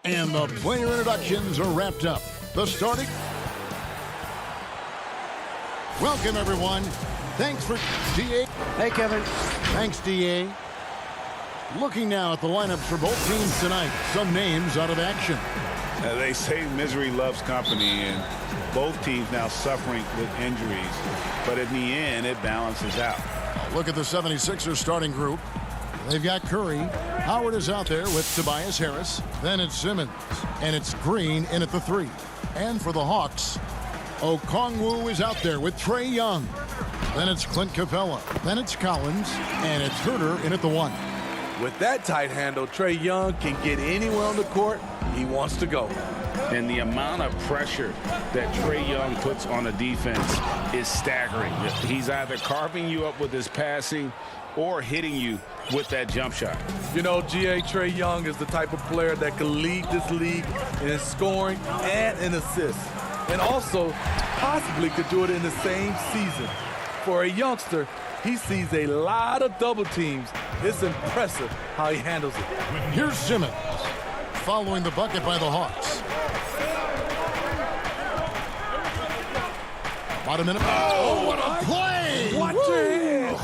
And the player introductions are wrapped up. The starting. Welcome, everyone. Thanks for DA. Hey, Kevin. Thanks, DA. Looking now at the lineups for both teams tonight. Some names out of action. They say misery loves company, and both teams now suffering with injuries. But in the end, it balances out. Look at the 76ers starting group. They've got Curry. Howard is out there with Tobias Harris. Then it's Simmons. And it's Green in at the 3. And for the Hawks, Okongwu is out there with Trae Young. Then it's Clint Capella. Then it's Collins. And it's Herter in at the 1. With that tight handle, Trae Young can get anywhere on the court he wants to go. And the amount of pressure that Trae Young puts on a defense is staggering. He's either carving you up with his passing or hitting you with that jump shot. You know, Trae Young is the type of player that can lead this league in scoring and in assists. And also possibly could do it in the same season. For a youngster, he sees a lot of double teams. It's impressive how he handles it. Here's Simmons following the bucket by the Hawks. About a minute. Oh, what a play! Watch your head.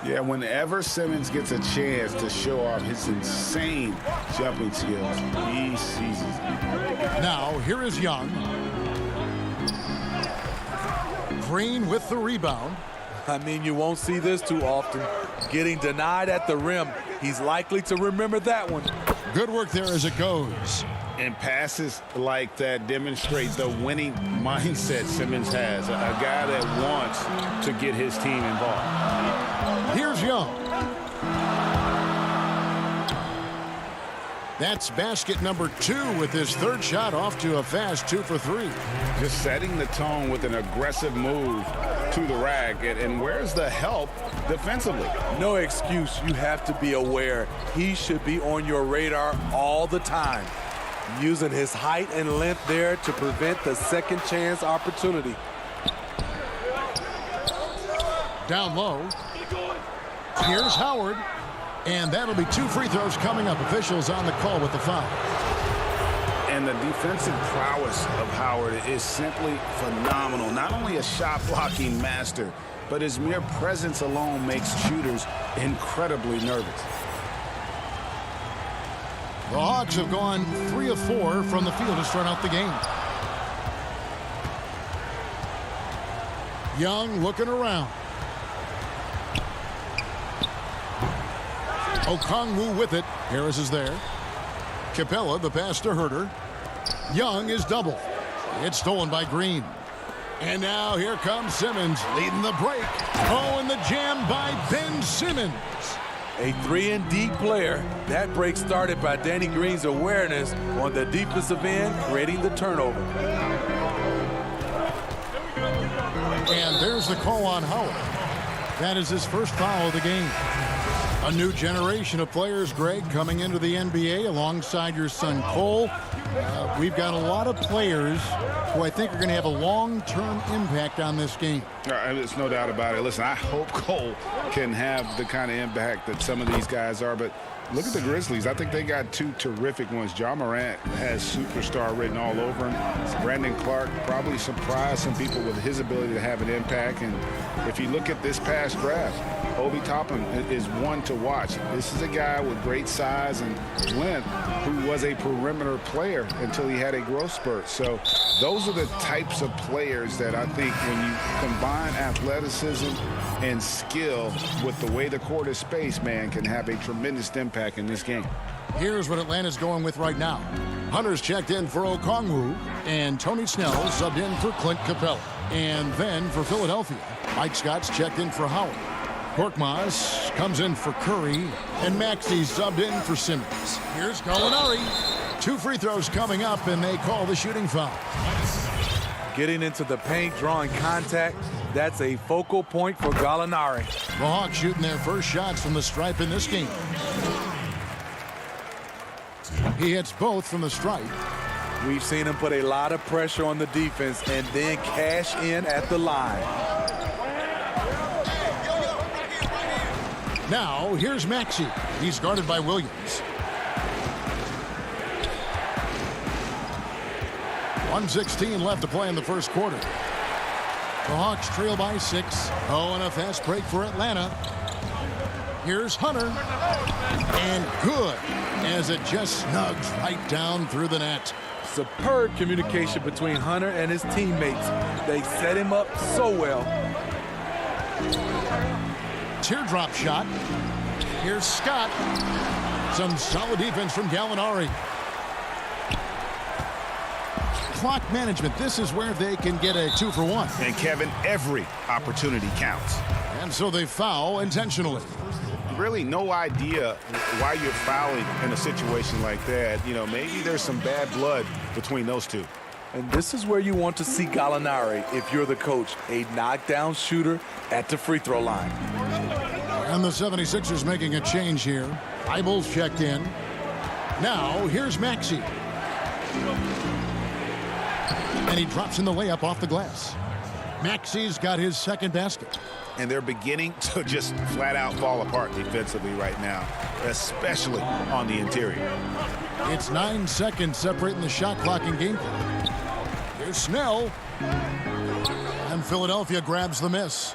Yeah, whenever Simmons gets a chance to show off his insane jumping skills, he seizes it. Now, here is Young. Green with the rebound. I mean, you won't see this too often. Getting denied at the rim, he's likely to remember that one. Good work there as it goes. And passes like that demonstrate the winning mindset Simmons has. A guy that wants to get his team involved. Here's Young. That's basket number 2 with his third shot off to a fast 2 for 3. Just setting the tone with an aggressive move to the rack. And where's the help defensively? No excuse. You have to be aware. He should be on your radar all the time. Using his height and length there to prevent the second chance opportunity. Down low. Here's Howard. And that'll be 2 free throws coming up. Officials on the call with the foul. And the defensive prowess of Howard is simply phenomenal. Not only a shot-blocking master, but his mere presence alone makes shooters incredibly nervous. The Hawks have gone 3 of 4 from the field to start out the game. Young looking around. Okongwu with it. Harris is there. Capella, the pass to Herter. Young is double. It's stolen by Green. And now here comes Simmons leading the break. Oh, and the jam by Ben Simmons. A 3-and-D player. That break started by Danny Green's awareness on the defensive end, creating the turnover. And there's the call on Howard. That is his first foul of the game. A new generation of players, Greg, coming into the NBA alongside your son Cole. We've got a lot of players who I think are going to have a long-term impact on this game. There's no doubt about it. Listen, I hope Cole can have the kind of impact that some of these guys are, but look at the Grizzlies. I think they got 2 terrific ones. Ja Morant has superstar written all over him. Brandon Clark probably surprised some people with his ability to have an impact. And if you look at this past draft, Obi Toppin is one to watch. This is a guy with great size and length who was a perimeter player until he had a growth spurt. So those are the types of players that I think when you combine athleticism and skill with the way the court is spaced, man, can have a tremendous impact in this game. Here's what Atlanta's going with right now. Hunter's checked in for Okongwu, and Tony Snell subbed in for Clint Capella. And then for Philadelphia, Mike Scott's checked in for Howard. Korkmaz comes in for Curry, and Maxey subbed in for Simmons. Here's Gallinari. 2 free throws coming up, and they call the shooting foul. Getting into the paint, drawing contact, that's a focal point for Gallinari. The Hawks shooting their first shots from the stripe in this game. He hits both from the stripe. We've seen him put a lot of pressure on the defense and then cash in at the line. Now, here's Maxey. He's guarded by Williams. 1:16 left to play in the first quarter. The Hawks trail by 6. Oh, and a fast break for Atlanta. Here's Hunter. And good, as it just snugs right down through the net. Superb communication between Hunter and his teammates. They set him up so well. Teardrop shot. Here's Scott. Some solid defense from Gallinari. Clock management. This is where they can get a 2-for-1. And Kevin, every opportunity counts. And so they foul intentionally. Really no idea why you're fouling in a situation like that. You know, maybe there's some bad blood between those two. And this is where you want to see Gallinari if you're the coach, a knockdown shooter at the free throw line. And the 76ers making a change here. Eibel's checked in. Now here's Maxey. And he drops in the layup off the glass. Maxey's got his second basket. And they're beginning to just flat out fall apart defensively right now, especially on the interior. It's 9 seconds separating the shot clock and game clock. Here's Snell. And Philadelphia grabs the miss.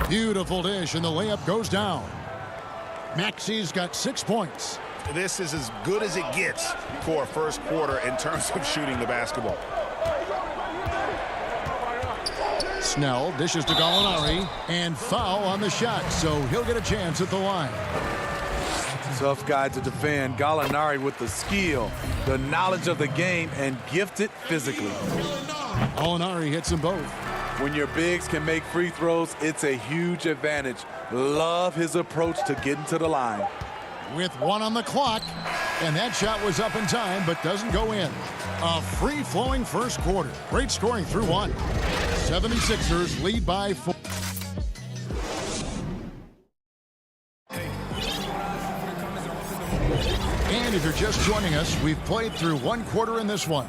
Beautiful dish, and the layup goes down. Maxey's got 6 points. This is as good as it gets for a first quarter in terms of shooting the basketball. Snell dishes to Gallinari, and foul on the shot, so he'll get a chance at the line. Tough guy to defend. Gallinari with the skill, the knowledge of the game, and gifted physically. Gallinari hits them both. When your bigs can make free throws, it's a huge advantage. Love his approach to getting to the line. With 1 on the clock, and that shot was up in time but doesn't go in. A free-flowing first quarter. Great scoring through 1. 76ers lead by 4. And if you're just joining us, we've played through 1 quarter in this one.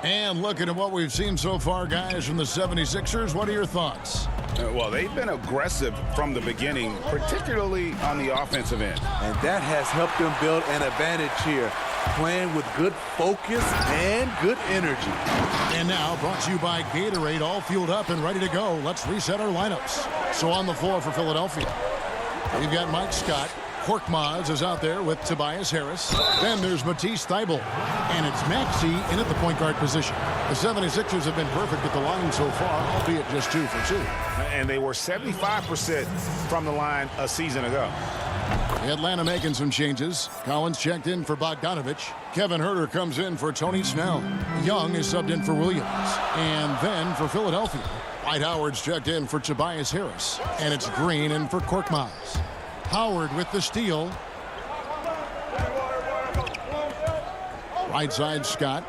And looking at what we've seen so far, guys, from the 76ers, what are your thoughts? Well, they've been aggressive from the beginning, particularly on the offensive end. And that has helped them build an advantage here, playing with good focus and good energy. And now, brought to you by Gatorade, all fueled up and ready to go. Let's reset our lineups. So on the floor for Philadelphia, we've got Mike Scott. Korkmaz is out there with Tobias Harris. Then there's Matisse Thybulle. And it's Maxey in at the point guard position. The 76ers have been perfect at the line so far, albeit just 2 for 2. And they were 75% from the line a season ago. Atlanta making some changes. Collins checked in for Bogdanovich. Kevin Huerter comes in for Tony Snell. Young is subbed in for Williams. And then for Philadelphia, Dwight Howard's checked in for Tobias Harris. And it's Green in for Korkmaz. Howard with the steal. Right side, Scott.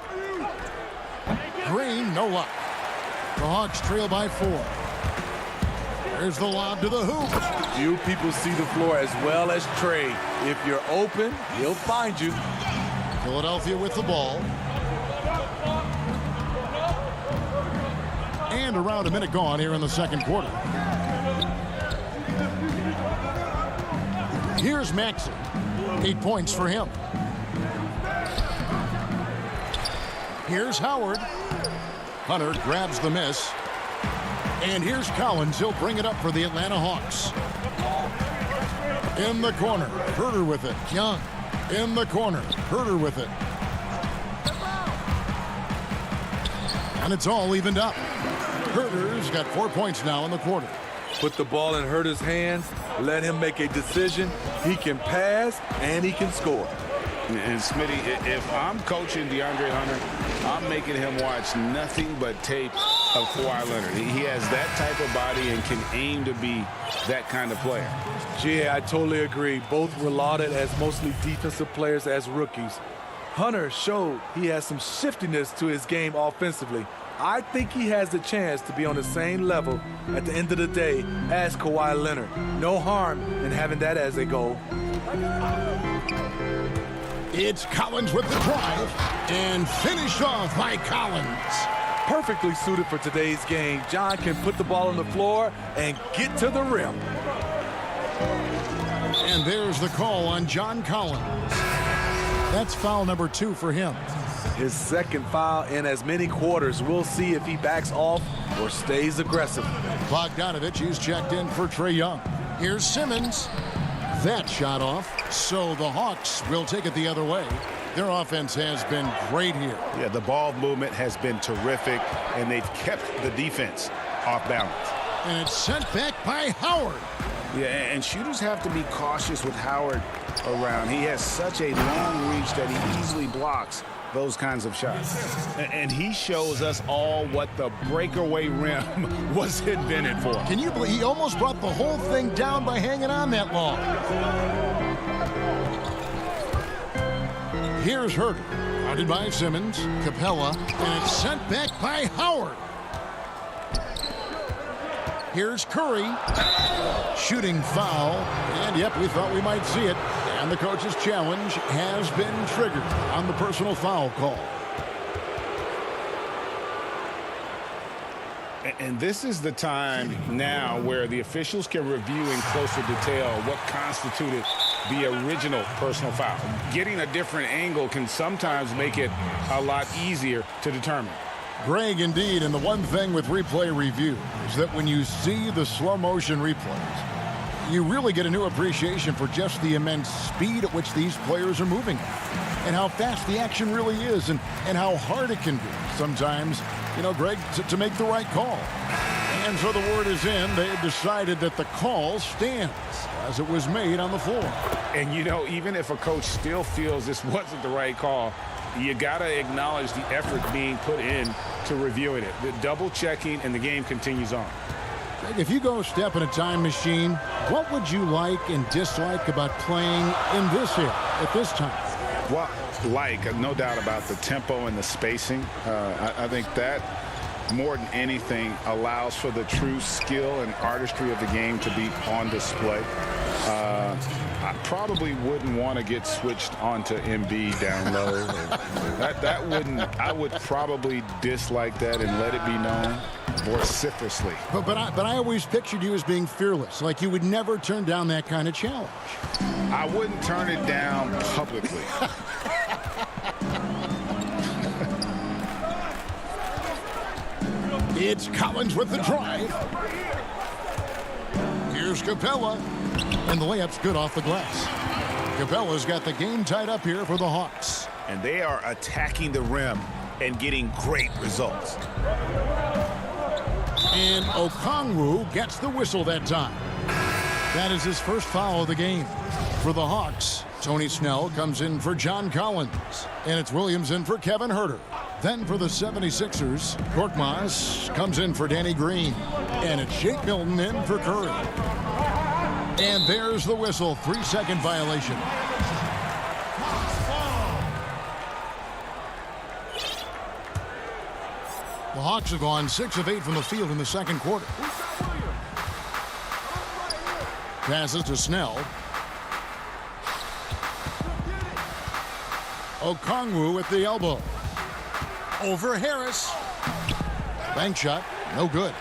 Green, no luck. The Hawks trail by 4. There's the lob to the hoop. Few people see the floor as well as Trey. If you're open, he'll find you. Philadelphia with the ball. And around a minute gone here in the second quarter. Here's Maxey. 8 points for him. Here's Howard. Hunter grabs the miss. And here's Collins. He'll bring it up for the Atlanta Hawks. In the corner. Huerter with it. Young. In the corner. Huerter with it. And it's all evened up. Huerter's got 4 points now in the quarter. Put the ball in Huerter's hands. Let him make a decision. He can pass and he can score. And Smitty, if I'm coaching DeAndre Hunter, I'm making him watch nothing but tape of Kawhi Leonard. He has that type of body and can aim to be that kind of player. Yeah, I totally agree. Both were lauded as mostly defensive players as rookies. Hunter showed he has some shiftiness to his game offensively. I think he has the chance to be on the same level at the end of the day as Kawhi Leonard. No harm in having that as a goal. It's Collins with the drive, and finished off by Collins. Perfectly suited for today's game. John can put the ball on the floor and get to the rim. And there's the call on John Collins. That's foul number 2 for him. His second foul in as many quarters. We'll see if he backs off or stays aggressive. Bogdanovich is checked in for Trae Young. Here's Simmons. That shot off, so the Hawks will take it the other way. Their offense has been great here. Yeah, the ball movement has been terrific, and they've kept the defense off balance. And it's sent back by Howard. Yeah, and shooters have to be cautious with Howard around. He has such a long reach that he easily blocks those kinds of shots. And he shows us all what the breakaway rim was invented for. Can you believe he almost brought the whole thing down by hanging on that long? Here's Herter, guarded by Simmons, Capella, and it's sent back by Howard. Here's Curry, shooting foul, and yep, we thought we might see it. And the coach's challenge has been triggered on the personal foul call. And this is the time now where the officials can review in closer detail what constituted the original personal foul. Getting a different angle can sometimes make it a lot easier to determine. Greg, indeed, and the one thing with replay review is that when you see the slow motion replays, you really get a new appreciation for just the immense speed at which these players are moving and how fast the action really is and how hard it can be sometimes, you know, Greg, to make the right call. And so the word is in. They have decided that the call stands as it was made on the floor. And, you know, even if a coach still feels this wasn't the right call, you got to acknowledge the effort being put in to reviewing it. The double checking, and the game continues on. If you go step in a time machine, what would you like and dislike about playing in this era at this time? Well, no doubt about the tempo and the spacing. I think that more than anything allows for the true skill and artistry of the game to be on display. I probably wouldn't want to get switched onto Embiid down low. that wouldn't. I would probably dislike that and let it be known vociferously. But I always pictured you as being fearless, like you would never turn down that kind of challenge. I wouldn't turn it down publicly. It's Collins with the drive. Here's Capella. And the layup's good off the glass. Capella's got the game tied up here for the Hawks. And they are attacking the rim and getting great results. And Okongwu gets the whistle that time. That is his first foul of the game. For the Hawks, Tony Snell comes in for John Collins. And it's Williams in for Kevin Herter. Then for the 76ers, Korkmaz comes in for Danny Green. And it's Shake Milton in for Curry. And there's the whistle, 3-second violation. The Hawks have gone 6 of 8 from the field in the second quarter. Passes to Snell. Okongwu at the elbow. Over Harris. Bank shot, no good.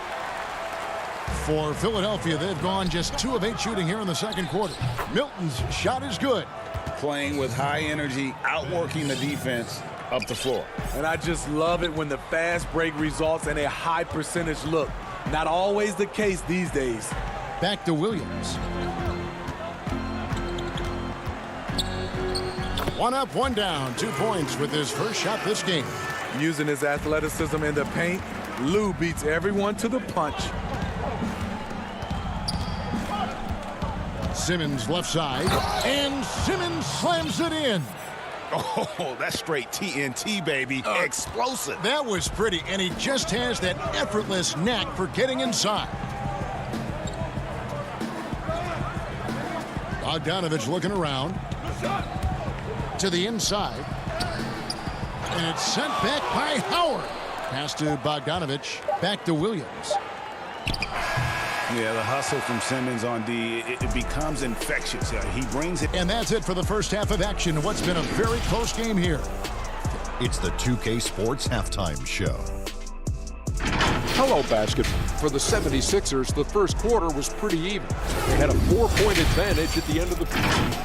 For Philadelphia, they've gone just 2 of 8 shooting here in the second quarter. Milton's shot is good. Playing with high energy, outworking the defense up the floor. And I just love it when the fast break results in a high percentage look. Not always the case these days. Back to Williams. 1 up, 1 down. 2 points with his first shot this game. Using his athleticism in the paint, Lou beats everyone to the punch. Simmons left side, and Simmons slams it in. Oh, that's straight TNT, baby. Explosive. That was pretty, and he just has that effortless knack for getting inside. Bogdanovich looking around to the inside, and it's sent back by Howard. Pass to Bogdanovich, back to Williams. Yeah, the hustle from Simmons on D, it becomes infectious. He brings it. And that's it for the first half of action in what's been a very close game here. It's the 2K Sports Halftime Show. Hello, basketball. For the 76ers, the first quarter was pretty even. They had a 4-point advantage at the end of the period.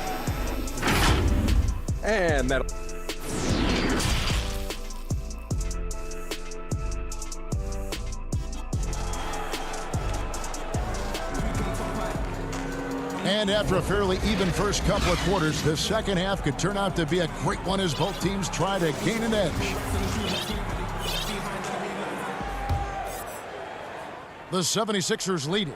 And that. And after a fairly even first couple of quarters, the second half could turn out to be a great one as both teams try to gain an edge. The 76ers leading.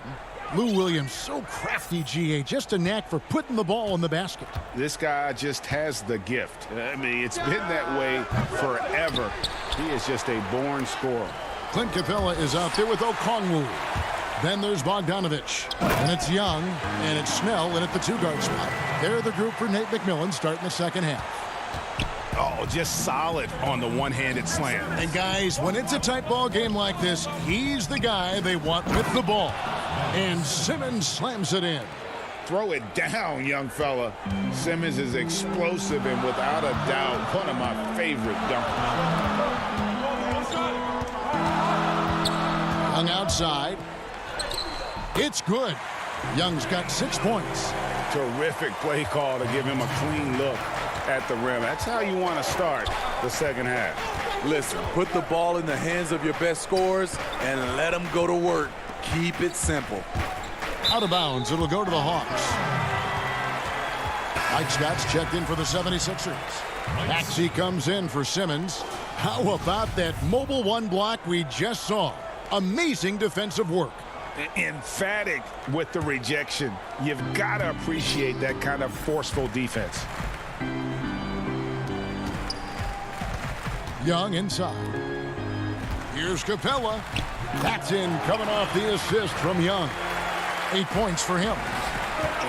Lou Williams, so crafty, GA, just a knack for putting the ball in the basket. This guy just has the gift. I mean, it's been that way forever. He is just a born scorer. Clint Capella is out there with Okongwu. Then there's Bogdanovich. And it's Young, and it's Snell in at the two-guard spot. They're the group for Nate McMillan starting the second half. Oh, just solid on the one-handed slam. And guys, when it's a tight ball game like this, he's the guy they want with the ball. And Simmons slams it in. Throw it down, young fella. Simmons is explosive and without a doubt one of my favorite dunkers. Young outside. It's good. Young's got 6 points. Terrific play call to give him a clean look at the rim. That's how you want to start the second half. Listen, put the ball in the hands of your best scorers and let them go to work. Keep it simple. Out of bounds, it'll go to the Hawks. Mike Scott's checked in for the 76ers. Maxey comes in for Simmons. How about that mobile one block we just saw? Amazing defensive work. Emphatic with the rejection. You've got to appreciate that kind of forceful defense. Young inside. Here's Capella. That's in, coming off the assist from Young. 8 points for him.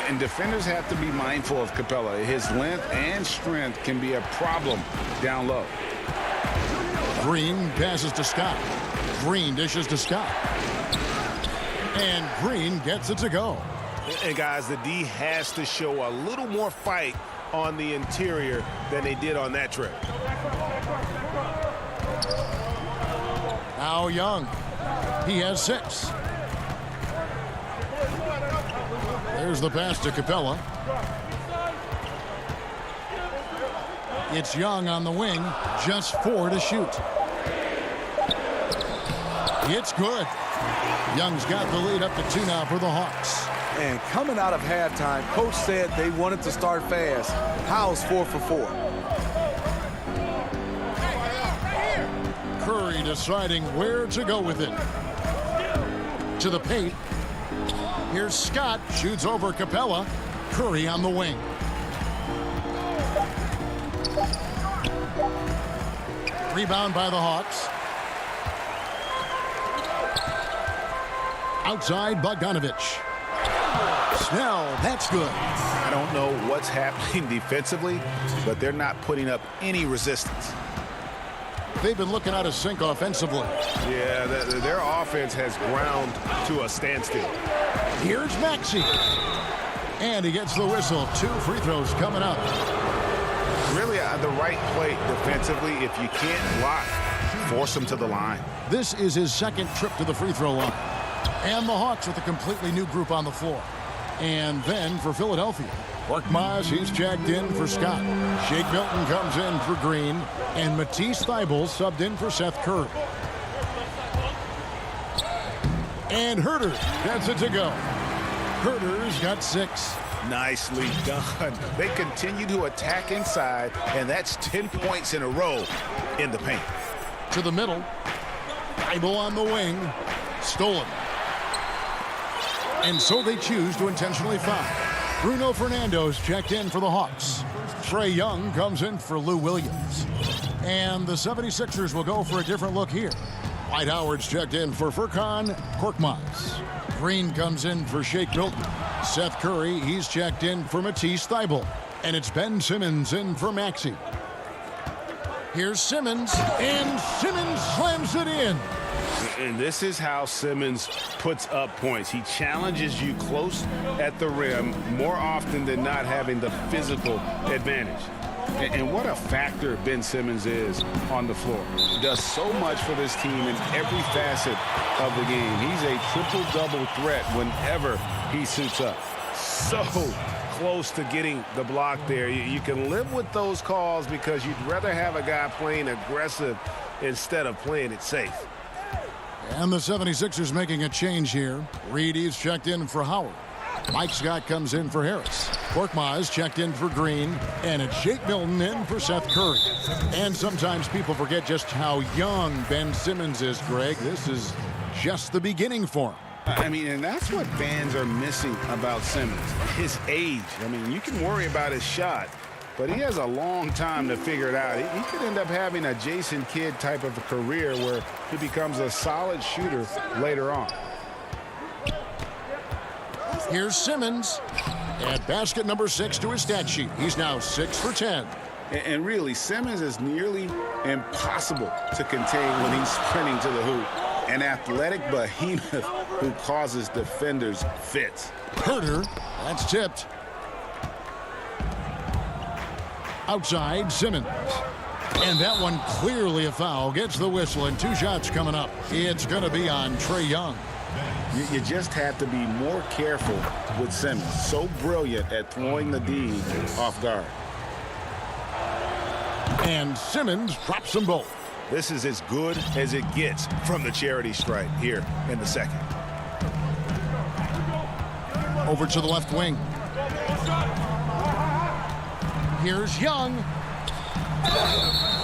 And defenders have to be mindful of Capella. His length and strength can be a problem down low. Green passes to Scott. Green dishes to Scott. And Green gets it to go. And guys, the D has to show a little more fight on the interior than they did on that trip. Now Young. He has 6. There's the pass to Capella. It's Young on the wing. Just 4 to shoot. It's good. Young's got the lead up to 2 now for the Hawks. And coming out of halftime, coach said they wanted to start fast. How's 4 for 4? Curry deciding where to go with it. To the paint. Here's Scott. Shoots over Capella. Curry on the wing. Rebound by the Hawks. Outside, Bogdanovich. Snell, that's good. I don't know what's happening defensively, but they're not putting up any resistance. They've been looking out of sync offensively. Yeah, their offense has ground to a standstill. Here's Maxey. And he gets the whistle. 2 free throws coming up. Really, the right play defensively. If you can't block, force them to the line. This is his second trip to the free throw line. And the Hawks with a completely new group on the floor. And then for Philadelphia, Korkmaz, he's checked in for Scott. Shake Milton comes in for Green. And Matisse Thybulle subbed in for Seth Curry. And Herter gets it to go. Herter's got 6. Nicely done. They continue to attack inside, and that's 10 points in a row in the paint. To the middle. Thybulle on the wing. Stolen. And so they choose to intentionally foul. Bruno Fernando's checked in for the Hawks. Trae Young comes in for Lou Williams. And the 76ers will go for a different look here. Dwight Howard's checked in for Furkan Korkmaz. Green comes in for Shake Milton. Seth Curry, he's checked in for Matisse Thybulle. And it's Ben Simmons in for Maxey. Here's Simmons, and Simmons slams it in. And this is how Simmons puts up points. He challenges you close at the rim more often than not, having the physical advantage. And what a factor Ben Simmons is on the floor. He does so much for this team in every facet of the game. He's a triple-double threat whenever he suits up. So close to getting the block there. You can live with those calls because you'd rather have a guy playing aggressive instead of playing it safe. And the 76ers making a change here. Reedy's checked in for Howard. Mike Scott comes in for Harris. Korkmaz checked in for Green. And it's Shake Milton in for Seth Curry. And sometimes people forget just how young Ben Simmons is, Greg. This is just the beginning for him. I mean, and that's what fans are missing about Simmons, his age. I mean, you can worry about his shot, but he has a long time to figure it out. He could end up having a Jason Kidd type of a career where he becomes a solid shooter later on. Here's Simmons at basket number 6 to his stat sheet. He's now 6 for 10. And really, Simmons is nearly impossible to contain when he's sprinting to the hoop. An athletic behemoth who causes defenders fits. Herter, that's tipped. Outside, Simmons. And that one clearly a foul. Gets the whistle and 2 shots coming up. It's going to be on Trae Young. You just have to be more careful with Simmons. So brilliant at throwing the D off guard. And Simmons drops them both. This is as good as it gets from the charity stripe here in the second. Over to the left wing. Here's Young.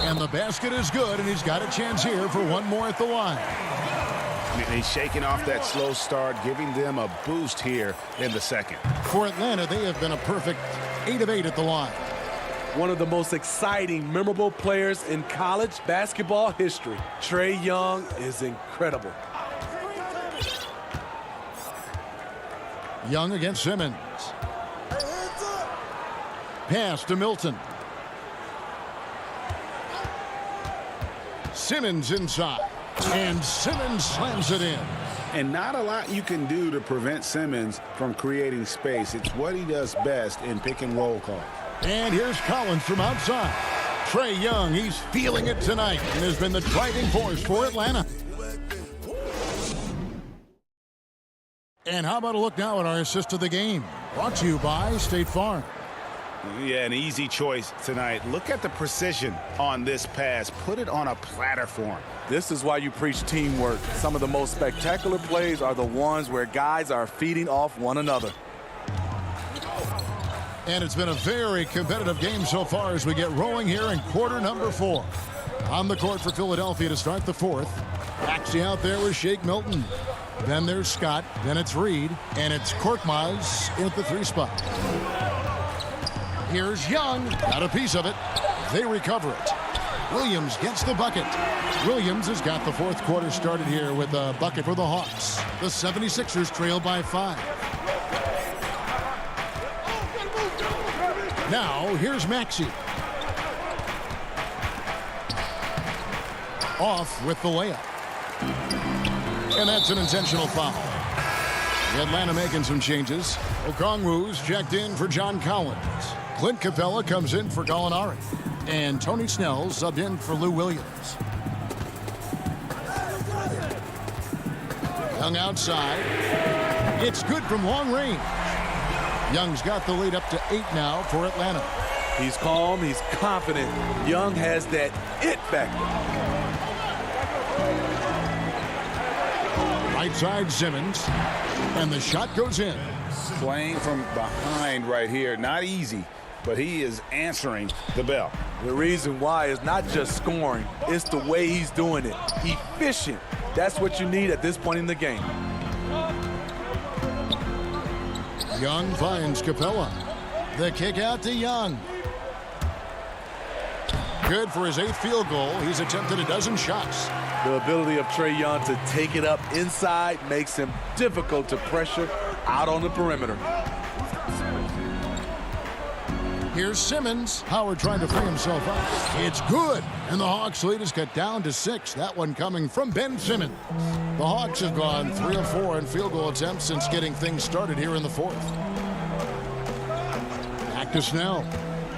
And the basket is good, and he's got a chance here for one more at the line. He's shaking off that slow start, giving them a boost here in the second. For Atlanta, they have been a perfect 8 of 8 at the line. One of the most exciting, memorable players in college basketball history. Trae Young is incredible. Young against Simmons. Pass to Milton. Simmons inside. And Simmons slams it in. And not a lot you can do to prevent Simmons from creating space. It's what he does best in pick and roll calls. And here's Collins from outside. Trae Young, he's feeling it tonight and has been the driving force for Atlanta. And how about a look now at our assist of the game? Brought to you by State Farm. Yeah, an easy choice tonight. Look at the precision on this pass. Put it on a platter for him. This is why you preach teamwork. Some of the most spectacular plays are the ones where guys are feeding off one another. And it's been a very competitive game so far as we get rolling here in quarter number 4. On the court for Philadelphia to start the 4th. Maxey out there with Shake Milton. Then there's Scott. Then it's Reed. And it's Korkmaz in at the 3 spot. Here's Young. Got a piece of it. They recover it. Williams gets the bucket. Williams has got the 4th quarter started here with a bucket for the Hawks. The 76ers trail by 5. Now, here's Maxey. Off with the layup. And that's an intentional foul. Atlanta making some changes. Okongwu's checked in for John Collins. Clint Capella comes in for Gallinari. And Tony Snell subbed in for Lou Williams. Young outside. It's good from long range. Young's got the lead up to 8 now for Atlanta. He's calm, he's confident. Young has that it factor. Right side Simmons. And the shot goes in. Playing from behind right here. Not easy, but he is answering the bell. The reason why is not just scoring, it's the way he's doing it. Efficient. That's what you need at this point in the game. Young finds Capella. The kick out to Young. Good for his 8th field goal. He's attempted a dozen shots. The ability of Trae Young to take it up inside makes him difficult to pressure out on the perimeter. Here's Simmons. Howard trying to free himself up. It's good. And the Hawks lead is cut down to 6. That one coming from Ben Simmons. The Hawks have gone 3 of 4 in field goal attempts since getting things started here in the 4th. Back to Snell.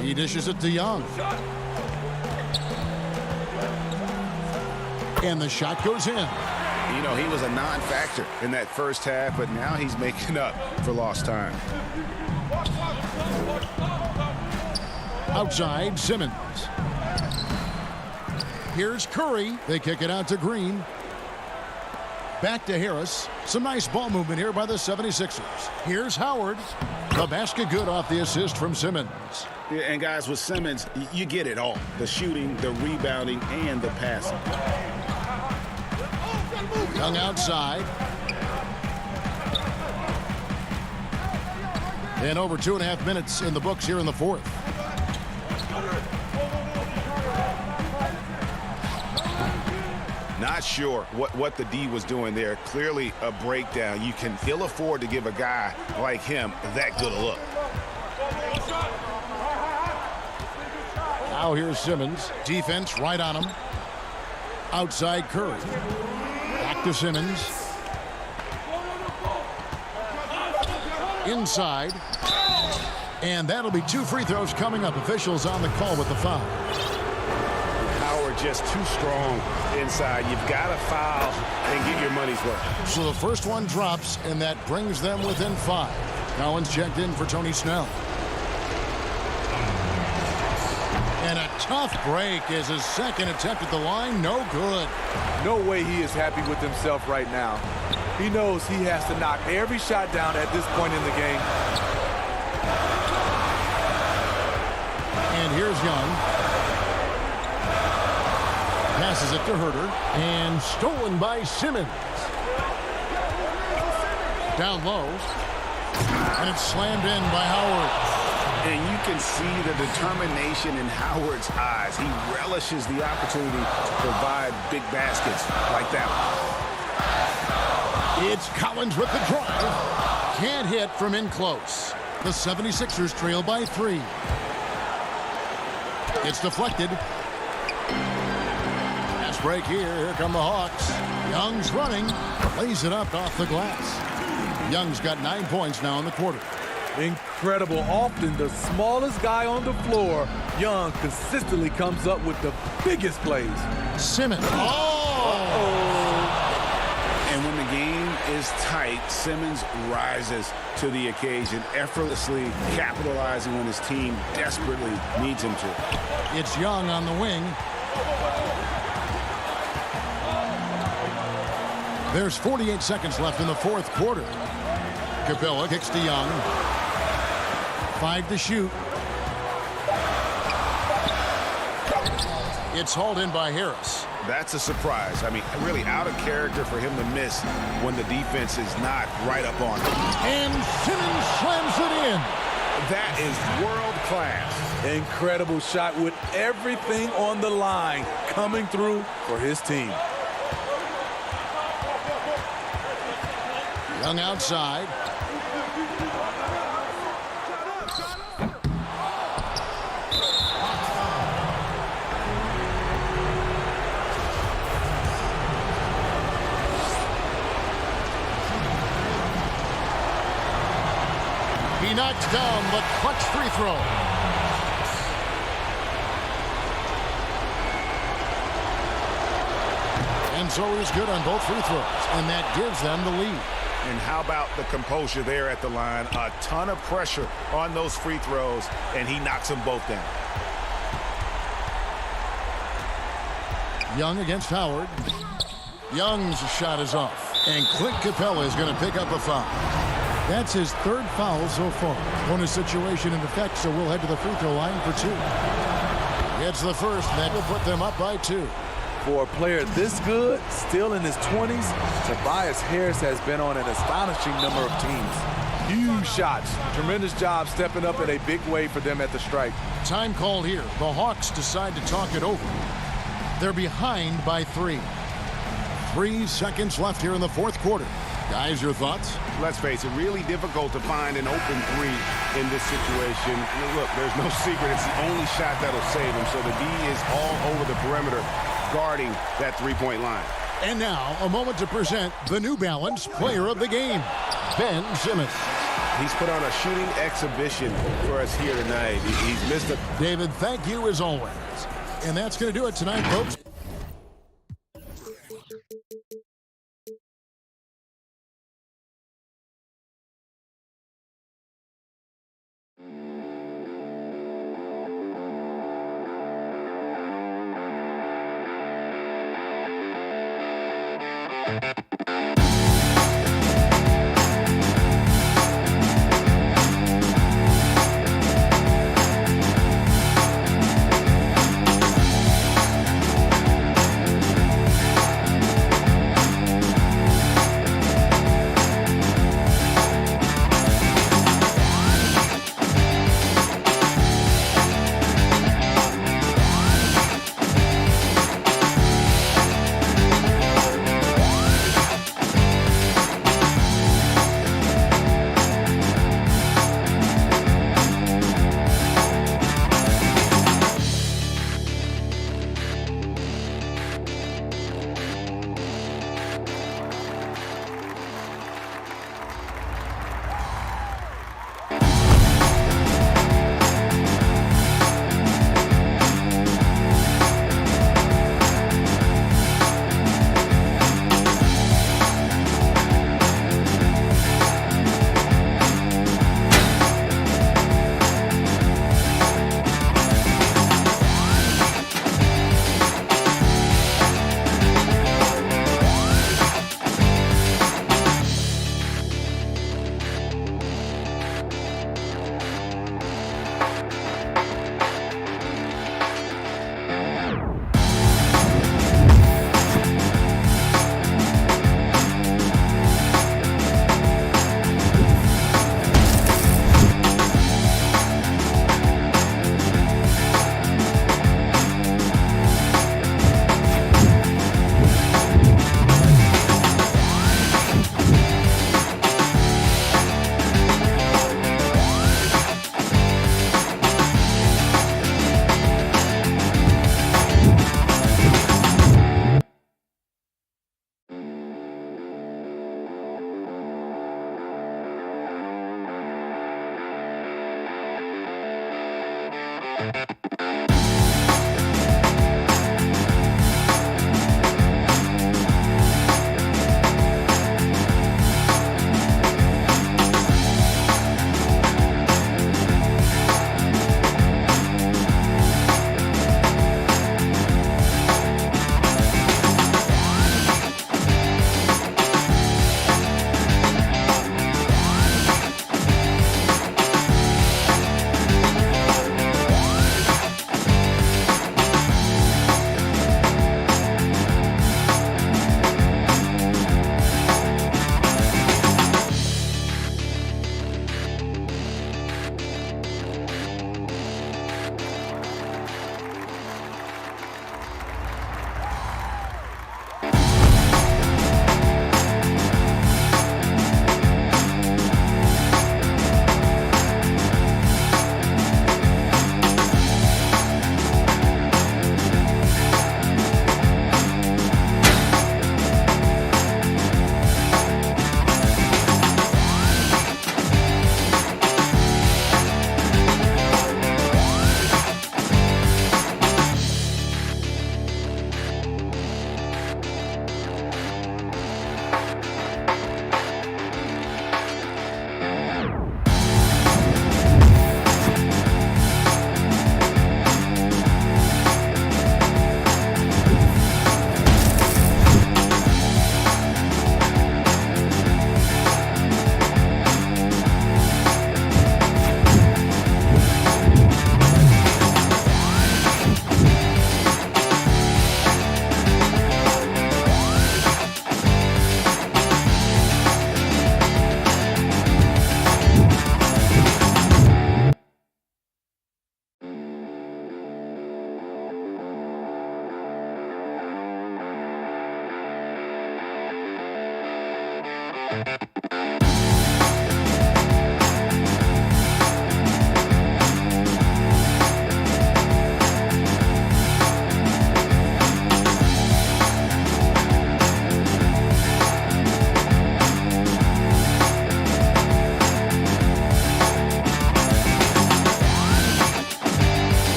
He dishes it to Young. And the shot goes in. You know, he was a non-factor in that first half, but now he's making up for lost time. Outside, Simmons. Here's Curry. They kick it out to Green. Back to Harris. Some nice ball movement here by the 76ers. Here's Howard. The basket good off the assist from Simmons. Yeah, and guys, with Simmons, you get it all. The shooting, the rebounding, and the passing. Young outside. And over 2.5 minutes in the books here in the fourth. Not sure what the D was doing there. Clearly a breakdown. You can ill afford to give a guy like him that good a look. Now here's Simmons. Defense right on him. Outside Curry. Back to Simmons. Inside. And that'll be 2 free throws coming up. Officials on the call with the foul. Howard just too strong inside. You've got to foul and get your money's worth. So the first one drops, and that brings them within 5. Collins checked in for Tony Snell. And a tough break is his second attempt at the line. No good. No way he is happy with himself right now. He knows he has to knock every shot down at this point in the game. And here's Young. Passes it to Herter. And stolen by Simmons. Down low. And it's slammed in by Howard. And you can see the determination in Howard's eyes. He relishes the opportunity to provide big baskets like that one. It's Collins with the drive. Can't hit from in close. The 76ers trail by 3. It's deflected. Pass break here. Here come the Hawks. Young's running. Lays it up off the glass. Young's got 9 points now in the quarter. Incredible. Often the smallest guy on the floor, Young consistently comes up with the biggest plays. Simmons. And when the game is tight, Simmons rises to the occasion, effortlessly capitalizing when his team desperately needs him to. It's Young on the wing. There's 48 seconds left in the fourth quarter. Capella kicks to Young. 5 to shoot. It's hauled in by Harris. That's a surprise. I mean, really out of character for him to miss when the defense is not right up on him. And Simmons slams it in. That is world class. Incredible shot with everything on the line coming through for his team. Young outside. He knocks down the clutch free throw. And so he's good on both free throws, and that gives them the lead. And how about the composure there at the line? A ton of pressure on those free throws, and he knocks them both down. Young against Howard. Young's shot is off. And Clint Capella is going to pick up a foul. That's his 3rd foul so far. Bonus situation in effect, so we'll head to the free throw line for 2. It's the first, and that will put them up by 2. For a player this good, still in his 20s, Tobias Harris has been on an astonishing number of teams. Huge shots. Tremendous job stepping up in a big way for them at the stripe. Time call here. The Hawks decide to talk it over. They're behind by 3. 3 seconds left here in the fourth quarter. Guys, your thoughts? Let's face it, really difficult to find an open 3 in this situation. Look, there's no secret. It's the only shot that'll save him. So the D is all over the perimeter guarding that 3-point line. And now, a moment to present the New Balance Player of the Game, Ben Simmons. He's put on a shooting exhibition for us here tonight. He's missed a... David, thank you as always. And that's going to do it tonight, folks.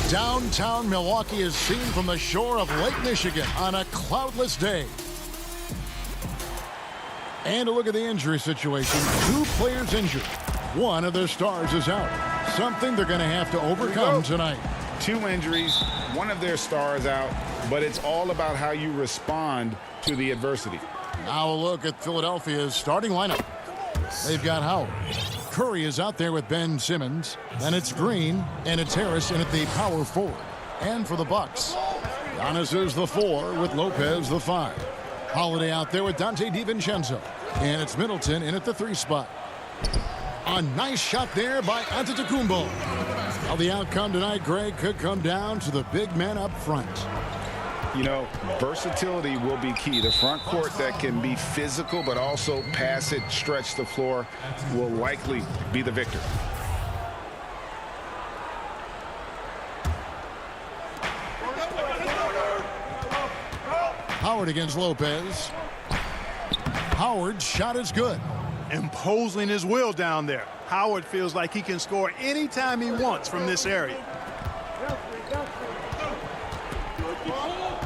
Downtown Milwaukee is seen from the shore of Lake Michigan on a cloudless day. And a look at the injury situation. 2 players injured. One of their stars is out. Something they're going to have to overcome tonight. 2 injuries, one of their stars out, but it's all about how you respond to the adversity. Now a look at Philadelphia's starting lineup. They've got Howard. Curry is out there with Ben Simmons. Then it's Green, and it's Harris in at the power forward. And for the Bucks, Giannis is the 4 with Lopez the 5. Holiday out there with Dante DiVincenzo. And it's Middleton in at the 3 spot. A nice shot there by Antetokounmpo. Now the outcome tonight, Greg, could come down to the big man up front. You know, versatility will be key. The front court that can be physical but also pass it, stretch the floor will likely be the victor. Howard against Lopez. Howard's shot is good. Imposing his will down there. Howard feels like he can score anytime he wants from this area.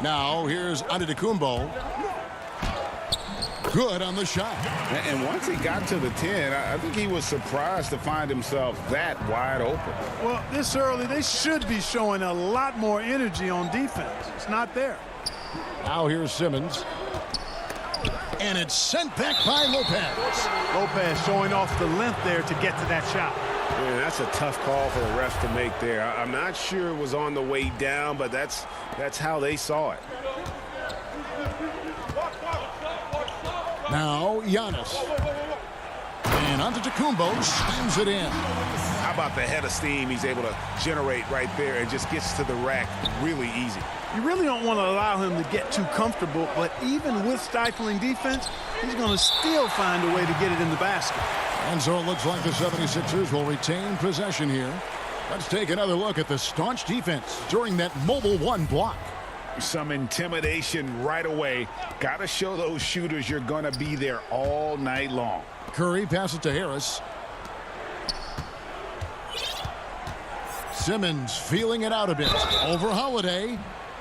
Now here's Antetokounmpo. Good on the shot. And once he got to the 10, I think he was surprised to find himself that wide open. Well, this early, they should be showing a lot more energy on defense. It's not there. Now here's Simmons. And it's sent back by Lopez. Lopez showing off the length there to get to that shot. Man, that's a tough call for the ref to make there. I'm not sure it was on the way down, but that's how they saw it. Now Giannis. And Antetokounmpo slams it in. How about the head of steam he's able to generate right there and just gets to the rack really easy. You really don't want to allow him to get too comfortable, but even with stifling defense, he's going to still find a way to get it in the basket. And so it looks like the 76ers will retain possession here. Let's take another look at the staunch defense during that mobile one block. Some intimidation right away. Got to show those shooters you're going to be there all night long. Curry passes to Harris. Simmons feeling it out a bit. Over Holiday.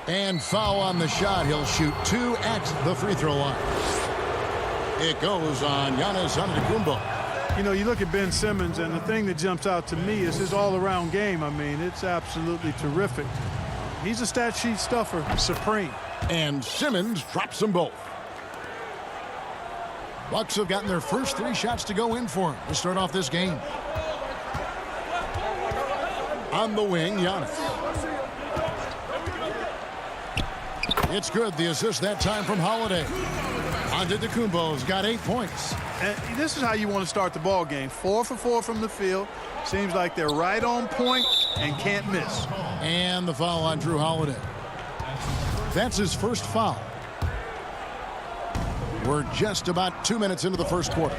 And foul on the shot. He'll shoot 2 at the free throw line. It goes on Giannis Antetokounmpo. You know, you look at Ben Simmons, and the thing that jumps out to me is his all-around game. I mean, it's absolutely terrific. He's a stat sheet stuffer, supreme. And Simmons drops them both. Bucks have gotten their first 3 shots to go in for him to start off this game. On the wing, Giannis. It's good. The assist that time from Holiday. Antetokounmpo's got 8 points. And this is how you want to start the ball game. 4 for 4 from the field. Seems like they're right on point and can't miss. And the foul on Drew Holiday. That's his first foul. We're just about 2 minutes into the first quarter.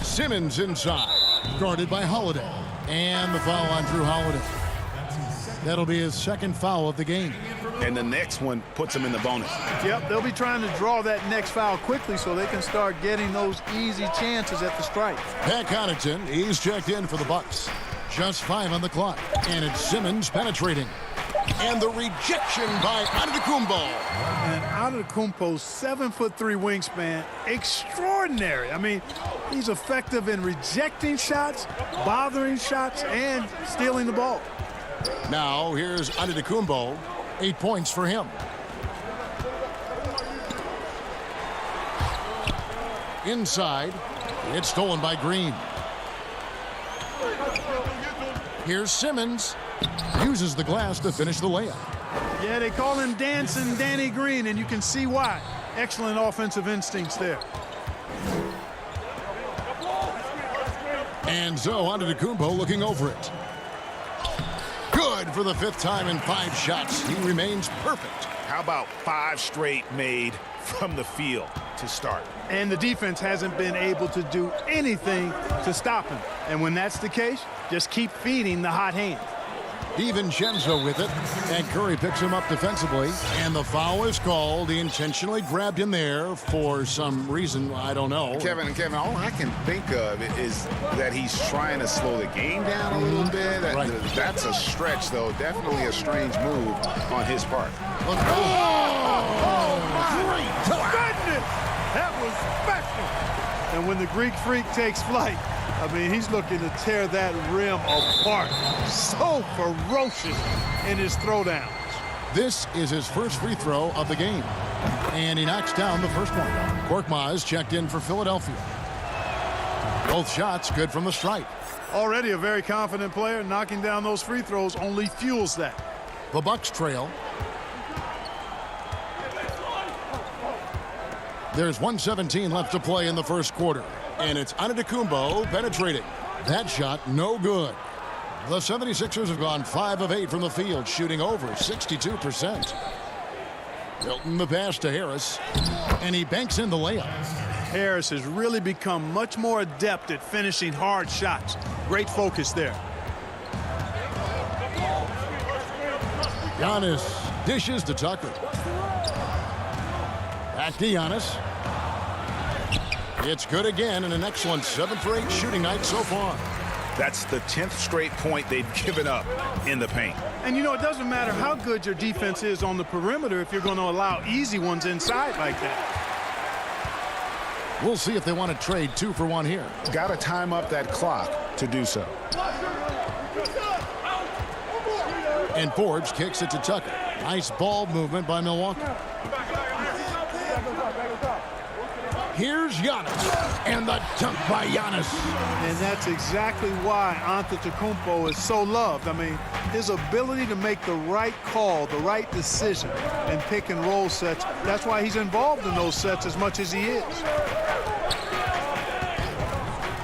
Simmons inside. Guarded by Holiday. And the foul on Drew Holiday. That'll be his second foul of the game. And the next one puts him in the bonus. Yep, they'll be trying to draw that next foul quickly so they can start getting those easy chances at the strike. Pat Connaughton, he's checked in for the Bucks. Just 5 on the clock. And it's Simmons penetrating. And the rejection by Antetokounmpo. And Antetokounmpo's 7'3" wingspan, extraordinary. I mean, he's effective in rejecting shots, bothering shots, and stealing the ball. Now here's Antetokounmpo. 8 points for him. Inside. It's stolen by Green. Here's Simmons. Uses the glass to finish the layup. Yeah, they call him Dancing Danny Green, and you can see why. Excellent offensive instincts there. And so Antetokounmpo looking over it. Good for the 5th time in 5 shots. He remains perfect. How about 5 straight made from the field to start? And the defense hasn't been able to do anything to stop him. And when that's the case, just keep feeding the hot hand. DiVincenzo with it, and Curry picks him up defensively, and the foul is called. He intentionally grabbed him there for some reason, I don't know. Kevin, all I can think of is that he's trying to slow the game down a little bit. Right. That's a stretch, though. Definitely a strange move on his part. Oh, my goodness! That was special. And when the Greek Freak takes flight, I mean, he's looking to tear that rim apart. So ferocious in his throwdowns. This is his first free throw of the game. And he knocks down the first one. Korkmaz checked in for Philadelphia. Both shots good from the stripe. Already a very confident player. Knocking down those free throws only fuels that. The Bucks trail. There's 1:17 left to play in the first quarter. And it's Antetokounmpo penetrating. That shot no good. The 76ers have gone 5 of 8 from the field, shooting over 62%. Hilton the pass to Harris, and he banks in the layup. Harris has really become much more adept at finishing hard shots. Great focus there. Giannis dishes to Tucker. Back to Giannis. It's good again, and an excellent 7 for 8 shooting night so far. That's the 10th straight point they've given up in the paint. And, you know, it doesn't matter how good your defense is on the perimeter if you're going to allow easy ones inside like that. We'll see if they want to trade 2 for 1 here. Got to time up that clock to do so. And Forbes kicks it to Tucker. Nice ball movement by Milwaukee. Here's Giannis, and the dunk by Giannis. And that's exactly why Antetokounmpo is so loved. I mean, his ability to make the right call, the right decision, and pick and roll sets, that's why he's involved in those sets as much as he is.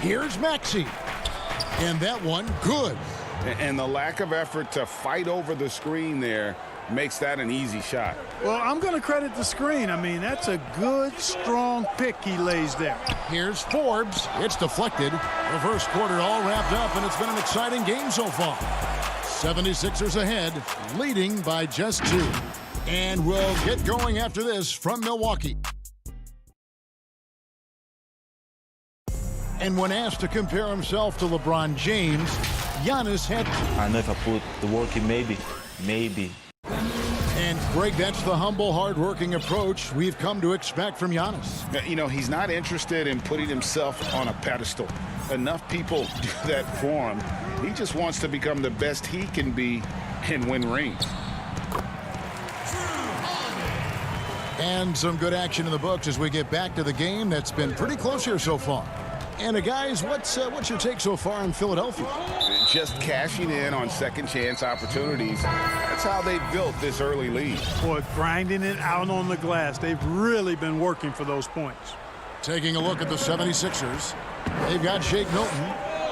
Here's Maxey, and that one good. And the lack of effort to fight over the screen there makes that an easy shot. Well, I'm going to credit the screen. I mean, that's a good, strong pick he lays there. Here's Forbes. It's deflected. The first quarter all wrapped up, and it's been an exciting game so far. 76ers ahead, leading by just 2. And we'll get going after this from Milwaukee. And when asked to compare himself to LeBron James, Giannis had... I know if I put the work in, maybe. And, Greg, that's the humble, hard-working approach we've come to expect from Giannis. You know, he's not interested in putting himself on a pedestal. Enough people do that for him. He just wants to become the best he can be and win rings. And some good action in the books as we get back to the game that's been pretty close here so far. And, guys, what's your take so far on Philadelphia? Just cashing in on second-chance opportunities. That's how they built this early lead. Boy, grinding it out on the glass. They've really been working for those points. Taking a look at the 76ers. They've got Shake Milton.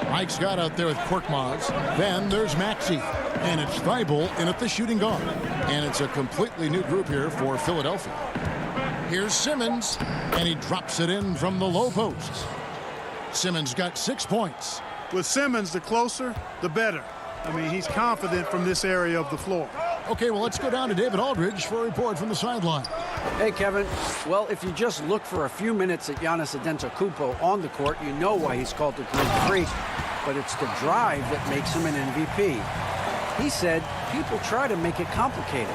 Mike Scott out there with Korkmaz. Then there's Maxey. And it's Thibault in at the shooting guard. And it's a completely new group here for Philadelphia. Here's Simmons. And he drops it in from the low post. Simmons got 6 points. With Simmons, the closer, the better. I mean, he's confident from this area of the floor. Okay, well, let's go down to David Aldridge for a report from the sideline. Hey, Kevin. Well, if you just look for a few minutes at Giannis Antetokounmpo on the court, you know why he's called the Greek Freak. But it's the drive that makes him an MVP. He said, people try to make it complicated.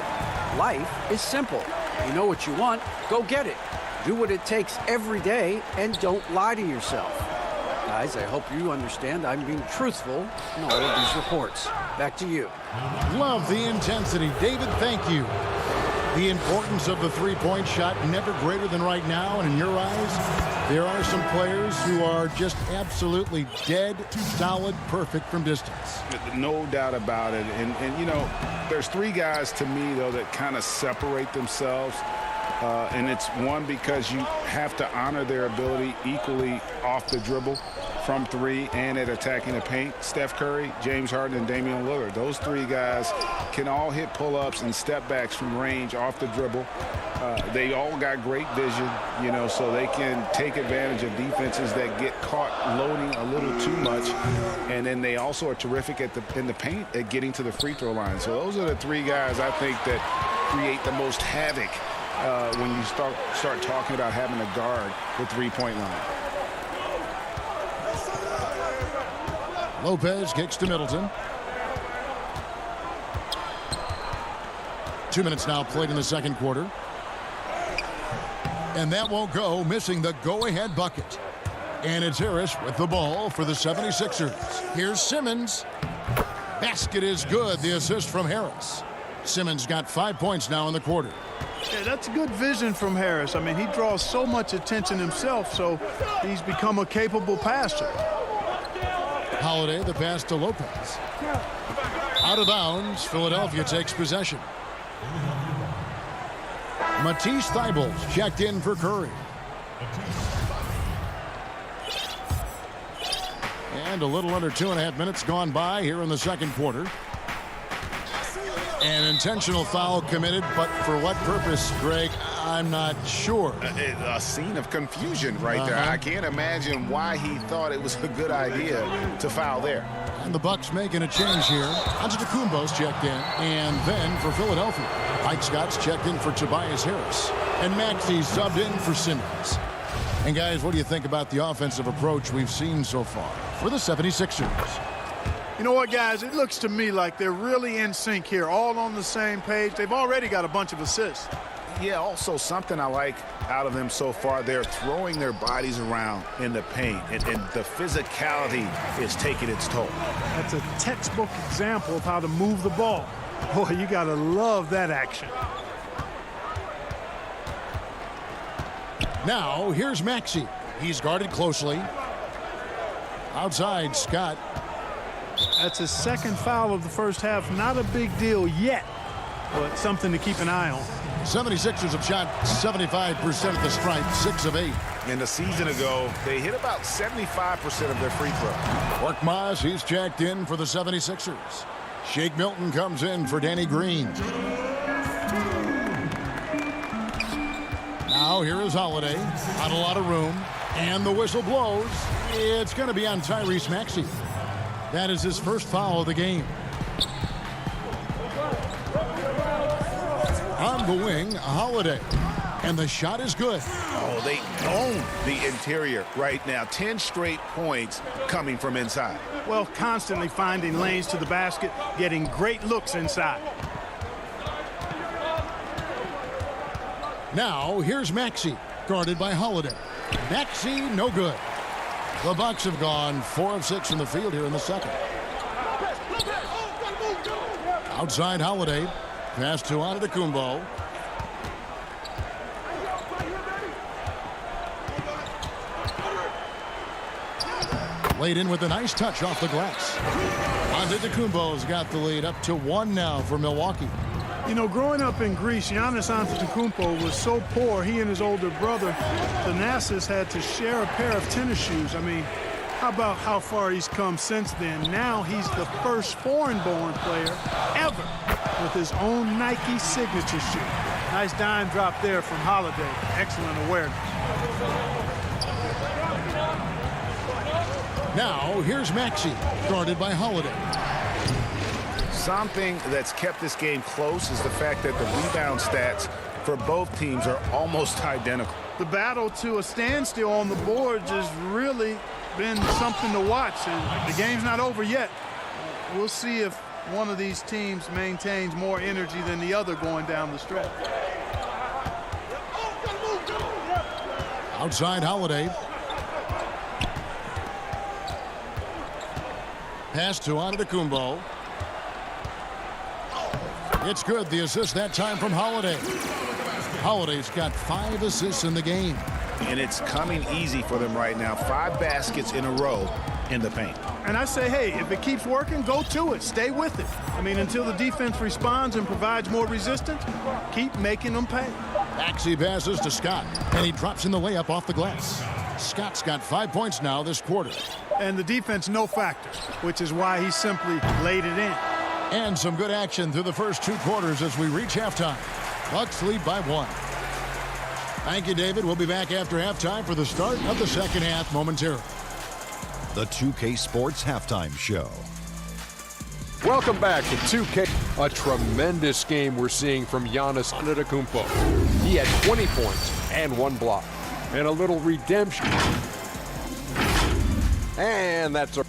Life is simple. You know what you want, go get it. Do what it takes every day, and don't lie to yourself. Guys, I hope you understand I'm being truthful in all of these reports. Back to you. Love the intensity. David, thank you. The importance of the three-point shot never greater than right now, and in your eyes, there are some players who are just absolutely dead, solid, perfect from distance. No doubt about it. And you know, there's 3 guys to me, though, that kind of separate themselves. And it's one, because you have to honor their ability equally off the dribble, from 3, and at attacking the paint. Steph Curry, James Harden, and Damian Lillard. Those 3 guys can all hit pull-ups and step backs from range off the dribble. They all got great vision, you know, so they can take advantage of defenses that get caught loading a little too much. And then they also are terrific in the paint at getting to the free throw line. So those are the 3 guys I think that create the most havoc when you start talking about having a guard the three-point line. Lopez kicks to Middleton. 2 minutes now played in the second quarter. And that won't go, missing the go-ahead bucket. And it's Harris with the ball for the 76ers. Here's Simmons. Basket is good, the assist from Harris. Simmons got 5 points now in the quarter. Yeah, that's good vision from Harris. I mean, he draws so much attention himself, so he's become a capable passer. Holiday, the pass to Lopez. Out of bounds, Philadelphia takes possession. Matisse Thybulle checked in for Curry. And a little under 2.5 minutes gone by here in the second quarter. An intentional foul committed, but for what purpose, Greg, I'm not sure. A scene of confusion right there. I can't imagine why he thought it was a good idea to foul there. And the Bucks making a change here. Antetokounmpo's checked in. And then for Philadelphia, Mike Scott's checked in for Tobias Harris. And Maxey subbed in for Simmons. And guys, what do you think about the offensive approach we've seen so far for the 76ers? You know what, guys? It looks to me like they're really in sync here, all on the same page. They've already got a bunch of assists. Yeah, also something I like out of them so far, they're throwing their bodies around in the paint, and the physicality is taking its toll. That's a textbook example of how to move the ball. Boy, you got to love that action. Now, here's Maxey. He's guarded closely. Outside, Scott. That's his second foul of the first half. Not a big deal yet, but something to keep an eye on. 76ers have shot 75% at the stripe, 6 of 8. And a season ago, they hit about 75% of their free throws. Korkmaz, he's checked in for the 76ers. Shake Milton comes in for Danny Green. Now here is Holiday. Not a lot of room. And the whistle blows. It's going to be on Tyrese Maxey. That is his first foul of the game. On the wing, Holiday. And the shot is good. Oh, they own the interior right now. 10 straight points coming from inside. Well, constantly finding lanes to the basket, getting great looks inside. Now, here's Maxey, guarded by Holiday. Maxey, no good. The Bucks have gone 4 of 6 in the field here in the second. Outside Holiday. Pass to Antetokounmpo. Laid in with a nice touch off the glass. Antetokounmpo's got the lead up to 1 now for Milwaukee. You know, growing up in Greece, Giannis Antetokounmpo was so poor, he and his older brother, Thanasis, had to share a pair of tennis shoes. I mean, how about how far he's come since then? Now he's the first foreign-born player ever with his own Nike signature shoe. Nice dime drop there from Holiday. Excellent awareness. Now, here's Maxey, guarded by Holiday. Something that's kept this game close is the fact that the rebound stats for both teams are almost identical. The battle to a standstill on the boards has really been something to watch, and the game's not over yet. We'll see if one of these teams maintains more energy than the other going down the stretch. Outside Holiday. Pass to Antetokounmpo. It's good. The assist that time from Holiday. Holiday's got 5 assists in the game. And it's coming easy for them right now. 5 baskets in a row in the paint. And I say, hey, if it keeps working, go to it. Stay with it. I mean, until the defense responds and provides more resistance, keep making them pay. Maxey passes to Scott, and he drops in the layup off the glass. Scott's got 5 points now this quarter. And the defense no factor, which is why he simply laid it in. And some good action through the first 2 quarters as we reach halftime. Bucks lead by 1. Thank you, David. We'll be back after halftime for the start of the second half momentarily. The 2K Sports Halftime Show. Welcome back to 2K. A tremendous game we're seeing from Giannis Antetokounmpo. He had 20 points and 1 block. And a little redemption. And that's a...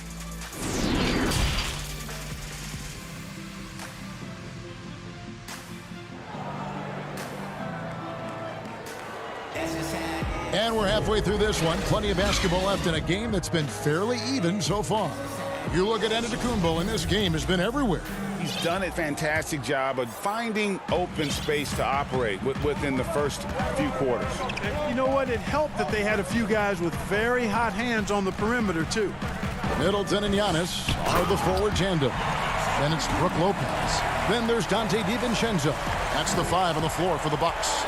And we're halfway through this one. Plenty of basketball left in a game that's been fairly even so far. You look at Antetokounmpo, and this game has been everywhere. He's done a fantastic job of finding open space to operate within the first few quarters. You know what? It helped that they had a few guys with very hot hands on the perimeter, too. Middleton and Giannis are the forward tandem. Then it's Brook Lopez. Then there's Dante DiVincenzo. That's the 5 on the floor for the Bucks.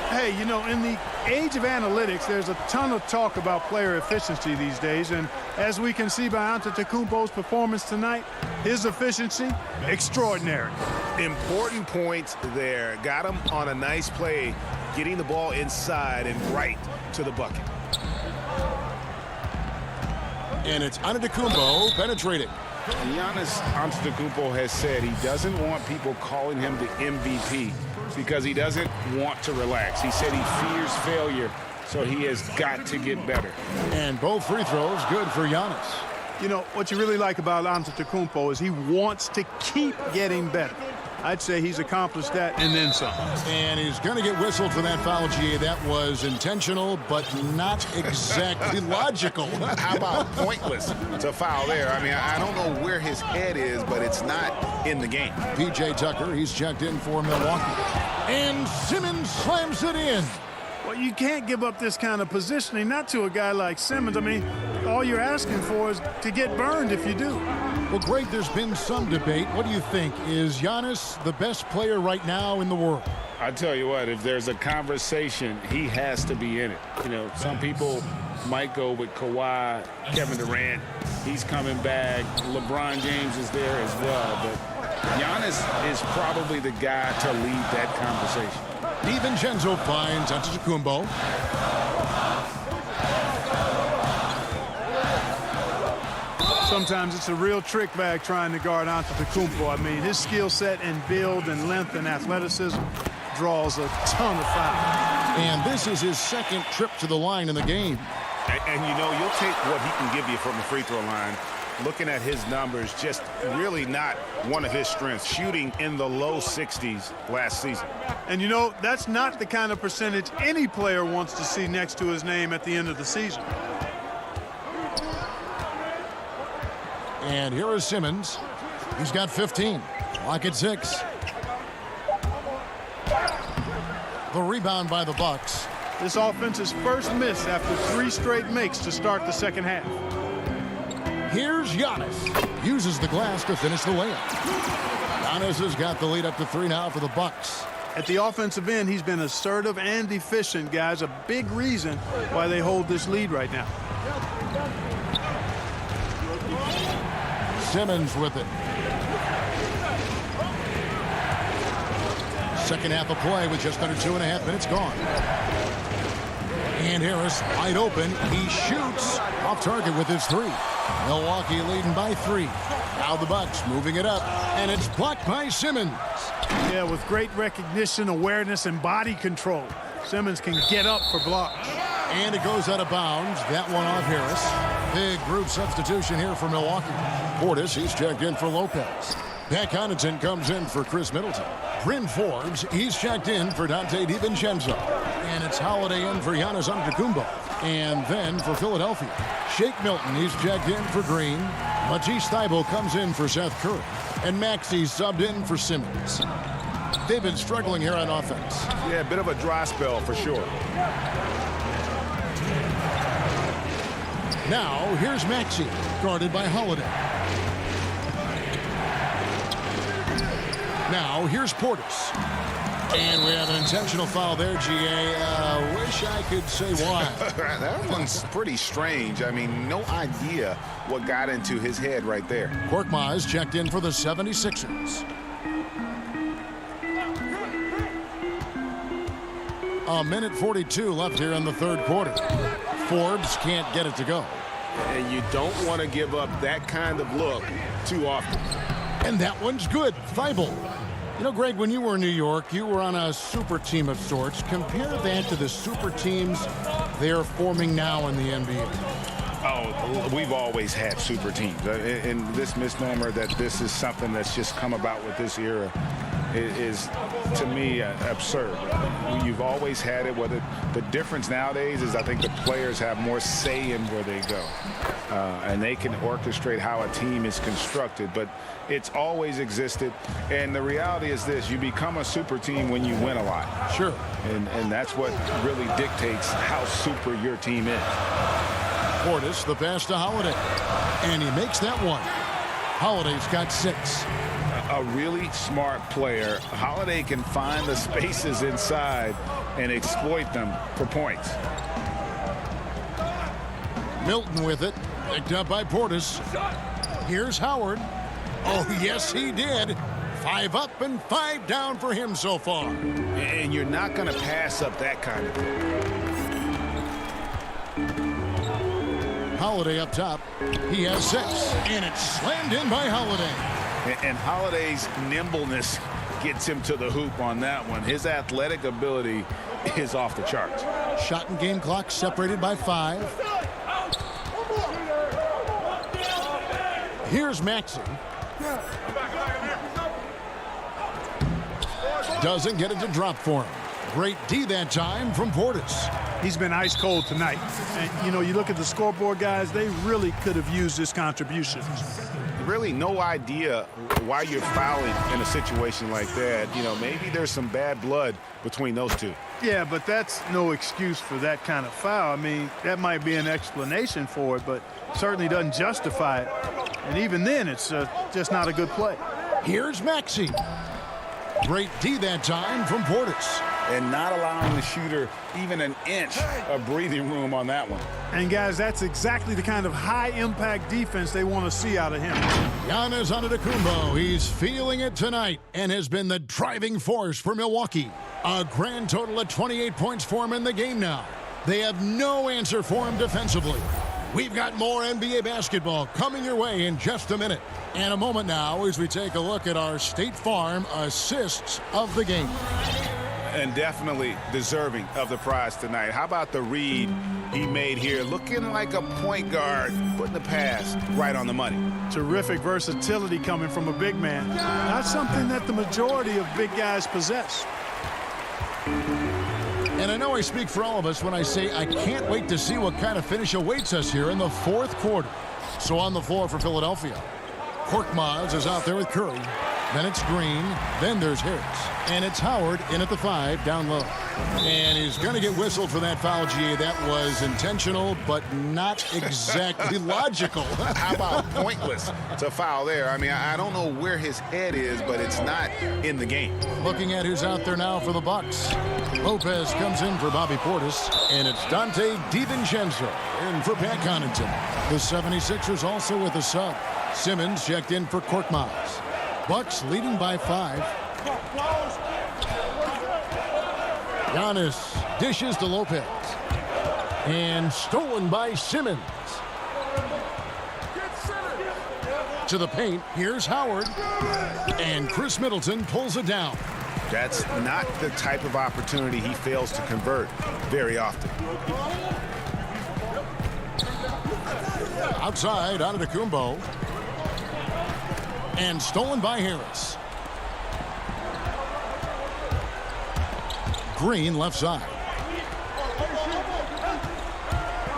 Hey, you know, in the age of analytics, there's a ton of talk about player efficiency these days, and as we can see by Antetokounmpo's performance tonight, his efficiency, extraordinary. Important points there. Got him on a nice play, getting the ball inside and right to the bucket. And it's Antetokounmpo penetrating. Giannis Antetokounmpo has said he doesn't want people calling him the MVP because he doesn't want to relax. He said he fears failure, so he has got to get better. And both free throws good for Giannis. You know, what you really like about Antetokounmpo is he wants to keep getting better. I'd say he's accomplished that and then some. And he's going to get whistled for that foul, GA. That was intentional, but not exactly logical. How about pointless to foul there? I mean, I don't know where his head is, but it's not in the game. P.J. Tucker, he's checked in for Milwaukee. And Simmons slams it in. Well, you can't give up this kind of positioning, not to a guy like Simmons. I mean, all you're asking for is to get burned if you do. Well, Greg, there's been some debate. What do you think? Is Giannis the best player right now in the world? I tell you what, if there's a conversation, he has to be in it. You know, some people might go with Kawhi, Kevin Durant. He's coming back. LeBron James is there as well. But Giannis is probably the guy to lead that conversation. DiVincenzo finds Antetokounmpo. Sometimes it's a real trick bag trying to guard Antetokounmpo. I mean, his skill set and build and length and athleticism draws a ton of fouls. And this is his second trip to the line in the game. And you know, you'll take what he can give you from the free throw line. Looking at his numbers, just really not one of his strengths. Shooting in the low 60s last season. And you know, that's not the kind of percentage any player wants to see next to his name at the end of the season. And here is Simmons. He's got 15. Clock at 6. The rebound by the Bucks. This offense's first miss after 3 straight makes to start the second half. Here's Giannis. Uses the glass to finish the layup. Giannis has got the lead up to 3 now for the Bucks. At the offensive end, he's been assertive and efficient, guys. A big reason why they hold this lead right now. Simmons with it. Second half of play with just under 2.5 minutes gone. And Harris wide open. He shoots off target with his 3. Milwaukee leading by 3. Now the Bucks moving it up, and it's blocked by Simmons. Yeah, with great recognition, awareness, and body control, Simmons can get up for blocks. And it goes out of bounds. That one off Harris. Big group substitution here for Milwaukee. Portis, he's checked in for Lopez. Pat Connaughton comes in for Chris Middleton. Bryn Forbes, he's checked in for Dante DiVincenzo. And it's Holiday in for Giannis Antetokounmpo. And then for Philadelphia, Shake Milton, he's checked in for Green. Matisse Thybulle comes in for Seth Curry. And Maxey's subbed in for Simmons. They've been struggling here on offense. Yeah, a bit of a dry spell for sure. Now, here's Maxey, guarded by Holiday. Now, here's Portis. And we have an intentional foul there, GA. Wish I could say why. That one's pretty strange. I mean, no idea what got into his head right there. Korkmaz checked in for the 76ers. A minute 42 left here in the third quarter. Forbes can't get it to go. And you don't want to give up that kind of look too often. And that one's good. Thybulle. You know, Greg, when you were in New York, you were on a super team of sorts. Compare that to the super teams they're forming now in the NBA. Oh, we've always had super teams. And this misnomer that this is something that's just come about with this era is to me, absurd. You've always had it. Whether the difference nowadays is I think the players have more say in where they go. And they can orchestrate how a team is constructed. But it's always existed. And the reality is this. You become a super team when you win a lot. Sure. And that's what really dictates how super your team is. Portis, the pass to Holiday. And he makes that one. Holiday's got 6. A really smart player. Holiday can find the spaces inside and exploit them for points. Milton with it. Picked up by Portis. Here's Howard. Oh, yes, he did. 5 up and 5 down for him so far. And you're not going to pass up that kind of thing. Holiday up top. He has 6. And it's slammed in by Holiday. And Holiday's nimbleness gets him to the hoop on that one. His athletic ability is off the charts. Shot and game clock separated by 5. Here's Maxey. Doesn't get it to drop for him. Great D that time from Portis. He's been ice cold tonight. And, you know, you look at the scoreboard, guys, they really could have used this contribution. Really no idea why you're fouling in a situation like that. You know, maybe there's some bad blood between those two. Yeah, but that's no excuse for that kind of foul. I mean, that might be an explanation for it, but certainly doesn't justify it. And even then, it's just not a good play. Here's Maxey. Great D that time from Portis. And not allowing the shooter even an inch of breathing room on that one. And, guys, that's exactly the kind of high-impact defense they want to see out of him. Giannis Antetokounmpo, he's feeling it tonight and has been the driving force for Milwaukee. A grand total of 28 points for him in the game now. They have no answer for him defensively. We've got more NBA basketball coming your way in just a minute. And a moment now as we take a look at our State Farm assists of the game. And definitely deserving of the prize tonight. How about the read he made here? Looking like a point guard, putting the pass right on the money. Terrific versatility coming from a big man. Not something that the majority of big guys possess. And I know I speak for all of us when I say I can't wait to see what kind of finish awaits us here in the fourth quarter. So on the floor for Philadelphia, Korkmaz is out there with Curry. Then it's Green. Then there's Harris. And it's Howard in at the 5 down low. And he's going to get whistled for that foul, GA. That was intentional, but not exactly logical. How about pointless to foul there? I mean, I don't know where his head is, but it's not in the game. Looking at who's out there now for the Bucks. Lopez comes in for Bobby Portis, and it's Dante DiVincenzo in for Pat Connaughton. The 76ers also with a sub. Simmons checked in for Korkmaz. Bucks leading by 5. Giannis dishes to Lopez. And stolen by Simmons. To the paint, here's Howard. And Chris Middleton pulls it down. That's not the type of opportunity he fails to convert very often. Outside, Antetokounmpo. And stolen by Harris. Green left side.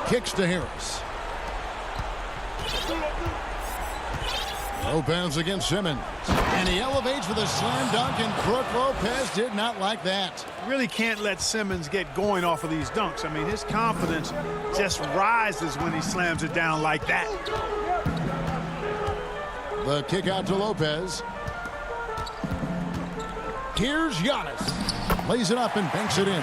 Kicks to Harris. Lopez against Simmons. And he elevates with a slam dunk, and Brook Lopez did not like that. Really can't let Simmons get going off of these dunks. I mean, his confidence just rises when he slams it down like that. The kick out to Lopez. Here's Giannis. Lays it up and banks it in.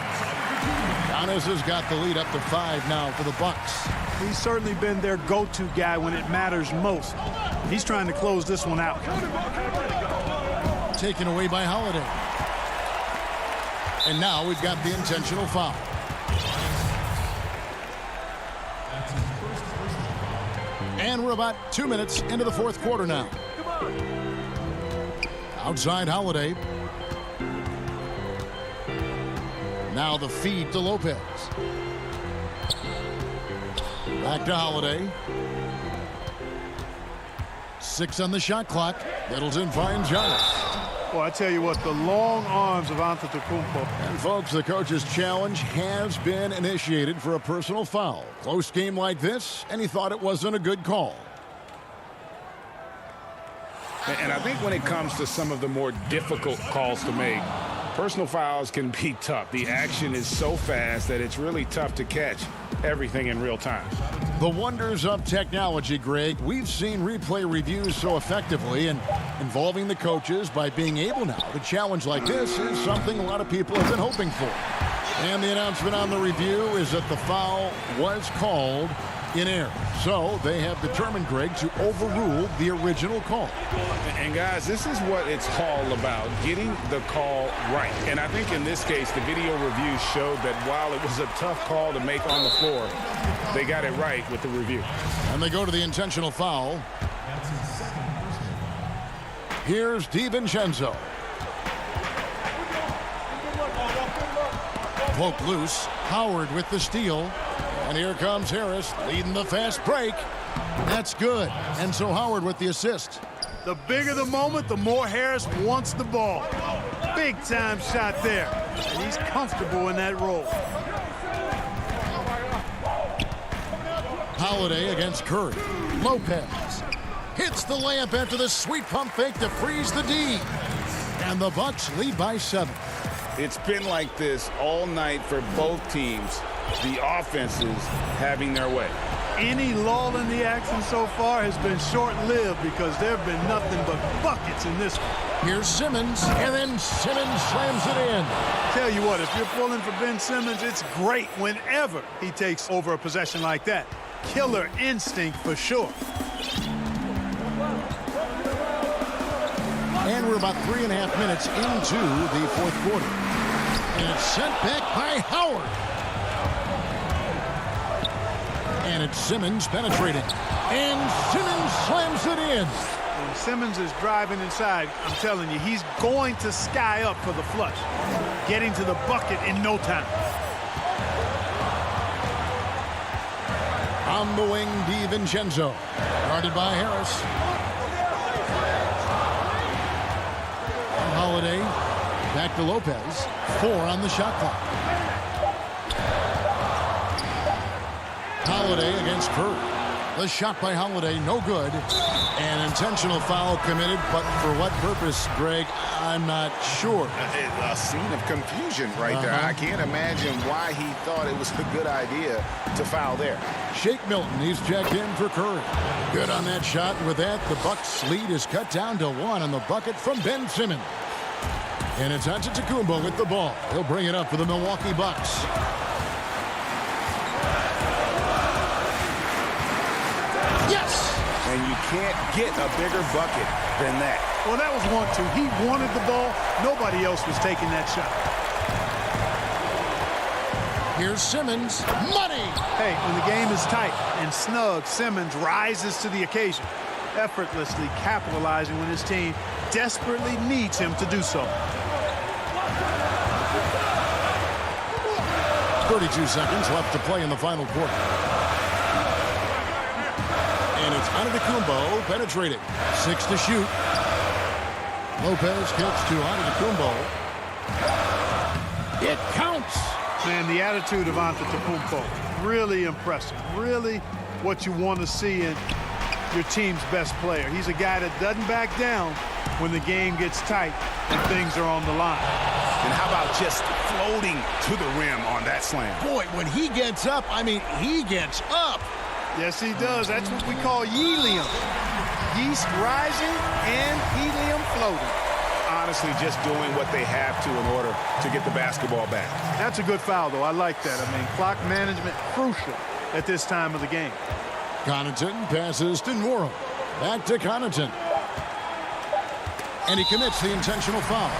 Giannis has got the lead up to 5 now for the Bucks. He's certainly been their go-to guy when it matters most. He's trying to close this one out. Taken away by Holiday. And now we've got the intentional foul. And we're about 2 minutes into the fourth quarter now. Outside Holiday. Now the feed to Lopez. Back to Holiday. 6 on the shot clock. Middleton finds Giannis. Well, I tell you what, the long arms of Antetokounmpo. And folks, the coach's challenge has been initiated for a personal foul. Close game like this, and he thought it wasn't a good call. And I think when it comes to some of the more difficult calls to make, personal fouls can be tough. The action is so fast that it's really tough to catch everything in real time. The wonders of technology, Greg. We've seen replay reviews so effectively, and involving the coaches by being able now to challenge like this is something a lot of people have been hoping for. And the announcement on the review is that the foul was called in error. So they have determined, Greg, to overrule the original call. And guys, this is what it's all about, getting the call right. And I think in this case, the video review showed that while it was a tough call to make on the floor, they got it right with the review. And they go to the intentional foul. Here's DiVincenzo. Poke loose. Howard with the steal. And here comes Harris leading the fast break. That's good. And so Howard with the assist. The bigger the moment, the more Harris wants the ball. Big time shot there. And he's comfortable in that role. Holiday against Curry. Lopez hits the layup after the sweet pump fake to freeze the D. And the Bucks lead by 7. It's been like this all night for both teams. The offenses having their way. Any lull in the action so far has been short-lived because there have been nothing but buckets in this one. Here's Simmons, and then Simmons slams it in. Tell you what, if you're pulling for Ben Simmons, it's great whenever he takes over a possession like that. Killer instinct for sure. And we're about 3.5 minutes into the fourth quarter. And it's sent back by Howard. And it's Simmons penetrating. And Simmons slams it in. When Simmons is driving inside, I'm telling you, he's going to sky up for the flush. Getting to the bucket in no time. On the wing, DiVincenzo. Guarded by Harris. Holiday. Back to Lopez. 4 on the shot clock. Holiday against Curry. The shot by Holiday, no good. An intentional foul committed, but for what purpose, Greg, I'm not sure. A scene of confusion right there. I can't imagine why he thought it was a good idea to foul there. Shake Milton, he's checked in for Curry. Good on that shot, and with that, the Bucks' lead is cut down to 1 on the bucket from Ben Simmons. And it's Antetokounmpo with the ball. He'll bring it up for the Milwaukee Bucks. Yes! And you can't get a bigger bucket than that. Well, that was 1-2. He wanted the ball. Nobody else was taking that shot. Here's Simmons. Money! Hey, when the game is tight and snug, Simmons rises to the occasion, effortlessly capitalizing when his team desperately needs him to do so. 32 seconds left to play in the final quarter. And it's Antetokounmpo penetrating. 6 to shoot. Lopez kicks to Antetokounmpo. It counts! Man, the attitude of Antetokounmpo, really impressive. Really what you want to see in your team's best player. He's a guy that doesn't back down when the game gets tight and things are on the line. And how about just floating to the rim on that slam? Boy, when he gets up, I mean, he gets up. Yes, he does. That's what we call helium. Yeast rising and helium floating. Honestly, just doing what they have to in order to get the basketball back. That's a good foul, though. I like that. I mean, clock management crucial at this time of the game. Connaughton passes to Nwora. Back to Connaughton. And he commits the intentional foul.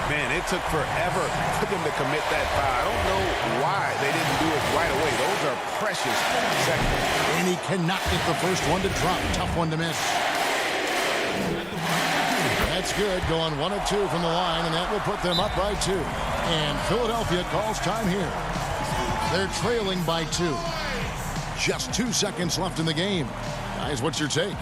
Man, it took forever for them to commit that foul. I don't know why they didn't do it right away. Those are precious seconds. And he cannot get the first one to drop. Tough one to miss. That's good. Going 1 of 2 from the line, and that will put them up by 2. And Philadelphia calls time here. They're trailing by 2. Just 2 seconds left in the game. Guys, what's your take?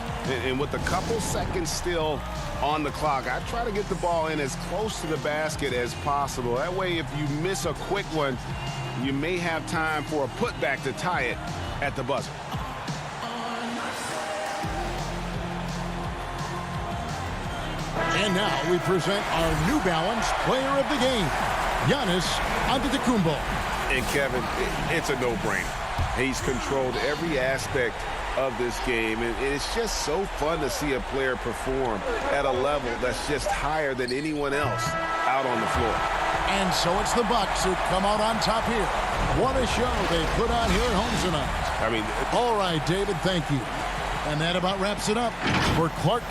And with a couple seconds still on the clock, I try to get the ball in as close to the basket as possible. That way, if you miss a quick one, you may have time for a putback to tie it at the buzzer. And now we present our New Balance player of the game, Giannis Antetokounmpo. And Kevin, it's a no-brainer. He's controlled every aspect of this game, and it's just so fun to see a player perform at a level that's just higher than anyone else out on the floor. And so it's the Bucks who come out on top here. What a show they put on here at home tonight. I mean, all right, David, thank you. And that about wraps it up for Clark.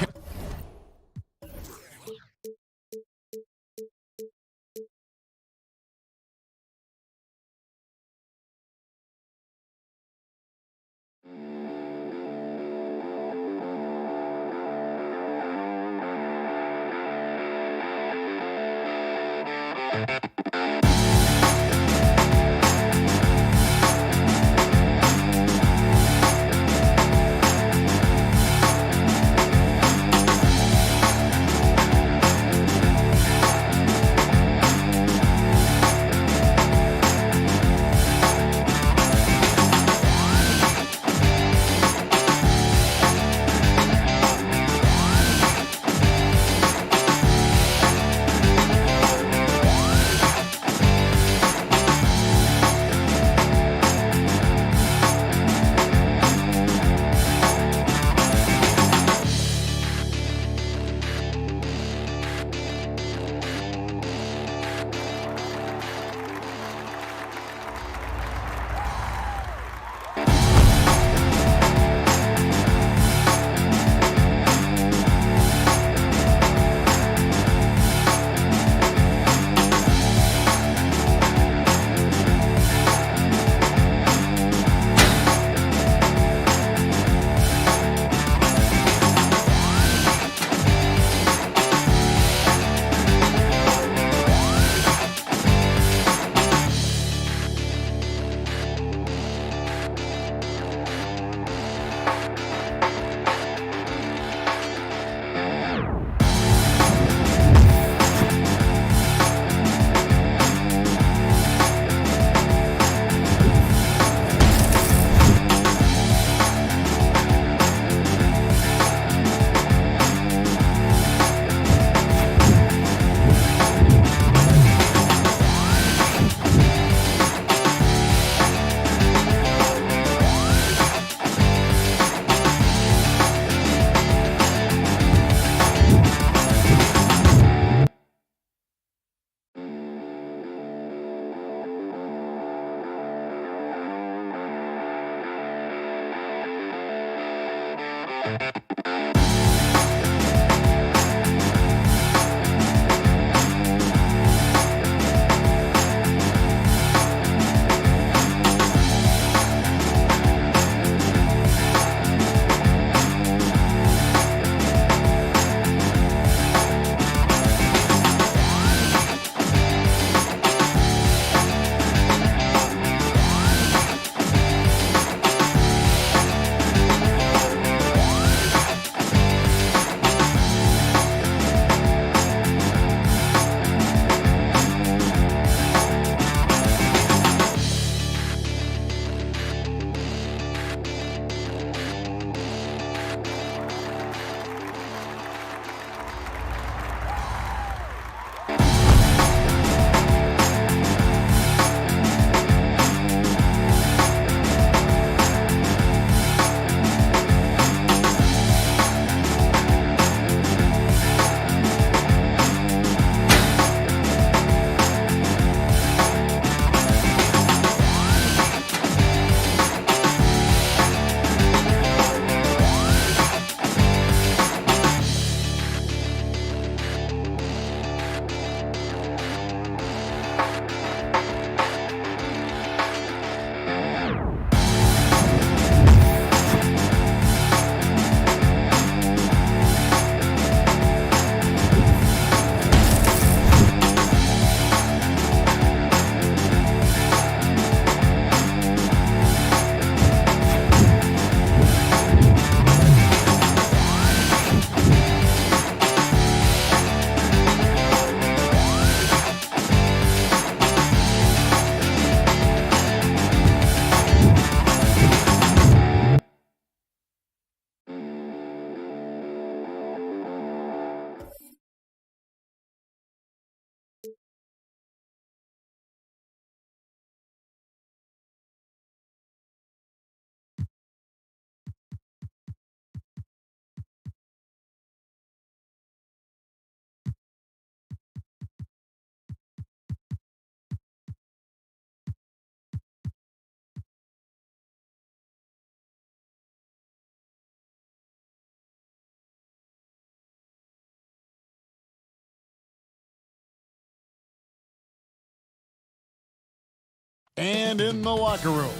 And in the locker room,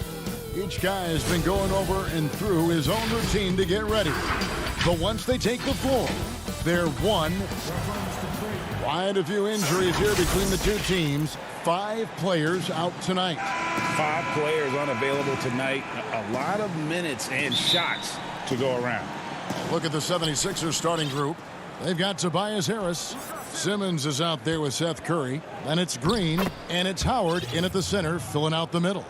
each guy has been going over and through his own routine to get ready. But once they take the floor, they're one. Quite a few injuries here between the two teams. 5 players out tonight. 5 players unavailable tonight. A lot of minutes and shots to go around. Look at the 76ers starting group. They've got Tobias Harris. Simmons is out there with Seth Curry. Then it's Green, and it's Howard in at the center, filling out the middle.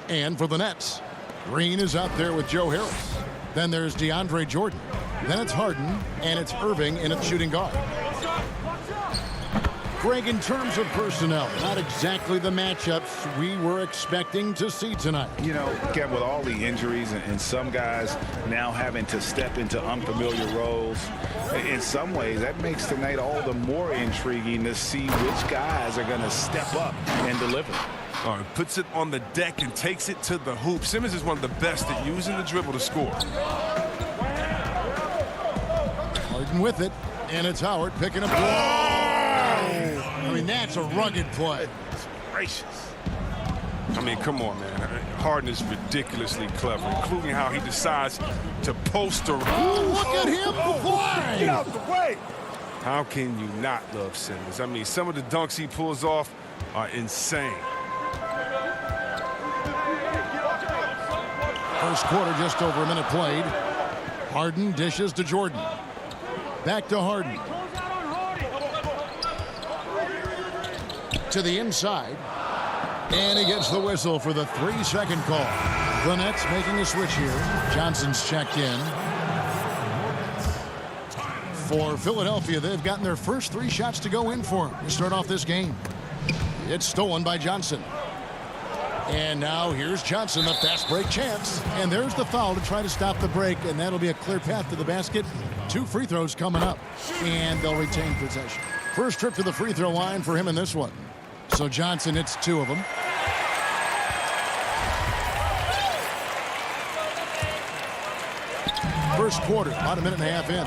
And for the Nets, Green is out there with Joe Harris. Then there's DeAndre Jordan. Then it's Harden, and it's Irving in at shooting guard. Greg, in terms of personnel, not exactly the matchups we were expecting to see tonight. You know, Kev, with all the injuries and some guys now having to step into unfamiliar roles, in some ways that makes tonight all the more intriguing to see which guys are going to step up and deliver. Puts it on the deck and takes it to the hoop. Simmons is one of the best at using the dribble to score. Harden with it, and it's Howard picking up. Oh! I mean, that's a rugged play. Gracious. I mean, come on, man. Harden is ridiculously clever, including how he decides to post a... Look at him fly! Get out the way! How can you not love Simmons? I mean, some of the dunks he pulls off are insane. First quarter, just over a minute played. Harden dishes to Jordan. Back to Harden. To the inside. And he gets the whistle for the 3-second call. The Nets making a switch here. Johnson's checked in. For Philadelphia, they've gotten their first 3 shots to go in for them to start off this game. It's stolen by Johnson. And now here's Johnson, the fast break chance. And there's the foul to try to stop the break, and that'll be a clear path to the basket. 2 free throws coming up, and they'll retain possession. First trip to the free throw line for him in this one. So Johnson hits 2 of them. First quarter, about a minute and a half in.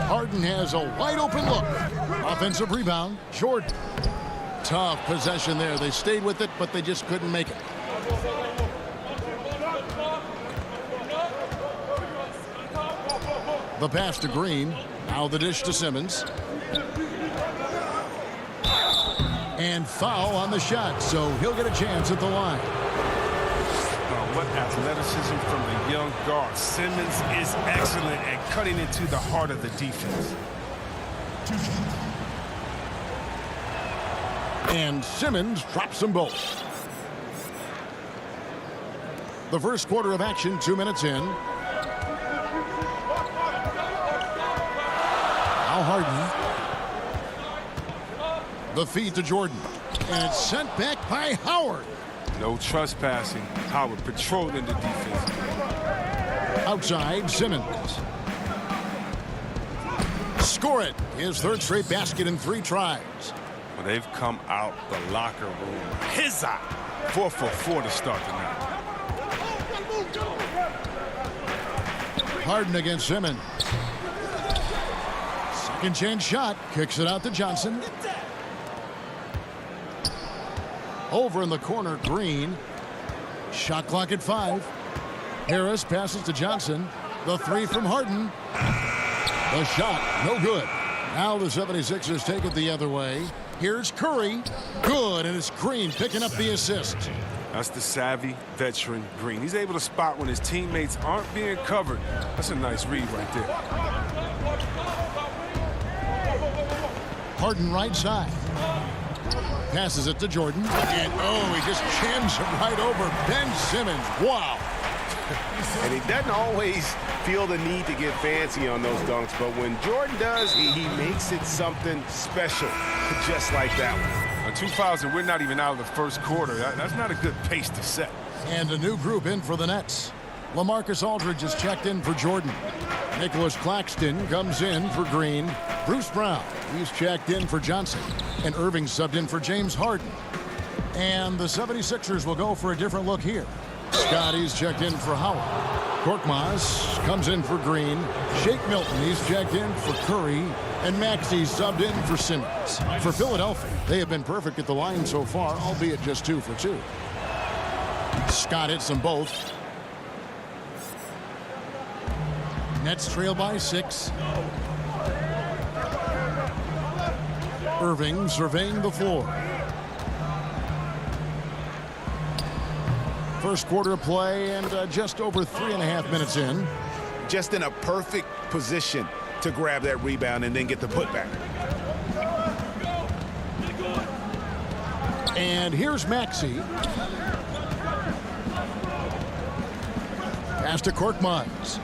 Harden has a wide open look. Offensive rebound, Jordan. Tough possession there. They stayed with it, but they just couldn't make it. The pass to Green. Now the dish to Simmons. And foul on the shot, so he'll get a chance at the line. What athleticism from the young guard. Simmons is excellent at cutting into the heart of the defense. And Simmons drops them both. The first quarter of action, 2 minutes in. Now Harden. The feed to Jordan. And it's sent back by Howard. No trespassing. Howard patrolling the defense. Outside, Simmons. Score it. His third straight basket in 3 tries. Well, they've come out the locker room. His eye. 4 for 4 to start tonight. Harden against Simmons. Second chance shot. Kicks it out to Johnson. Over in the corner, Green. Shot clock at 5. Harris passes to Johnson. The 3 from Harden. The shot, no good. Now the 76ers take it the other way. Here's Curry. Good, and it's Green picking up the assist. That's the savvy veteran Green. He's able to spot when his teammates aren't being covered. That's a nice read right there. Harden right side. Passes it to Jordan. And, oh, he just jams it right over Ben Simmons. Wow. And he doesn't always feel the need to get fancy on those dunks, but when Jordan does, he makes it something special, just like that one. 2 fouls, and we're not even out of the first quarter. That's not a good pace to set. And a new group in for the Nets. LaMarcus Aldridge is checked in for Jordan. Nicholas Claxton comes in for Green. Bruce Brown, he's checked in for Johnson. And Irving subbed in for James Harden. And the 76ers will go for a different look here. Scotty's checked in for Howard. Korkmaz comes in for Green. Shake Milton, he's checked in for Curry. And Maxey subbed in for Simmons. For Philadelphia, they have been perfect at the line so far, albeit just 2 for 2. Scott hits them both. Nets trail by 6. Irving surveying the floor. First quarter of play and just over 3.5 minutes in. Just in a perfect position to grab that rebound and then get the putback. And here's Maxey. Pass to Korkmaz.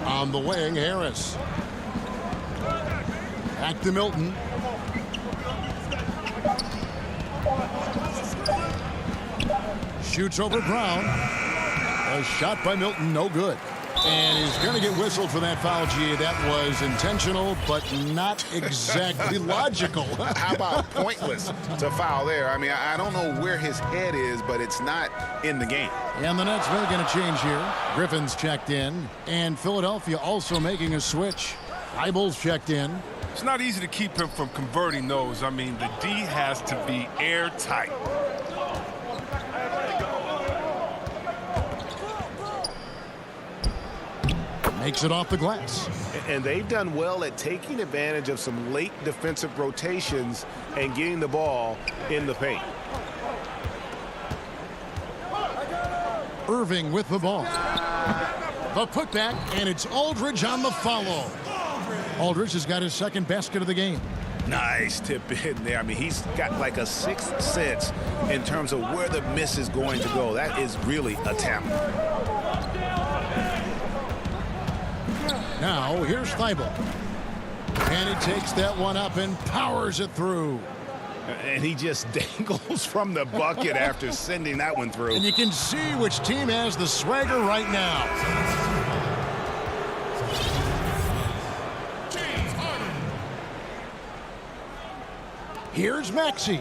On the wing, Harris. Back to Milton. Shoots over Brown. A shot by Milton, no good. And he's going to get whistled for that foul, G. That was intentional, but not exactly logical. How about pointless to foul there? I mean, I don't know where his head is, but it's not in the game. And the Nets making a change here. Griffin's checked in. And Philadelphia also making a switch. Eibel's checked in. It's not easy to keep him from converting those. I mean, the D has to be airtight. Makes it off the glass. And they've done well at taking advantage of some late defensive rotations and getting the ball in the paint. Irving with the ball. The putback, and it's Aldridge on the follow. Aldridge has got his second basket of the game. Nice tip in there. I mean, he's got like a sixth sense in terms of where the miss is going to go. That is really a talent. Now, here's Thibault. And he takes that one up and powers it through. And he just dangles from the bucket after sending that one through. And you can see which team has the swagger right now. Here's Maxey.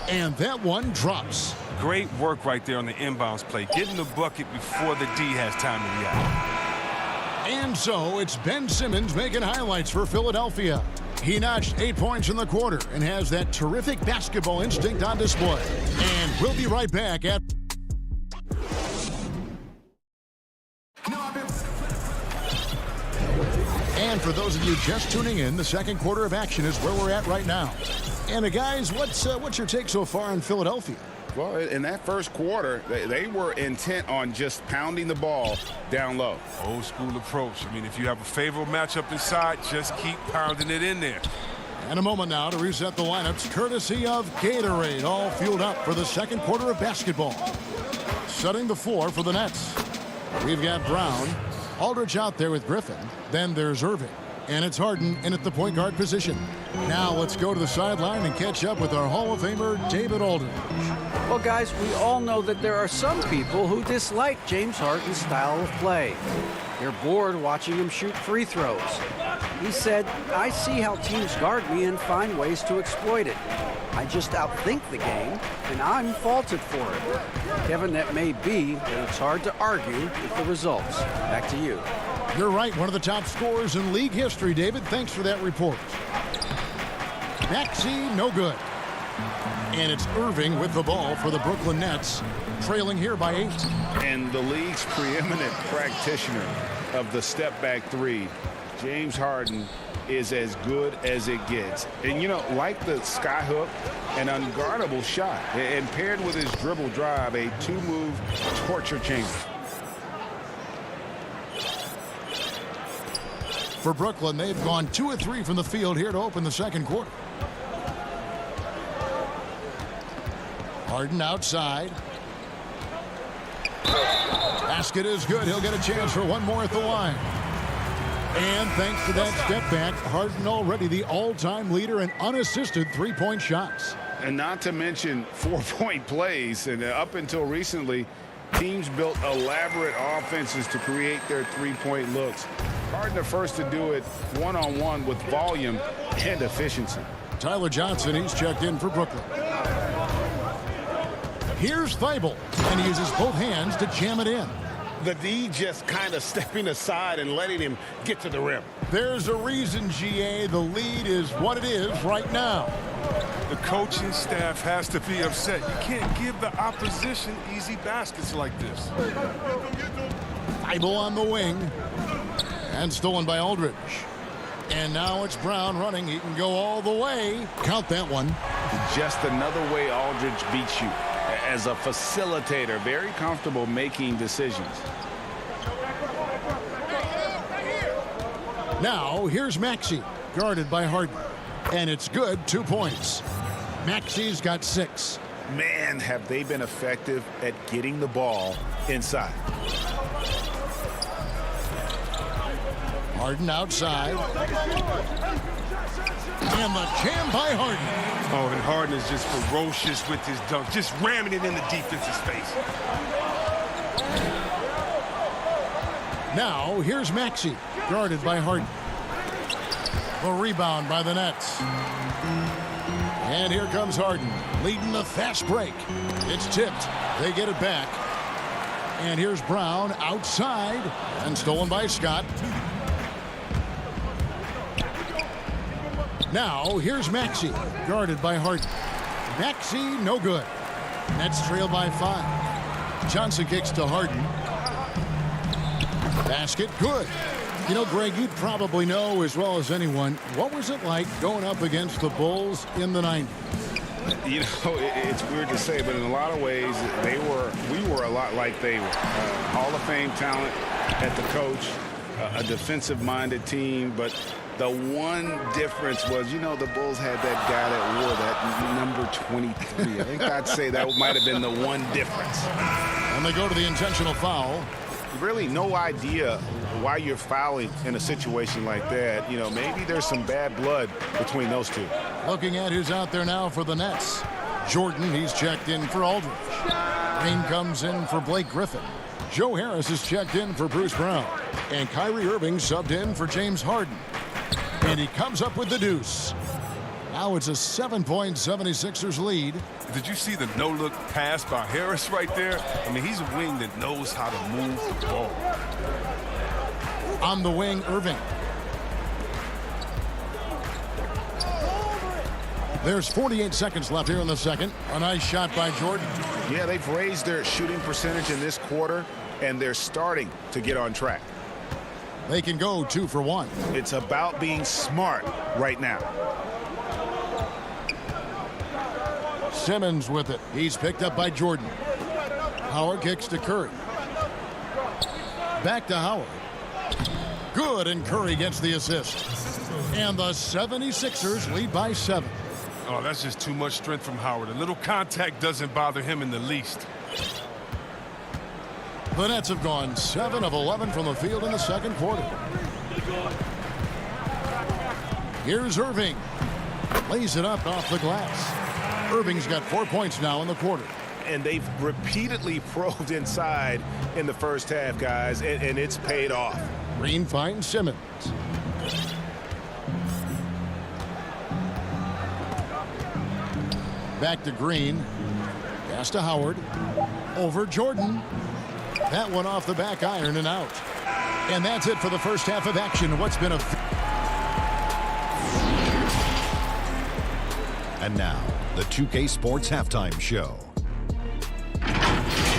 And that one drops. Great work right there on the inbounds play, getting the bucket before the D has time to react. And so it's Ben Simmons making highlights for Philadelphia. He notched 8 points in the quarter and has that terrific basketball instinct on display. And we'll be right back at... And for those of you just tuning in, the second quarter of action is where we're at right now. And guys, what's your take so far on Philadelphia? Well, in that first quarter, they were intent on just pounding the ball down low. Old school approach. I mean, if you have a favorable matchup inside, just keep pounding it in there. And a moment now to reset the lineups, courtesy of Gatorade, all fueled up for the second quarter of basketball. Setting the floor for the Nets. We've got Brown, Aldridge out there with Griffin. Then there's Irving. And it's Harden in at the point guard position. Now let's go to the sideline and catch up with our Hall of Famer, David Aldridge. Well, guys, we all know that there are some people who dislike James Harden's style of play. They're bored watching him shoot free throws. He said, "I see how teams guard me and find ways to exploit it. I just outthink the game, and I'm faulted for it." Kevin, that may be, but it's hard to argue with the results. Back to you. You're right, one of the top scorers in league history, David. Thanks for that report. Maxey, no good. And it's Irving with the ball for the Brooklyn Nets, trailing here by 8. And the league's preeminent practitioner of the step-back three, James Harden, is as good as it gets. And, you know, like the skyhook, an unguardable shot. And paired with his dribble drive, a two-move torture chamber. For Brooklyn, they've gone 2 of 3 from the field here to open the second quarter. Harden outside. Basket is good. He'll get a chance for one more at the line. And thanks to that step back, Harden already the all-time leader in unassisted three-point shots. And not to mention 4-point plays. And up until recently, teams built elaborate offenses to create their three-point looks. Harden the first to do it one-on-one with volume and efficiency. Tyler Johnson, he's checked in for Brooklyn. Here's Thibault, and he uses both hands to jam it in. The D just kind of stepping aside and letting him get to the rim. There's a reason, GA, the lead is what it is right now. The coaching staff has to be upset. You can't give the opposition easy baskets like this. Thibault on the wing. And stolen by Aldridge. And now it's Brown running. He can go all the way. Count that one. Just another way Aldridge beats you. As a facilitator, very comfortable making decisions. Now, here's Maxey, guarded by Harden. And it's good, 2 points. Maxey's got 6. Man, have they been effective at getting the ball inside. Harden outside. And the jam by Harden. Oh, and Harden is just ferocious with his dunk, just ramming it in the defense's face. Now, here's Maxey, guarded by Harden. The rebound by the Nets. And here comes Harden, leading the fast break. It's tipped. They get it back. And here's Brown outside and stolen by Scott. Now, here's Maxey, guarded by Harden. Maxey, no good. Nets trail by 5. Johnson kicks to Harden. Basket, good. You know, Greg, you probably know as well as anyone, what was it like going up against the Bulls in the 90s? You know, it's weird to say, but in a lot of ways, we were a lot like they were. Hall of Fame talent at the coach, a defensive-minded team, but the one difference was, you know, the Bulls had that guy that wore that number 23. I think I'd say that might have been the one difference. And they go to the intentional foul. Really no idea why you're fouling in a situation like that. You know, maybe there's some bad blood between those two. Looking at who's out there now for the Nets. Jordan, he's checked in for Aldridge. Green comes in for Blake Griffin. Joe Harris is checked in for Bruce Brown. And Kyrie Irving subbed in for James Harden. And he comes up with the deuce. Now Now it's a 7-point 76ers lead. Did you see the no-look pass by Harris right there? I mean, he's a wing that knows how to move the ball. On the wing, Irving. There's 48 seconds left here in the second. A nice shot by Jordan. Yeah, they've raised their shooting percentage in this quarter, and they're starting to get on track. They can go 2 for 1. It's about being smart right now. Simmons with it. He's picked up by Jordan. Howard kicks to Curry. Back to Howard. Good, and Curry gets the assist. And the 76ers lead by 7. Oh, that's just too much strength from Howard. A little contact doesn't bother him in the least. The Nets have gone 7 of 11 from the field in the second quarter. Here's Irving. Lays it up off the glass. Irving's got 4 points now in the quarter. And they've repeatedly probed inside in the first half, guys, and it's paid off. Green finds Simmons. Back to Green. Pass to Howard. Over Jordan. That one off the back iron and out. And that's it for the first half of action. What's been a... And now, the 2K Sports Halftime Show.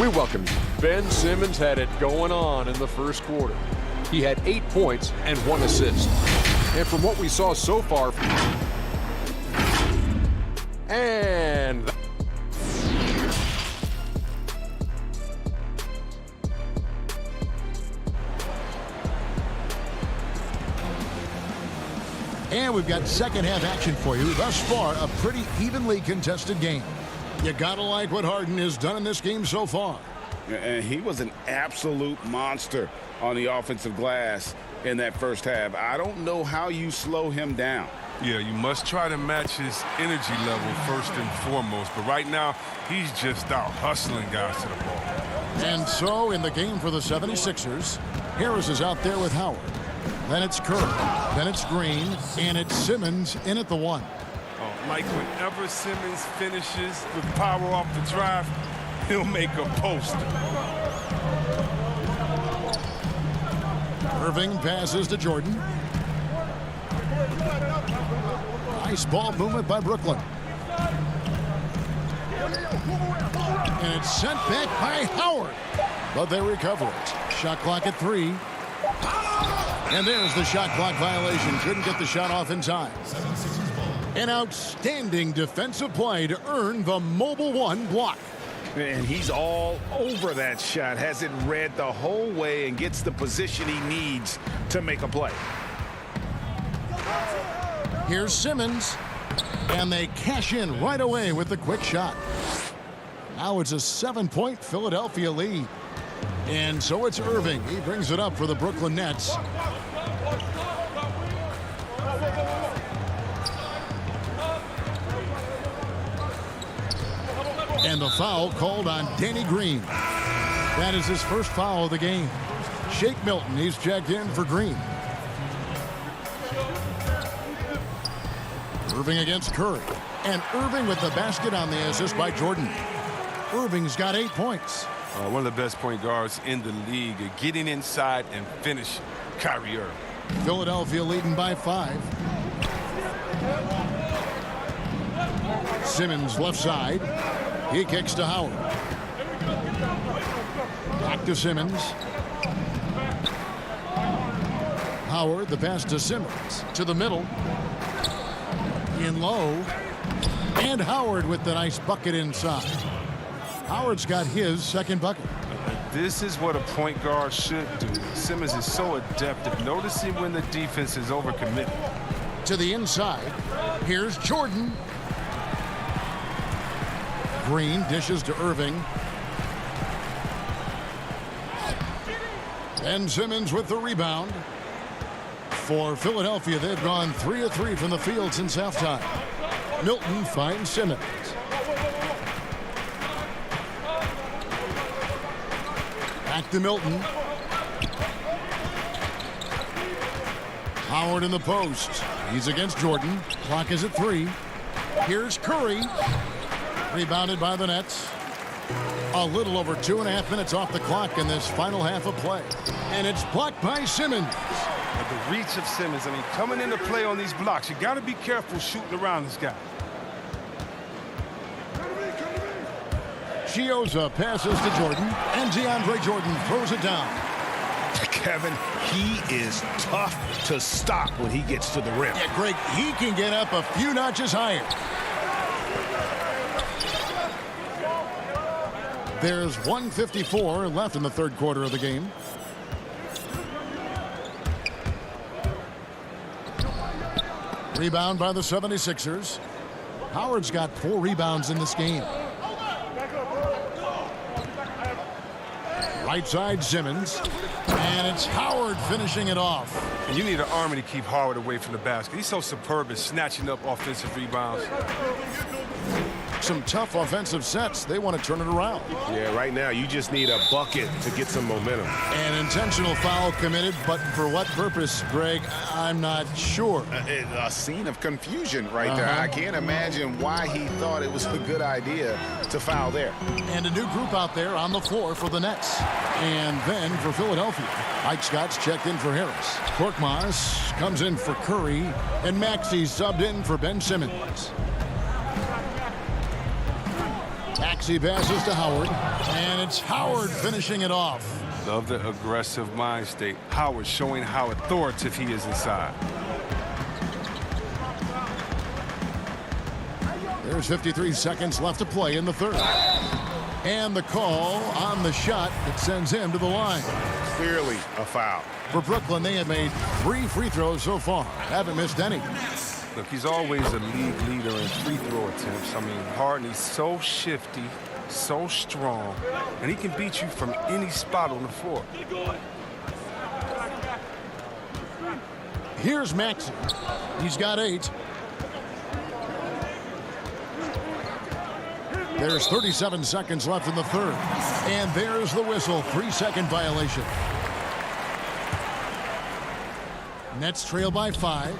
We welcome you. Ben Simmons had it going on in the first quarter. He had 8 points and 1 assist. And from what we saw so far... And... And we've got second half action for you. Thus far, a pretty evenly contested game. You gotta like what Harden has done in this game so far. And he was an absolute monster on the offensive glass in that first half. I don't know how you slow him down. Yeah, you must try to match his energy level first and foremost. But right now, he's just out hustling guys to the ball. And so in the game for the 76ers, Harris is out there with Howard. Then it's Curry. Then it's Green. And it's Simmons in at the 1. Oh, Mike, whenever Simmons finishes with power off the drive, he'll make a poster. Irving passes to Jordan. Nice ball movement by Brooklyn. And it's sent back by Howard. But they recover it. Shot clock at 3. And there's the shot clock violation. Couldn't get the shot off in time. An outstanding defensive play to earn the mobile 1 block. And he's all over that shot. Has it read the whole way and gets the position he needs to make a play. Here's Simmons. And they cash in right away with the quick shot. Now it's a 7-point Philadelphia lead. And so it's Irving. He brings it up for the Brooklyn Nets. And the foul called on Danny Green. That is his first foul of the game. Shake Milton, he's checked in for Green. Irving against Curry. And Irving with the basket on the assist by Jordan. Irving's got 8 points. One of the best point guards in the league, getting inside and finishing. Kyrie Irving. Philadelphia leading by 5. Simmons left side. He kicks to Howard. Back to Simmons. Howard, the pass to Simmons. To the middle. In low. And Howard with the nice bucket inside. Howard's got his second bucket. This is what a point guard should do. Simmons is so adept at noticing when the defense is overcommitted. To the inside. Here's Jordan. Green dishes to Irving. And Simmons with the rebound. For Philadelphia, they've gone 3 of 3 from the field since halftime. Milton finds Simmons. Back to Milton. Howard in the post. He's against Jordan. Clock is at 3. Here's Curry. Rebounded by the Nets. A little over 2.5 minutes off the clock in this final half of play. And it's blocked by Simmons. But the reach of Simmons, I mean, coming into play on these blocks, you got to be careful shooting around this guy. Chioza passes to Jordan, and DeAndre Jordan throws it down. Kevin, he is tough to stop when he gets to the rim. Yeah, Greg, he can get up a few notches higher. There's 1:54 left in the third quarter of the game. Rebound by the 76ers. Howard's got 4 rebounds in this game. Right side, Simmons. And it's Howard finishing it off. And you need an army to keep Howard away from the basket. He's so superb at snatching up offensive rebounds. Some tough offensive sets. They want to turn it around. Yeah, right now you just need a bucket to get some momentum. An intentional foul committed, but for what purpose, Greg, I'm not sure. A scene of confusion right there. I can't imagine why he thought it was a good idea to foul there. And a new group out there on the floor for the Nets. And then for Philadelphia, Mike Scott's checked in for Harris. Korkmaz comes in for Curry, and Maxey subbed in for Ben Simmons. Maxey passes to Howard, and it's Howard finishing it off. Love the aggressive mind state. Howard showing how authoritative he is inside. There's 53 seconds left to play in the third. And the call on the shot that sends him to the line. Clearly a foul. For Brooklyn, they have made 3 free throws so far. Haven't missed any. Look, he's always a league leader in free throw attempts. I mean, Harden, he's so shifty, so strong, and he can beat you from any spot on the floor. Here's Maxey. He's got 8. There's 37 seconds left in the third. And there's the whistle. 3-second violation. Nets trail by 5.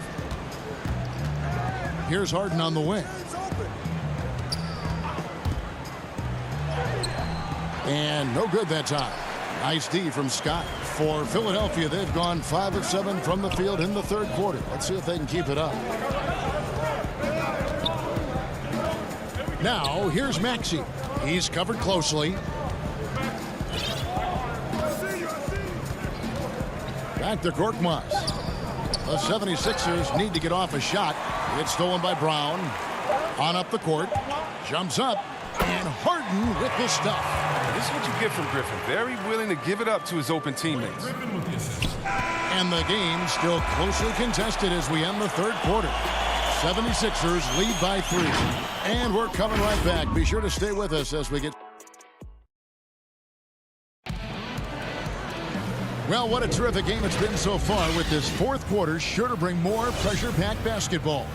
Here's Harden on the wing. And no good that time. Nice D from Scott. For Philadelphia, they've gone 5 of 7 from the field in the third quarter. Let's see if they can keep it up. Now, here's Maxey. He's covered closely. Back to Korkmaz. The 76ers need to get off a shot. It's stolen by Brown. On up the court. Jumps up. And Harden with the stuff. This is what you get from Griffin. Very willing to give it up to his open teammates. And the game still closely contested as we end the third quarter. 76ers lead by 3. And we're coming right back. Be sure to stay with us as we get... Well, what a terrific game it's been so far, with this fourth quarter sure to bring more pressure-packed basketball.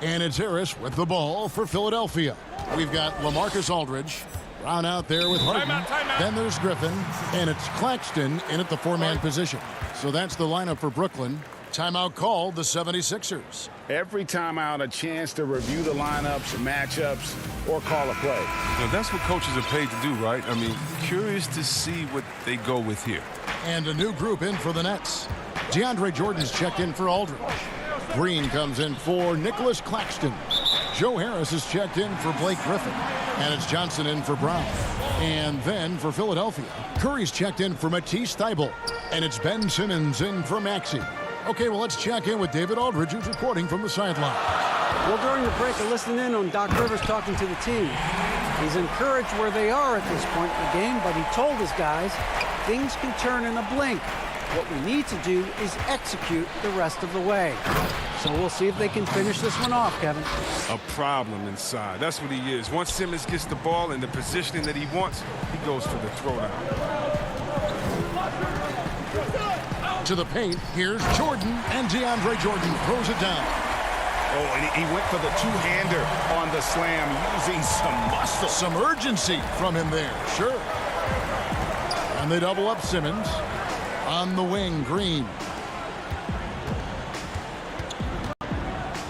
And it's Harris with the ball for Philadelphia. We've got LaMarcus Aldridge. Brown out there with Harden. Then there's Griffin. And it's Claxton in at the 4-man position. So that's the lineup for Brooklyn. Timeout called the 76ers. Every timeout, a chance to review the lineups, matchups, or call a play. Now, that's what coaches are paid to do, right? I mean, curious to see what they go with here. And a new group in for the Nets. DeAndre Jordan's checked in for Aldridge. Green comes in for Nicholas Claxton. Joe Harris is checked in for Blake Griffin. And it's Johnson in for Brown. And then for Philadelphia, Curry's checked in for Matisse Thybulle. And it's Ben Simmons in for Maxey. Okay, well, let's check in with David Aldridge, who's reporting from the sideline. Well, during the break, I listened in on Doc Rivers talking to the team. He's encouraged where they are at this point in the game, but he told his guys things can turn in a blink. What we need to do is execute the rest of the way. So we'll see if they can finish this one off, Kevin. A problem inside. That's what he is. Once Simmons gets the ball in the positioning that he wants, he goes for the throwdown. To the paint, here's Jordan, and DeAndre Jordan throws it down. Oh, and he went for the two-hander on the slam, using some muscle. Some urgency from him there, sure. And they double up Simmons. On the wing, Green.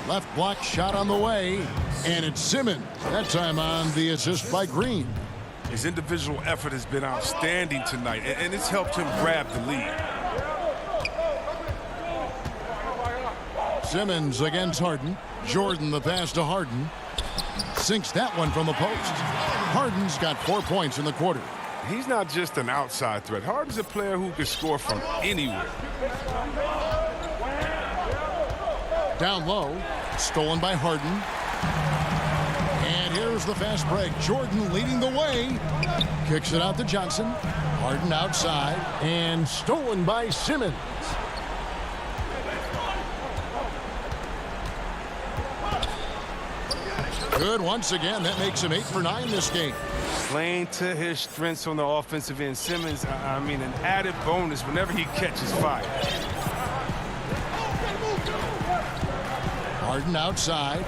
Left block shot on the way. And it's Simmons. That time on the assist by Green. His individual effort has been outstanding tonight, and it's helped him grab the lead. Simmons against Harden. Jordan the pass to Harden. Sinks that one from the post. Harden's got 4 points in the quarter. He's not just an outside threat. Harden's a player who can score from anywhere. Down low. Stolen by Harden. And here's the fast break. Jordan leading the way. Kicks it out to Johnson. Harden outside. And stolen by Simmons. Good once again. That makes him 8 for 9 this game. Playing to his strengths on the offensive end. Simmons, I mean, an added bonus whenever he catches fire. Harden outside.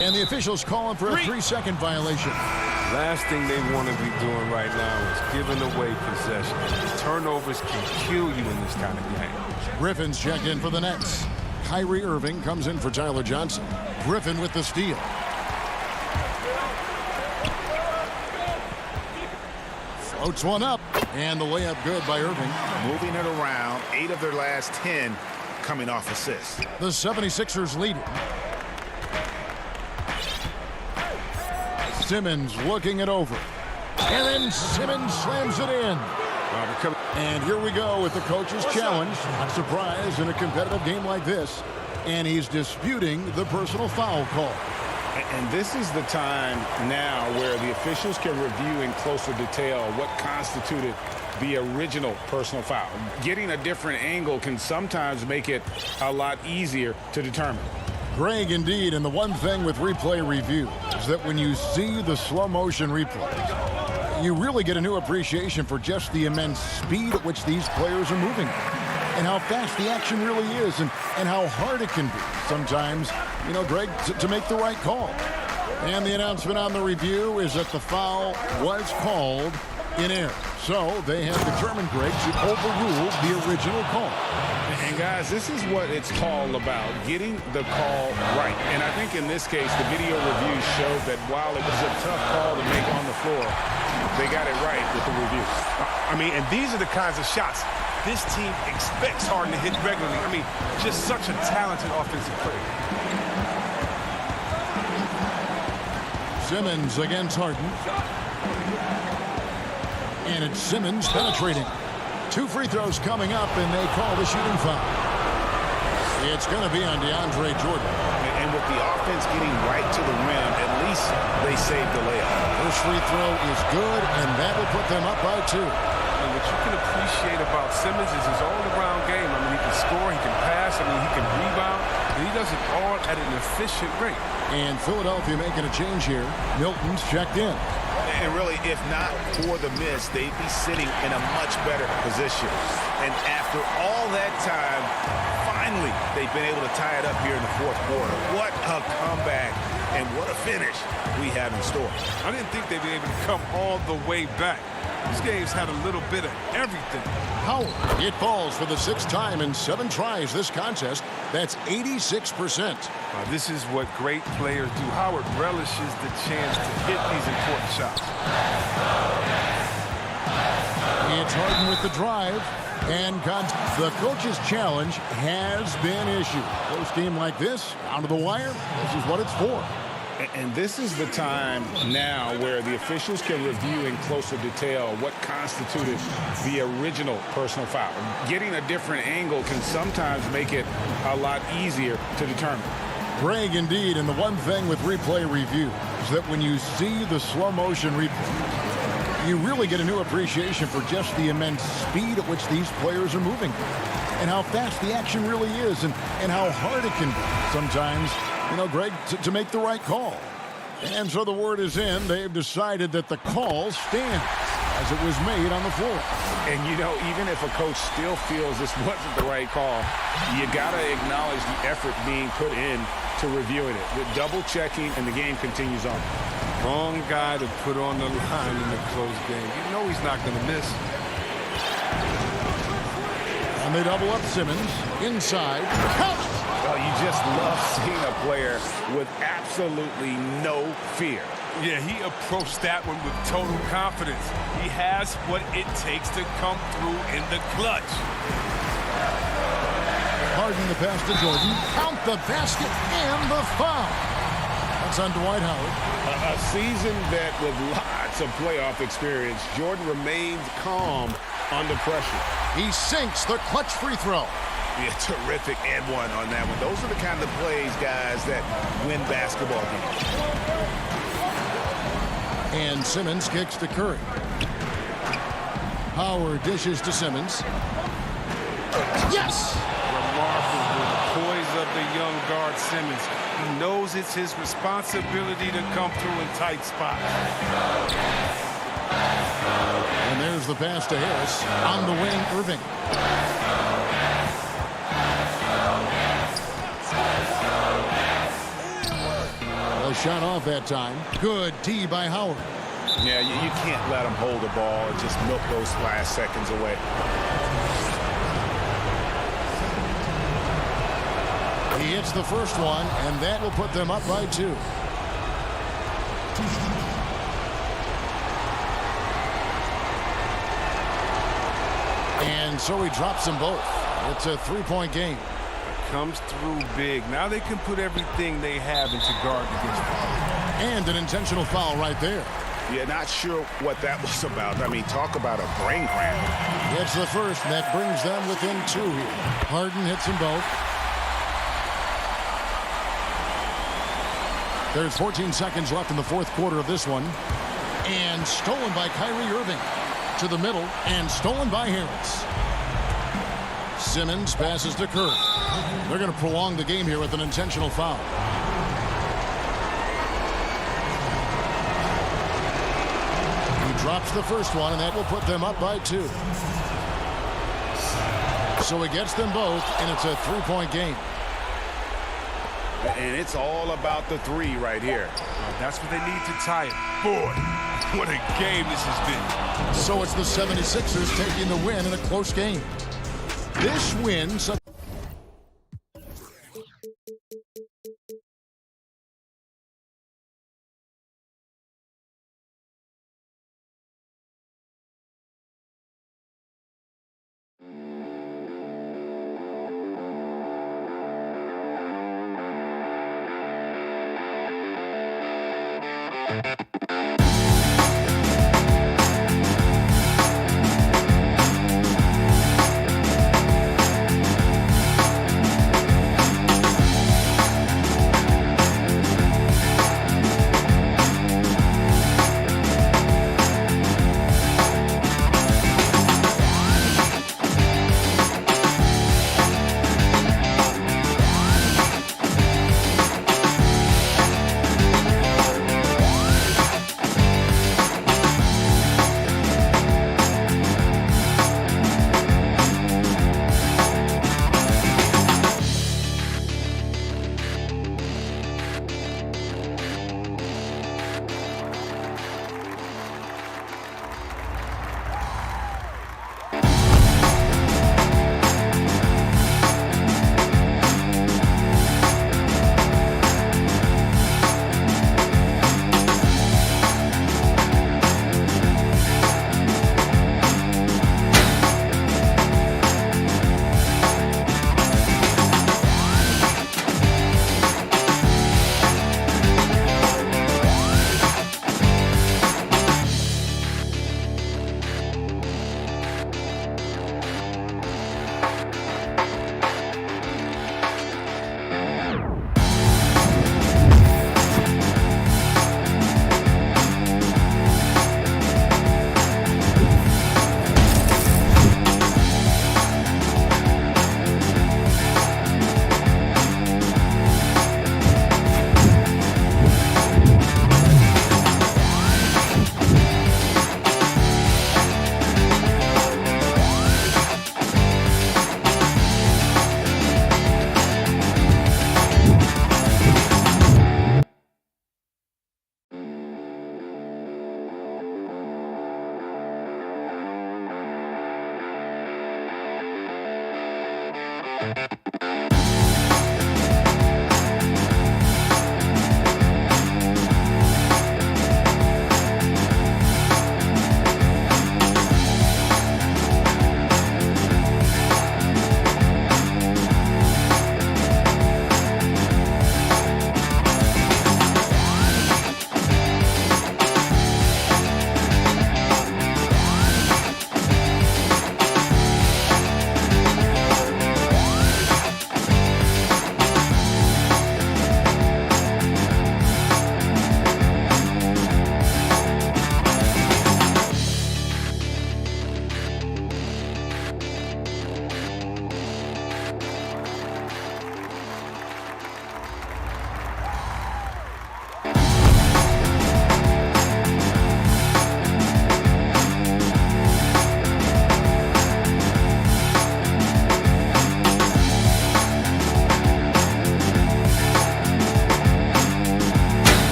And the officials calling for a 3-second violation. Last thing they want to be doing right now is giving away possession. Turnovers can kill you in this kind of game. Griffin's checked in for the Nets. Kyrie Irving comes in for Tyler Johnson. Griffin with the steal. Floats one up. And the layup good by Irving. Moving it around. 8 of their last 10 coming off assists. The 76ers lead it. Simmons looking it over. And then Simmons slams it in. And here we go with the coach's challenge. Not surprised in a competitive game like this. And he's disputing the personal foul call. And this is the time now where the officials can review in closer detail what constituted the original personal foul. Getting a different angle can sometimes make it a lot easier to determine. Greg, indeed, and the one thing with replay review is that when you see the slow motion replays, you really get a new appreciation for just the immense speed at which these players are moving and how fast the action really is and how hard it can be sometimes, you know, Greg, to make the right call. And the announcement on the review is that the foul was called in error. So they have determined, Greg, to overrule the original call. And guys, this is what it's all about, getting the call right. And I think in this case, the video review showed that while it was a tough call to make on the floor, they got it right with the review. I mean, and these are the kinds of shots this team expects Harden to hit regularly. I mean, just such a talented offensive player. Simmons against Harden. And it's Simmons penetrating. 2 free throws coming up, and they call the shooting foul. It's going to be on DeAndre Jordan. And with the offense getting right to the rim, at least they saved the layup. First free throw is good, and that will put them up by 2. And what you can appreciate about Simmons is his all-around game. I mean, he can score, he can pass, I mean, he can rebound, and he does it all at an efficient rate. And Philadelphia making a change here. Milton's checked in. And really, if not for the miss, they'd be sitting in a much better position. And after all that time, finally, they've been able to tie it up here in the fourth quarter. What a comeback and what a finish we have in store. I didn't think they'd be able to come all the way back. This game's had a little bit of everything. Howard, it falls for the 6th time in 7 tries this contest. That's 86%. This is what great players do. Howard relishes the chance to hit these important shots. It's Harden with the drive. And the coach's challenge has been issued. Close game like this, down to the wire, this is what it's for. And this is the time now where the officials can review in closer detail what constituted the original personal foul. Getting a different angle can sometimes make it a lot easier to determine. Greg, indeed, and the one thing with replay review is that when you see the slow motion replay, you really get a new appreciation for just the immense speed at which these players are moving and how fast the action really is and how hard it can be sometimes, you know, Greg, to make the right call. And so the word is in. They've decided that the call stands as it was made on the floor. And, you know, even if a coach still feels this wasn't the right call, you got to acknowledge the effort being put in to reviewing it with double checking, and the game continues on. Wrong guy to put on the line in the close game. You know he's not going to miss. And they double up Simmons. Inside. Count it! Well, you just love seeing a player with absolutely no fear. Yeah, he approached that one with total confidence. He has what it takes to come through in the clutch. Harden the pass to Jordan. Count the basket and the foul. That's on Dwight Howard. A seasoned vet with lots of playoff experience, Jordan remains calm under pressure. He sinks the clutch free throw. Yeah, terrific and one on that one. Those are the kind of plays, guys, that win basketball games. And Simmons kicks to Curry. Howard dishes to Simmons. Yes! Remarkable, the poise of the young guard Simmons. He knows it's his responsibility to come through in tight spots. And there's the pass to Harris. On the wing, Irving. A shot off that time. Good D by Howard. Yeah, you can't let him hold the ball and just milk those last seconds away. He hits the first one, and that will put them up by 2. And so he drops them both. It's a 3-point game. Comes through big. Now they can put everything they have into guard against him. And an intentional foul right there. Yeah, not sure what that was about. I mean, talk about a brain cramp. It's the first, and that brings them within 2 here. Harden hits them both. There's 14 seconds left in the fourth quarter of this one. And stolen by Kyrie Irving. To the middle, and stolen by Harris. Simmons passes to Curry. They're going to prolong the game here with an intentional foul. He drops the first one, and that will put them up by 2. So he gets them both, and it's a 3-point game. And it's all about the 3 right here. That's what they need to tie it. Boy, what a game this has been. So it's the 76ers taking the win in a close game. This win...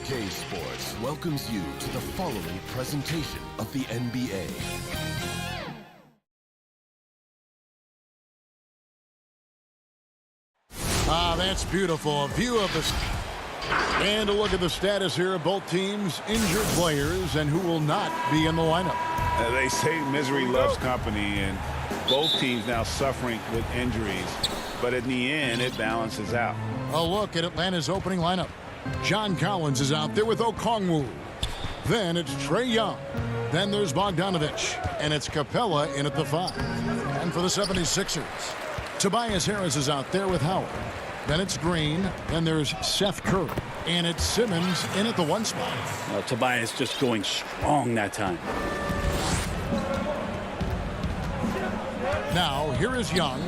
2K Sports welcomes you to the following presentation of the NBA. Ah, that's beautiful. A view of the... And a look at the status here of both teams' injured players and who will not be in the lineup. They say misery loves company, and both teams now suffering with injuries. But in the end, it balances out. A look at Atlanta's opening lineup. John Collins is out there with Okongwu. Then it's Trae Young. Then there's Bogdanovich. And it's Capella in at the 5. And for the 76ers, Tobias Harris is out there with Howard. Then it's Green. Then there's Seth Curry. And it's Simmons in at the 1 spot. Tobias just going strong that time. Now, here is Young.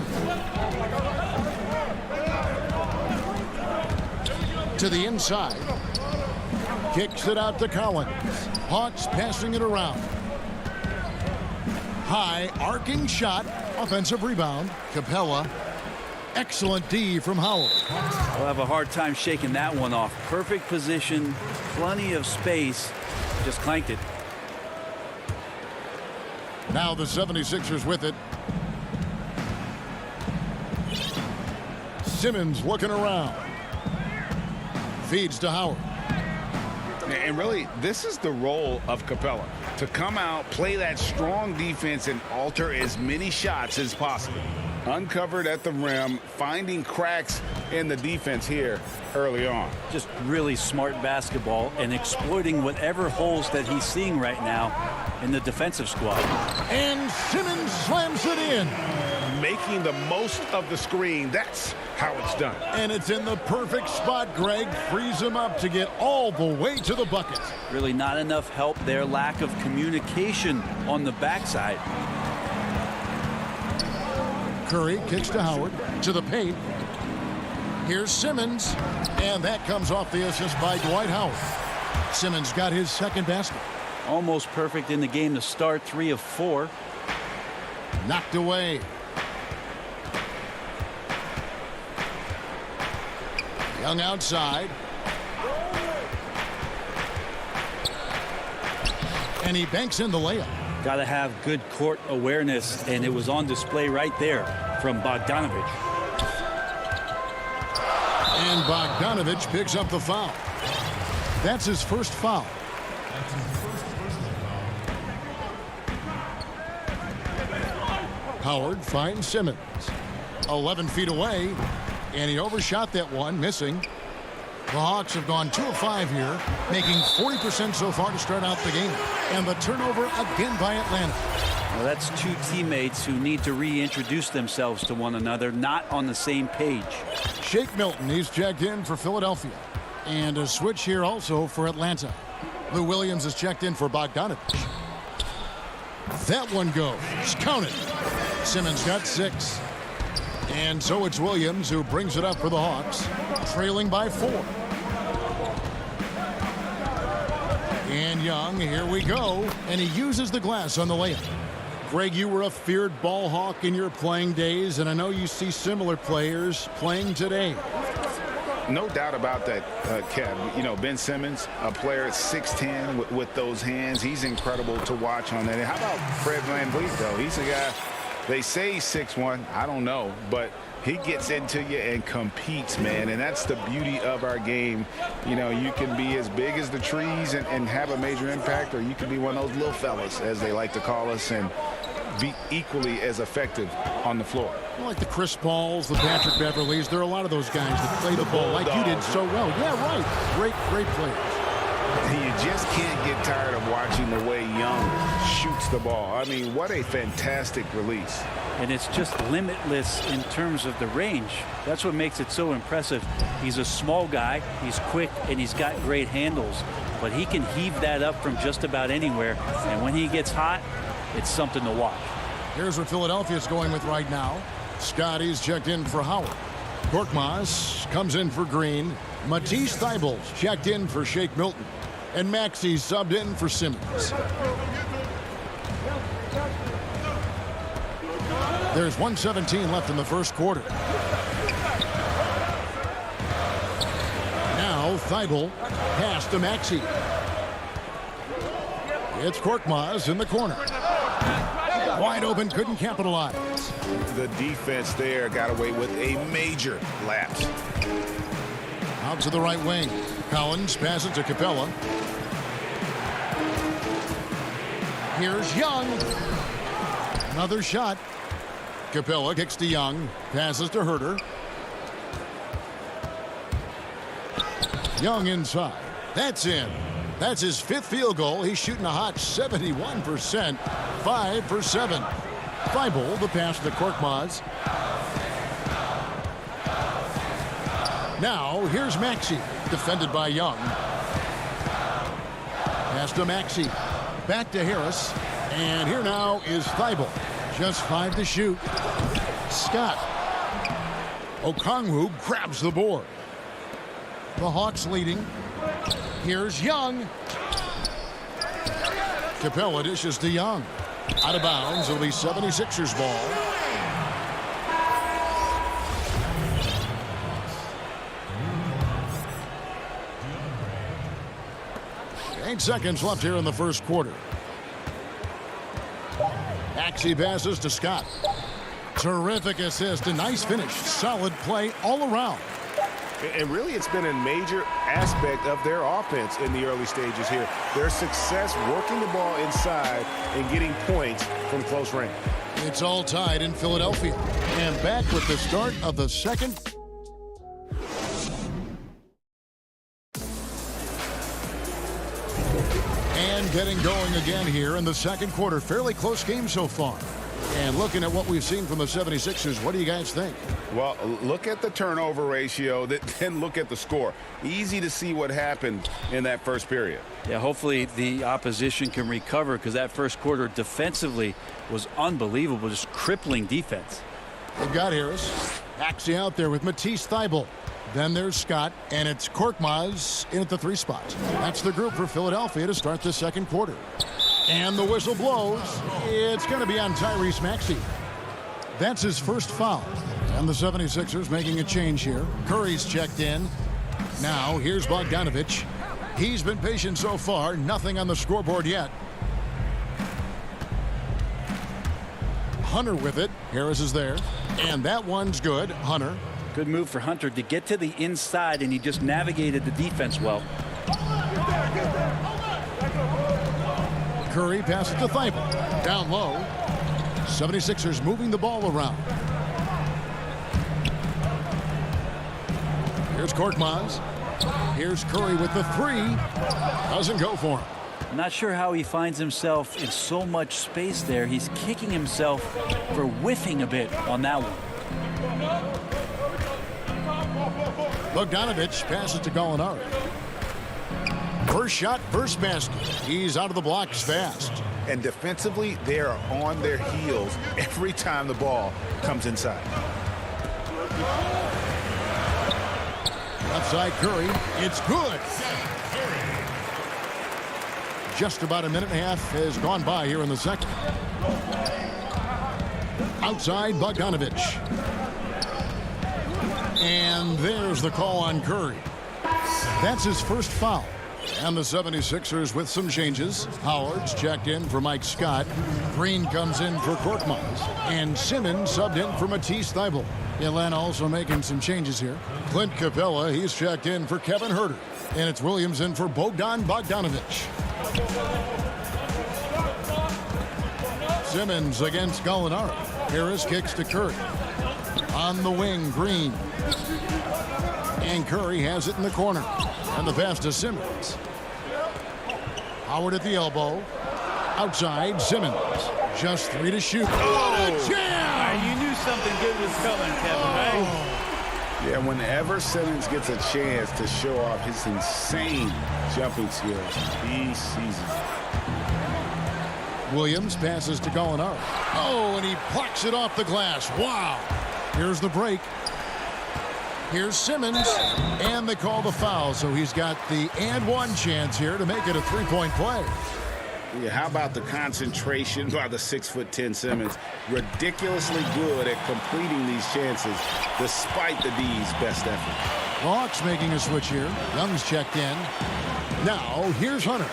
To the inside. Kicks it out to Collins. Hawks passing it around. High arcing shot. Offensive rebound. Capella. Excellent D from Howard. We'll have a hard time shaking that one off. Perfect position. Plenty of space. Just clanked it. Now the 76ers with it. Simmons looking around. Feeds to Howard. And really, this is the role of Capella. To come out, play that strong defense, and alter as many shots as possible. Uncovered at the rim, finding cracks in the defense here early on. Just really smart basketball and exploiting whatever holes that he's seeing right now in the defensive squad. And Simmons slams it in. Making the most of the screen. That's how it's done. And it's in the perfect spot. Greg frees him up to get all the way to the bucket. Really not enough help there. Lack of communication on the backside. Curry kicks to Howard. To the paint. Here's Simmons. And that comes off the assist by Dwight Howard. Simmons got his second basket. Almost perfect in the game to start. 3 of 4. Knocked away. Young outside. And he banks in the layup. Got to have good court awareness, and it was on display right there from Bogdanovich. And Bogdanovich picks up the foul. That's his first foul. Howard finds Simmons. 11 feet away. And he overshot that one, missing. The Hawks have gone 2 of 5 here, making 40% so far to start out the game. And the turnover again by Atlanta. Well, that's 2 teammates who need to reintroduce themselves to one another, not on the same page. Shake Milton, he's checked in for Philadelphia. And a switch here also for Atlanta. Lou Williams is checked in for Bogdanovich. That one goes. Count it. Simmons got 6. And so it's Williams who brings it up for the Hawks, trailing by 4. And Young, here we go. And he uses the glass on the layup. Greg, you were a feared ball hawk in your playing days, and I know you see similar players playing today. No doubt about that, Kev. You know, Ben Simmons, a player at 6'10", with those hands. He's incredible to watch on that. And how about Fred VanVleet, though? He's a guy... They say he's 6'1", I don't know, but he gets into you and competes, man, and that's the beauty of our game. You know, you can be as big as the trees and have a major impact, or you can be one of those little fellas, as they like to call us, and be equally as effective on the floor. Like the Chris Pauls, the Patrick Beverleys, there are a lot of those guys that play the ball like you did so well. Yeah, right. Great players. You just can't get tired of watching the way Young shoots the ball. I mean, what a fantastic release. And it's just limitless in terms of the range. That's what makes it so impressive. He's a small guy, he's quick, and he's got great handles. But he can heave that up from just about anywhere. And when he gets hot, it's something to watch. Here's what Philadelphia's going with right now. Scotty's checked in for Howard. Korkmaz comes in for Green. Matisse Thybulle's checked in for Shake Milton. And Maxey's subbed in for Simmons. There's 1:17 left in the first quarter. Now Thibault. Pass to Maxey. It's Korkmaz in the corner. Wide open, couldn't capitalize. The defense there got away with a major lapse. Out to the right wing. Collins passes to Capella. Here's Young. Another shot. Capella kicks to Young. Passes to Herter. Young inside. That's in. That's his 5th field goal. He's shooting a hot 71%. 5 for 7. Thibault, the pass to Korkmaz. Now, here's Maxey. Defended by Young. Pass to Maxey. Back to Harris. And here now is Thibault. Just 5 to shoot. Scott. Okongwu grabs the board. The Hawks leading. Here's Young. Capella dishes to Young. Out of bounds. It'll be 76ers ball. Eight seconds left here in the first quarter. Maxey passes to Scott. Terrific assist. A nice finish. Solid play all around. And really, it's been a major aspect of their offense in the early stages here. Their success working the ball inside and getting points from close range. It's all tied in Philadelphia. And back with the start of the second. And getting going again here in the second quarter. Fairly close game so far. And looking at what we've seen from the 76ers, what do you guys think? Well, look at the turnover ratio, then look at the score. Easy to see what happened in that first period. Yeah, hopefully the opposition can recover because that first quarter defensively was unbelievable, just crippling defense. They've got Harris. Maxey out there with Matisse Thybulle. Then there's Scott, and it's Korkmaz in at the 3 spot. That's the group for Philadelphia to start the second quarter. And the whistle blows. It's going to be on Tyrese Maxey. That's his first foul. And the 76ers making a change here. Curry's checked in. Now here's Bogdanović. He's been patient so far. Nothing on the scoreboard yet. Hunter with it. Harris is there. And that one's good. Hunter. Good move for Hunter to get to the inside, and he just navigated the defense well. Curry passes to Thybulle. Down low. 76ers moving the ball around. Here's Korkmaz. Here's Curry with the 3. Doesn't go for him. Not sure how he finds himself in so much space there. He's kicking himself for whiffing a bit on that one. Bogdanović passes to Gallinari. First shot, first basket. He's out of the blocks fast. And defensively, they are on their heels every time the ball comes inside. Left side Curry. It's good. Just about a minute and a half has gone by here in the second. Outside Bogdanović. And there's the call on Curry. That's his first foul. And the 76ers with some changes. Howard's checked in for Mike Scott. Green comes in for Korkmaz. And Simmons subbed in for Matisse Thybulle. Atlanta also making some changes here. Clint Capella, he's checked in for Kevin Herter. And it's Williams in for Bogdanović. Simmons against Gallinari. Harris kicks to Curry. On the wing, Green. And Curry has it in the corner. And the pass to Simmons. Howard at the elbow. Outside, Simmons. Just 3 to shoot. What a jam! You knew something good was coming, Kevin, right? Yeah, whenever Simmons gets a chance to show off his insane jumping skills, he sees it. Williams passes to Gallinari. Oh, and he plucks it off the glass. Wow. Here's the break. Here's Simmons, and they call the foul, so he's got the and one chance here to make it a 3-point play. Yeah, how about the concentration by the 6'10" Simmons? Ridiculously good at completing these chances despite the D's best effort. Hawks making a switch here. Young's checked in. Now, here's Hunter.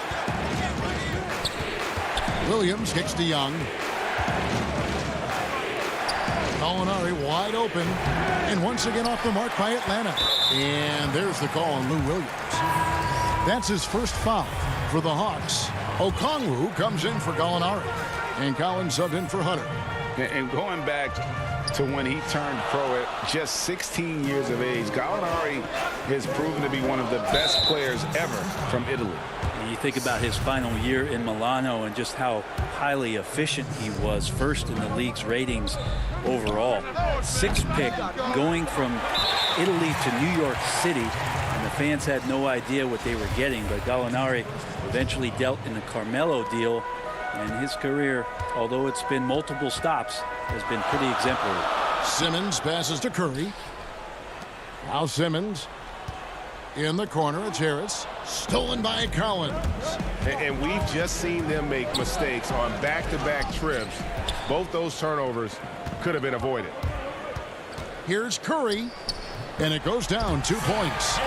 Williams kicks to Young. Gallinari wide open. And once again off the mark by Atlanta. And there's the call on Lou Williams. That's his first foul for the Hawks. Okongwu comes in for Gallinari. And Collins subbed in for Hunter. And going back to when he turned pro at just 16 years of age, Gallinari has proven to be one of the best players ever from Italy. You think about his final year in Milano and just how highly efficient he was, first in the league's ratings overall. Sixth pick going from Italy to New York City, and the fans had no idea what they were getting, but Gallinari eventually dealt in the Carmelo deal, and his career, although it's been multiple stops, has been pretty exemplary. Simmons passes to Curry. Now Simmons in the corner. It's Harris. Stolen by Collins. And we've just seen them make mistakes on back-to-back trips. Both those turnovers could have been avoided. Here's Curry. And it goes down 2 points.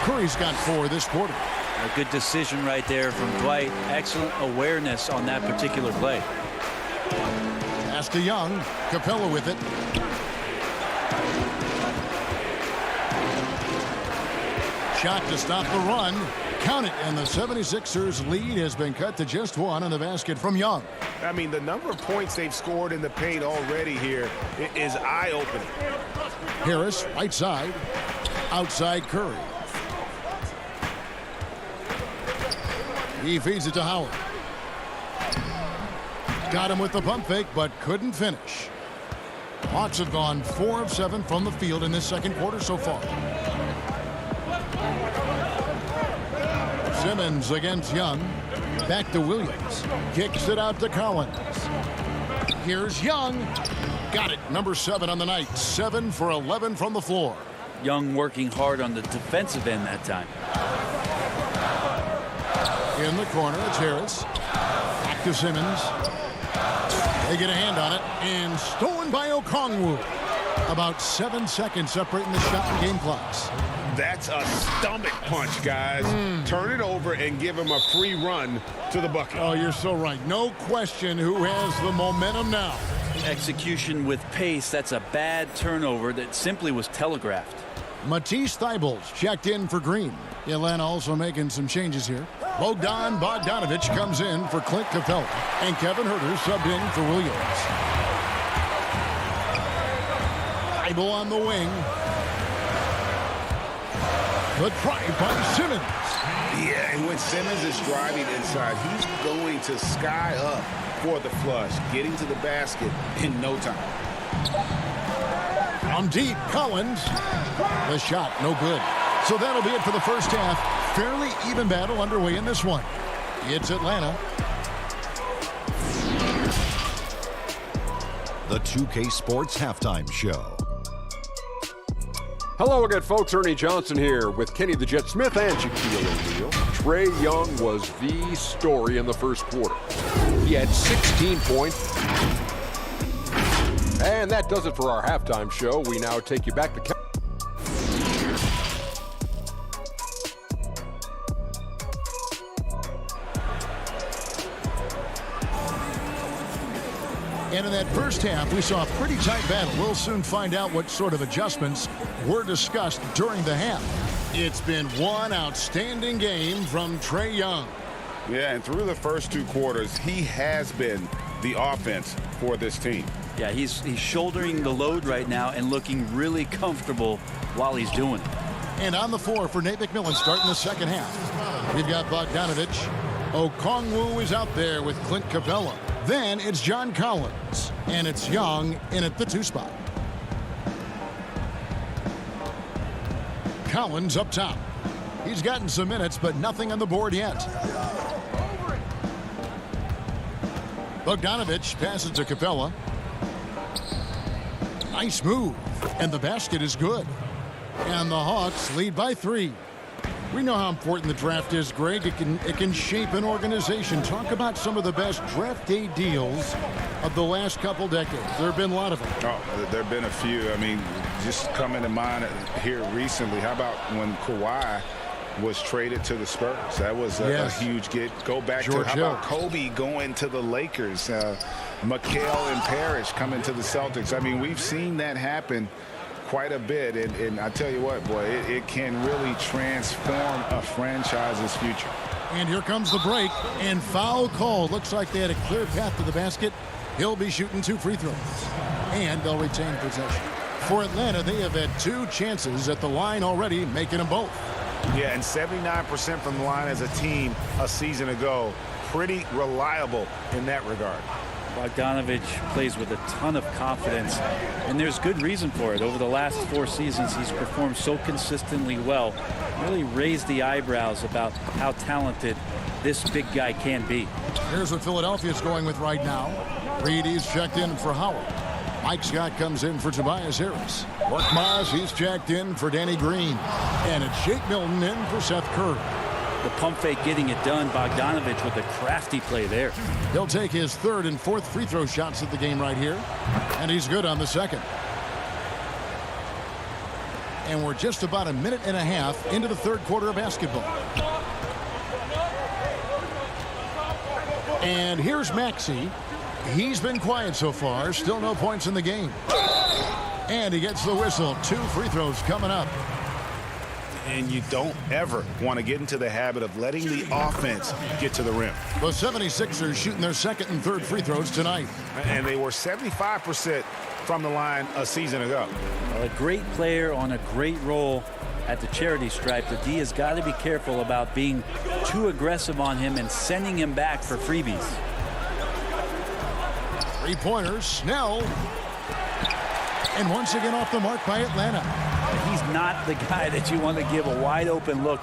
Curry's got 4 this quarter. A good decision right there from Dwight. Excellent awareness on that particular play. Pass to Young. Capella with it. Shot to stop the run. Count it. And the 76ers lead has been cut to just 1 on the basket from Young. I mean, the number of points they've scored in the paint already here is eye-opening. Harris, right side. Outside Curry. He feeds it to Howard. Got him with the pump fake, but couldn't finish. Hawks have gone 4 of 7 from the field in this second quarter so far. Simmons against Young. Back to Williams. Kicks it out to Collins. Here's Young. Got it. Number 7 on the night. 7 for 11 from the floor. Young working hard on the defensive end that time. In the corner, it's Harris. Back to Simmons. They get a hand on it, and stolen by Okongwu. About 7 seconds separating the shot and game clocks. That's a stomach punch, guys. Turn it over and give him a free run to the bucket. Oh, you're so right. No question who has the momentum now. Execution with pace. That's a bad turnover that simply was telegraphed. Matisse Thybulle's checked in for Green. Atlanta also making some changes here. Bogdan Bogdanovic comes in for Clint Capella. And Kevin Huerter subbed in for Williams. Thybulle on the wing. The drive by Simmons. Yeah, and when Simmons is driving inside, he's going to sky up for the flush, getting to the basket in no time. From deep, Collins. The shot, no good. So that'll be it for the first half. Fairly even battle underway in this one. It's Atlanta. The 2K Sports Halftime Show. Hello again, folks. Ernie Johnson here with Kenny the Jet Smith and Shaquille O'Neal. Trae Young was the story in the first quarter. He had 16 points. And that does it for our halftime show. We now take you back to... And in that first half, we saw a pretty tight battle. We'll soon find out what sort of adjustments were discussed during the half. It's been one outstanding game from Trae Young. Yeah, and through the first 2 quarters, he has been the offense for this team. Yeah, he's shouldering the load right now and looking really comfortable while he's doing it. And on the floor for Nate McMillan starting the second half. We've got Bogdanovic. Okongwu is out there with Clint Capella. Then it's John Collins. And it's Young in at the 2 spot. Collins up top. He's gotten some minutes, but nothing on the board yet. Bogdanovic passes to Capella. Nice move. And the basket is good. And the Hawks lead by 3. We know how important the draft is, Greg. It can shape an organization. Talk about some of the best draft day deals of the last couple decades. There have been a lot of them. Oh, there have been a few. I mean, just coming to mind here recently. How about when Kawhi was traded to the Spurs? That was a huge get. Go back to how about Kobe going to the Lakers? McHale and Parrish coming to the Celtics. I mean, we've seen that happen quite a bit, and I tell you what, boy, it can really transform a franchise's future. And here comes the break, and foul call. Looks like they had a clear path to the basket. He'll be shooting 2 free throws, and they'll retain possession. For Atlanta, they have had 2 chances at the line already, making them both. Yeah, and 79% from the line as a team a season ago. Pretty reliable in that regard. Bogdanovic plays with a ton of confidence, and there's good reason for it. Over the last 4 seasons, he's performed so consistently well. Really raised the eyebrows about how talented this big guy can be. Here's what Philadelphia's going with right now. Reedy's checked in for Howard. Mike Scott comes in for Tobias Harris. Korkmaz, he's checked in for Danny Green. And it's Shake Milton in for Seth Curry. The pump fake getting it done. Bogdanovic with a crafty play there. He'll take his 3rd and 4th free throw shots at the game right here. And he's good on the 2nd. And we're just about a minute and a half into the 3rd quarter of basketball. And here's Maxey. He's been quiet so far. Still no points in the game. And he gets the whistle. 2 free throws coming up. And you don't ever want to get into the habit of letting the offense get to the rim. The 76ers shooting their 2nd and 3rd free throws tonight. And they were 75% from the line a season ago. Well, a great player on a great role at the charity stripe. The D has got to be careful about being too aggressive on him and sending him back for freebies. 3-pointers, Snell. And once again off the mark by Atlanta. He's not the guy that you want to give a wide open look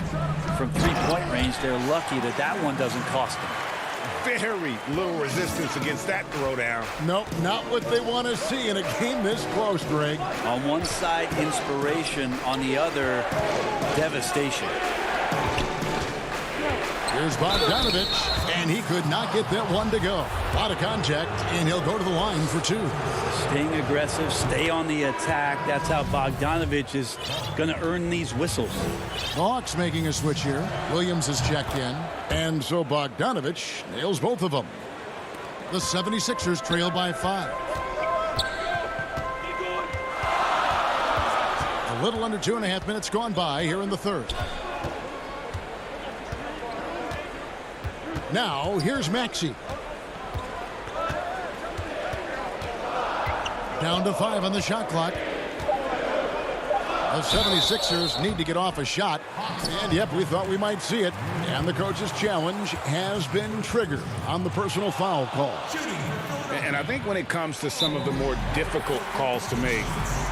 from 3-point range. They're lucky that that one doesn't cost them. Very little resistance against that throwdown. Nope, not what they want to see in a game this close, Greg. On one side, inspiration. On the other, devastation. Here's Bogdanovic, and he could not get that one to go. Out of contact, and he'll go to the line for 2. Staying aggressive, stay on the attack. That's how Bogdanovic is going to earn these whistles. The Hawks making a switch here. Williams is checked in, and so Bogdanovic nails both of them. The 76ers trail by 5. A little under 2.5 minutes gone by here in the 3rd. Now, here's Maxey. Down to 5 on the shot clock. The 76ers need to get off a shot. And, yep, we thought we might see it. And the coach's challenge has been triggered on the personal foul call. And I think when it comes to some of the more difficult calls to make,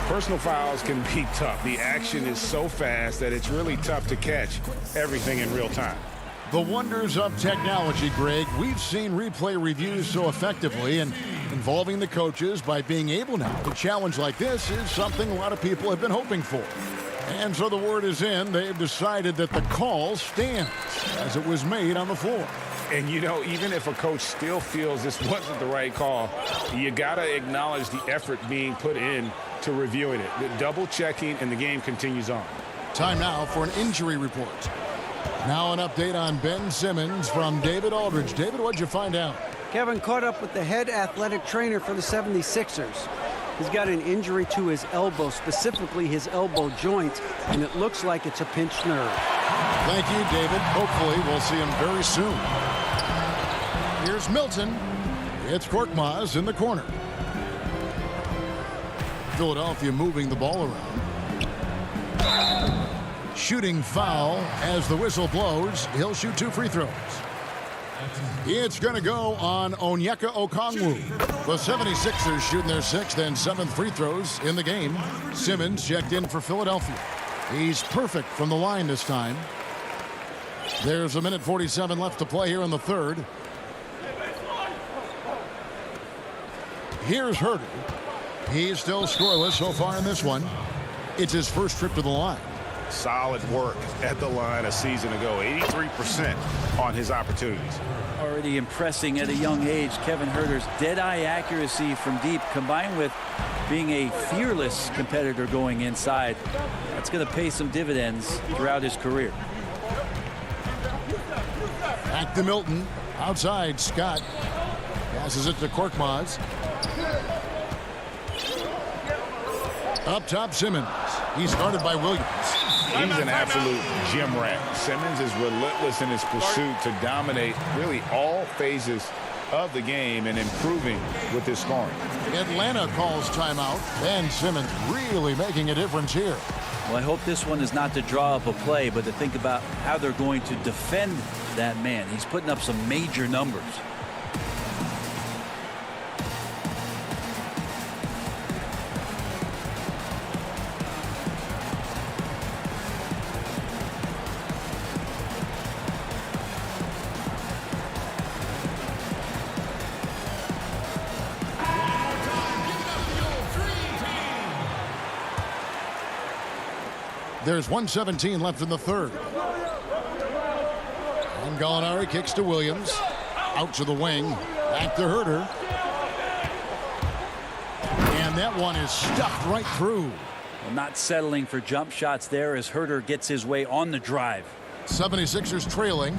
personal fouls can be tough. The action is so fast that it's really tough to catch everything in real time. The wonders of technology, Greg. We've seen replay reviews so effectively, and involving the coaches by being able now to challenge like this is something a lot of people have been hoping for. And so the word is in. They've decided that the call stands as it was made on the floor. And, you know, even if a coach still feels this wasn't the right call, you got to acknowledge the effort being put in to reviewing it. The double checking, and the game continues on. Time now for an injury report. Now an update on Ben Simmons from David Aldridge. David, what'd you find out? Kevin caught up with the head athletic trainer for the 76ers. He's got an injury to his elbow, specifically his elbow joint, and it looks like it's a pinched nerve. Thank you, David. Hopefully we'll see him very soon. Here's Milton. It's Korkmaz in the corner. Philadelphia moving the ball around. Shooting foul as the whistle blows. He'll shoot 2 free throws. It's going to go on Onyeka Okongwu. The 76ers shooting their 6th and 7th free throws in the game. Simmons checked in for Philadelphia. He's perfect from the line this time. There's a minute 47 left to play here in the 3rd. Here's Herter. He's still scoreless so far in this one. It's his first trip to the line. solid work at the line a season ago. 83% on his opportunities. Already impressing at a young age. Kevin Huerter's dead-eye accuracy from deep, combined with being a fearless competitor going inside. That's going to pay some dividends throughout his career. Back to Milton. Outside, Scott passes it to Korkmaz. Up top, Simmons. He's guarded by Williams. He's an absolute gym rat. Simmons is relentless in his pursuit to dominate really all phases of the game and improving with his scoring. Atlanta calls timeout. Ben Simmons really making a difference here. Well, I hope this one is not to draw up a play, but to think about how they're going to defend that man. He's putting up some major numbers. There's 1:17 left in the third. And Gallinari kicks to Williams. Out to the wing. Back to Huerter. And that one is stuffed right through. Well, not settling for jump shots there as Huerter gets his way on the drive. 76ers trailing.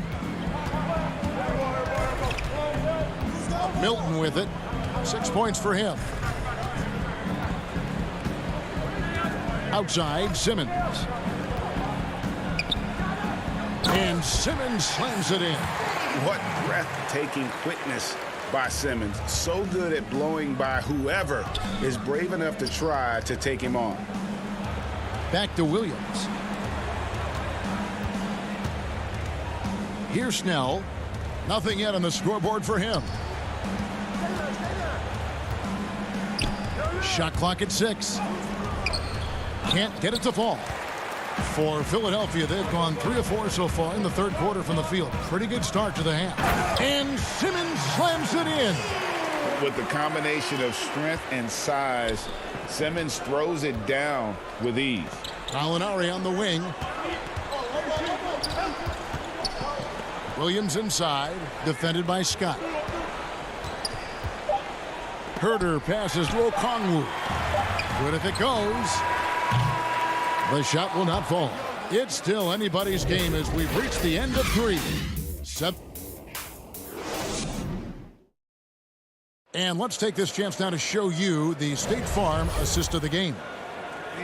Milton with it. 6 points for him. Outside, Simmons. And Simmons slams it in. What breathtaking quickness by Simmons. So good at blowing by whoever is brave enough to try to take him on. Back to Williams. Here's Snell. Nothing yet on the scoreboard for him. Shot clock at 6. Can't get it to fall. For Philadelphia, they've gone 3 of 4 so far in the third quarter from the field. Pretty good start to the half. And Simmons slams it in. With the combination of strength and size, Simmons throws it down with ease. Gallinari on the wing. Williams inside, defended by Scott. Huerter passes to Okongwu. Good if it goes. The shot will not fall. It's still anybody's game as we've reached the end of 3. And let's take this chance now to show you the State Farm assist of the game.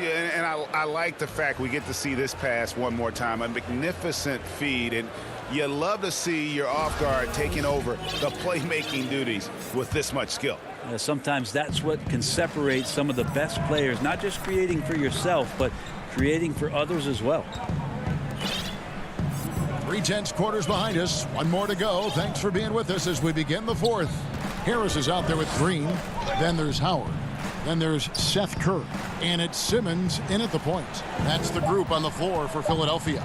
Yeah, and I like the fact we get to see this pass one more time. A magnificent feed, and you love to see your off guard taking over the playmaking duties with this much skill. Sometimes that's what can separate some of the best players, not just creating for yourself, but creating for others as well. 3/10 quarters behind us. One more to go. Thanks for being with us as we begin the fourth. Harris is out there with Green. Then there's Howard. Then there's Seth Curry. And it's Simmons in at the point. That's the group on the floor for Philadelphia.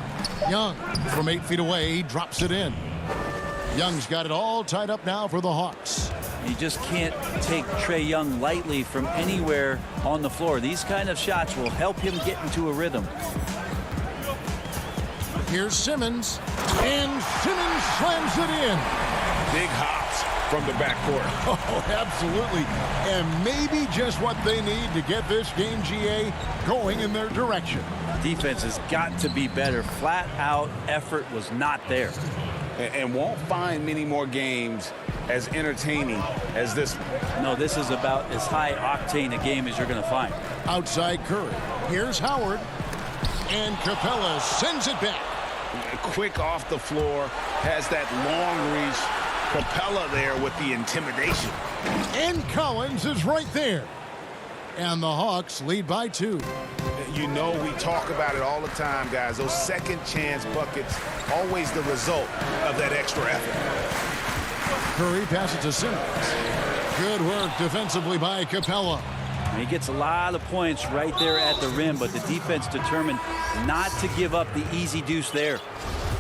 Young from 8 feet away. He drops it in. Young's got it all tied up now for the Hawks. You just can't take Trae Young lightly from anywhere on the floor. These kind of shots will help him get into a rhythm. Here's Simmons. And Simmons slams it in. Big hops from the backcourt. Oh, absolutely. And maybe just what they need to get this game, GA, going in their direction. Defense has got to be better. Flat out effort was not there. And won't find many more games as entertaining as this one. No, this is about as high octane a game as you're going to find. Outside Curry. Here's Howard. And Capella sends it back. Quick off the floor. Has that long reach. Capella there with the intimidation. And Collins is right there. And the Hawks lead by 2. You know we talk about it all the time, guys. Those second chance buckets, always the result of that extra effort. Curry passes to Simmons. Good work defensively by Capella. He gets a lot of points right there at the rim, but the defense determined not to give up the easy deuce there.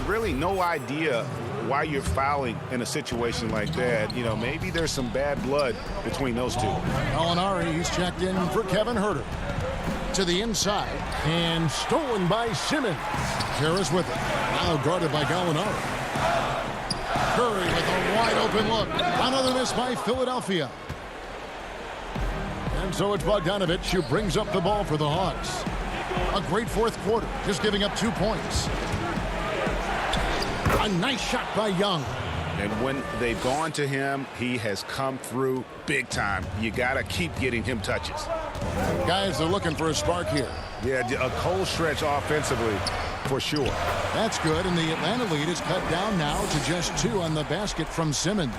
Really no idea why you're fouling in a situation like that. You know, maybe there's some bad blood between those two. Gallinari, he's checked in for Kevin Herter. To the inside, and stolen by Simmons. Harris with it. Now guarded by Gallinari. Curry with a wide open look. Another miss by Philadelphia. And so it's Bogdanovich who brings up the ball for the Hawks. A great fourth quarter, just giving up 2 points. A nice shot by Young. And when they've gone to him, he has come through big time. You got to keep getting him touches. Guys are looking for a spark here. Yeah, a cold stretch offensively for sure. That's good, and the Atlanta lead is cut down now to just 2 on the basket from Simmons.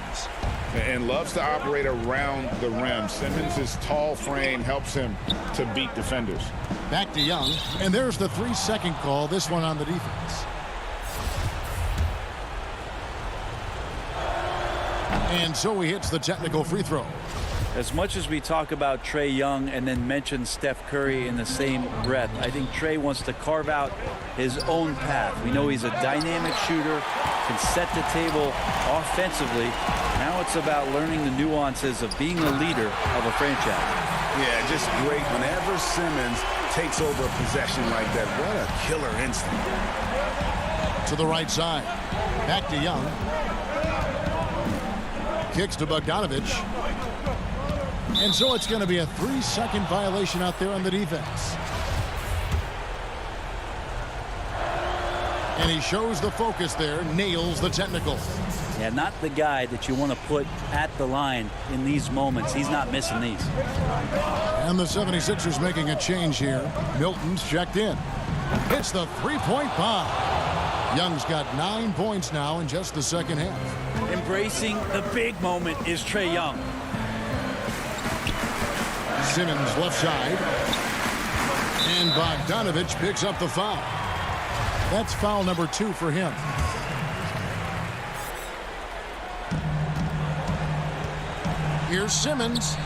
And loves to operate around the rim. Simmons' tall frame helps him to beat defenders. Back to Young, and there's the 3-second call, this one on the defense. And so he hits the technical free throw. As much as we talk about Trae Young and then mention Steph Curry in the same breath, I think Trae wants to carve out his own path. We know he's a dynamic shooter, can set the table offensively. Now it's about learning the nuances of being a leader of a franchise. Yeah, just great. Whenever Simmons takes over a possession like that, what a killer instinct. To the right side. Back to Young. Kicks to Bogdanovich. And so it's going to be a 3-second violation out there on the defense. And he shows the focus there, nails the technical. Yeah, not the guy that you want to put at the line in these moments. He's not missing these. And the 76ers making a change here. Milton's checked in. Hits the three-point bomb. Young's got 9 points now in just the second half. Embracing the big moment is Trae Young. Simmons left side. And Bogdanovich picks up the foul. That's foul number 2 for him. Here's Simmons.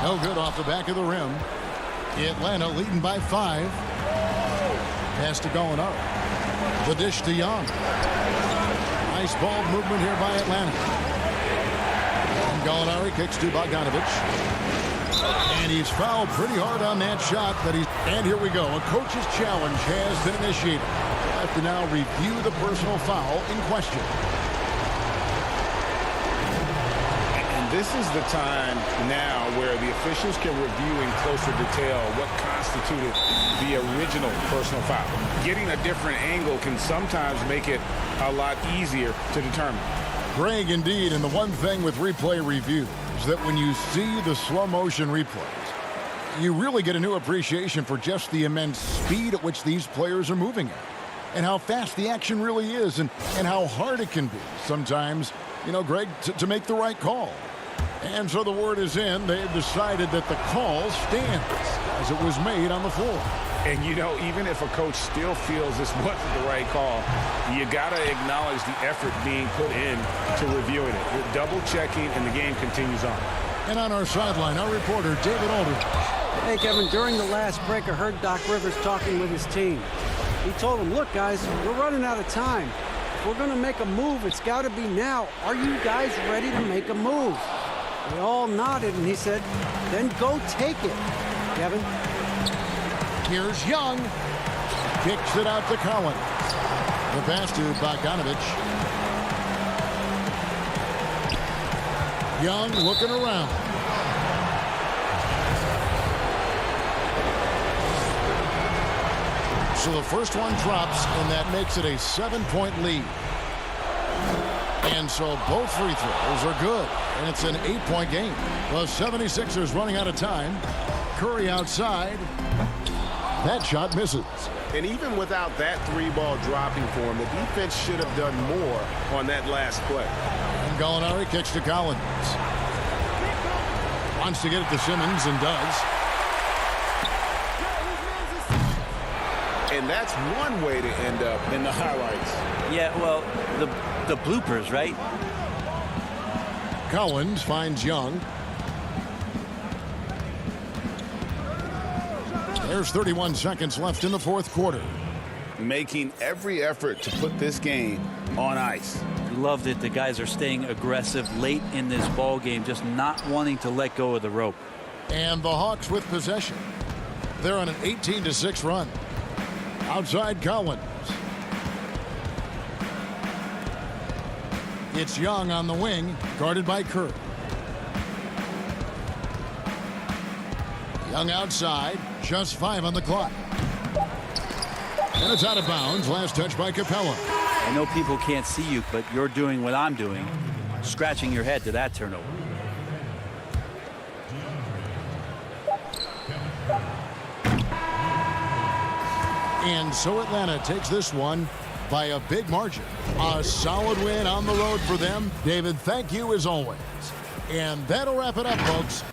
No good off the back of the rim. Atlanta leading by 5. Pass to Gallinari. The dish to Young. Nice ball movement here by Atlanta. And Gallinari kicks to Bogdanovich. And he's fouled pretty hard on that shot. And here we go. A coach's challenge has been initiated. We'll have to now review the personal foul in question. And this is the time now where the officials can review in closer detail what constituted the original personal foul. Getting a different angle can sometimes make it a lot easier to determine. Greg, indeed, and the one thing with replay review is that when you see the slow motion replays, you really get a new appreciation for just the immense speed at which these players are moving at, and how fast the action really is, and how hard it can be sometimes, you know, Greg, to make the right call. And so the word is in. They've decided that the call stands as it was made on the floor. And, you know, even if a coach still feels this wasn't the right call, you got to acknowledge the effort being put in to reviewing it. We're double-checking, and the game continues on. And on our sideline, our reporter, David Aldridge. Hey, Kevin, during the last break, I heard Doc Rivers talking with his team. He told them, look, guys, we're running out of time. If we're going to make a move, it's got to be now. Are you guys ready to make a move? They all nodded, and he said, then go take it, Kevin. Here's Young. Kicks it out to Collins. The pass to Bogdanovich. Young looking around. So the first one drops, and that makes it a 7-point lead. And so both free throws are good, and it's an 8-point game. The 76ers running out of time. Curry outside. That shot misses. And even without that 3-ball dropping for him, the defense should have done more on that last play. And Gallinari kicks to Collins. Wants to get it to Simmons and does. And that's one way to end up in the highlights. Yeah, well, the bloopers, right? Collins finds Young. There's 31 seconds left in the fourth quarter. Making every effort to put this game on ice. Loved it. The guys are staying aggressive late in this ball game, just not wanting to let go of the rope. And the Hawks with possession. They're on an 18-6 run. Outside Collins. It's Young on the wing, guarded by Kerr. Young outside, just 5 on the clock. And it's out of bounds. Last touch by Capella. I know people can't see you, but you're doing what I'm doing, scratching your head to that turnover. And so Atlanta takes this one by a big margin. A solid win on the road for them. David, thank you as always. And that'll wrap it up, folks.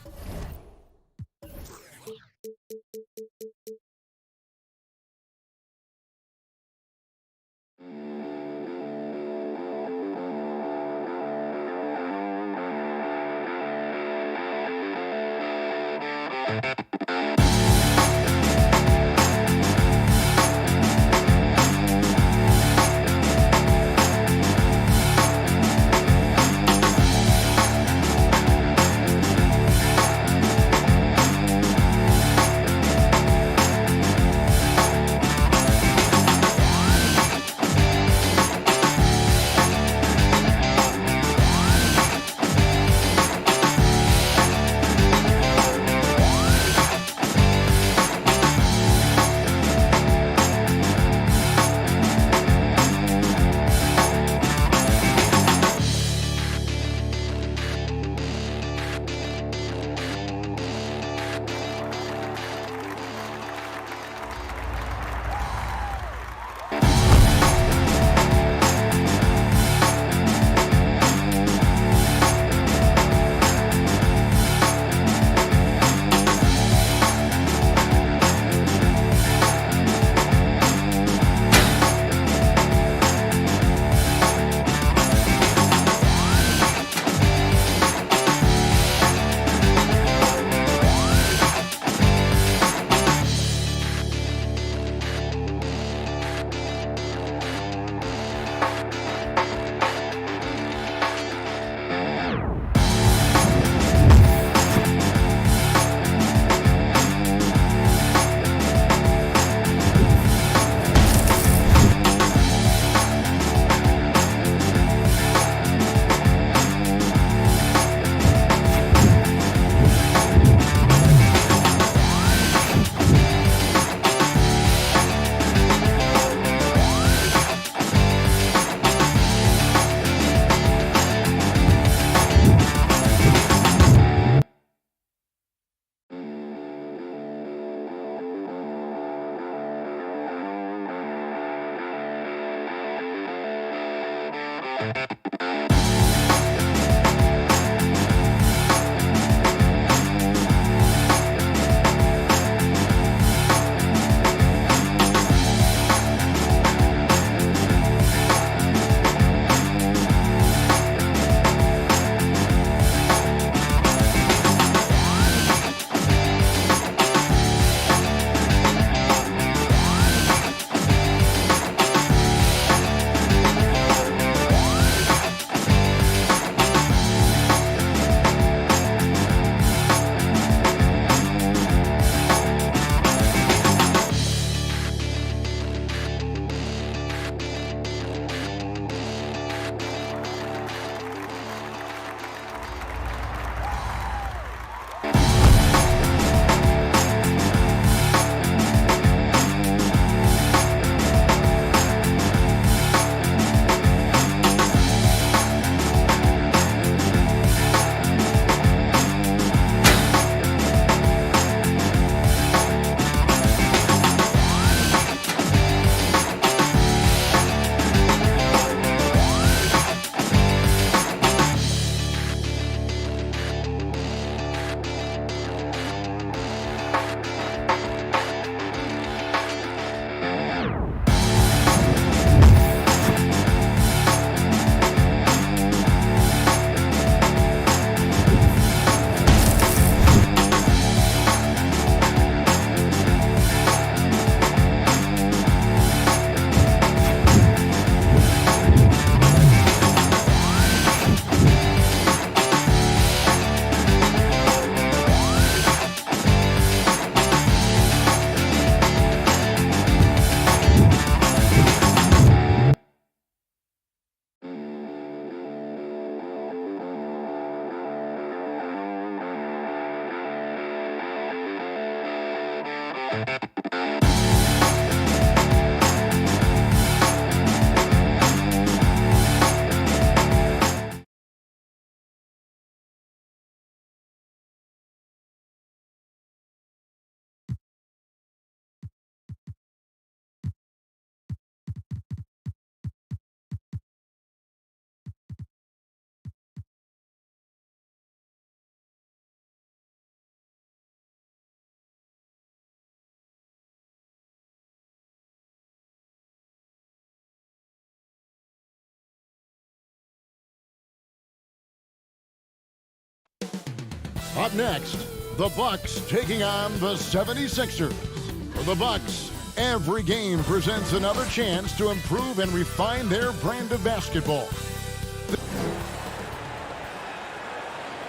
Up next, the Bucks taking on the 76ers. For the Bucks, every game presents another chance to improve and refine their brand of basketball.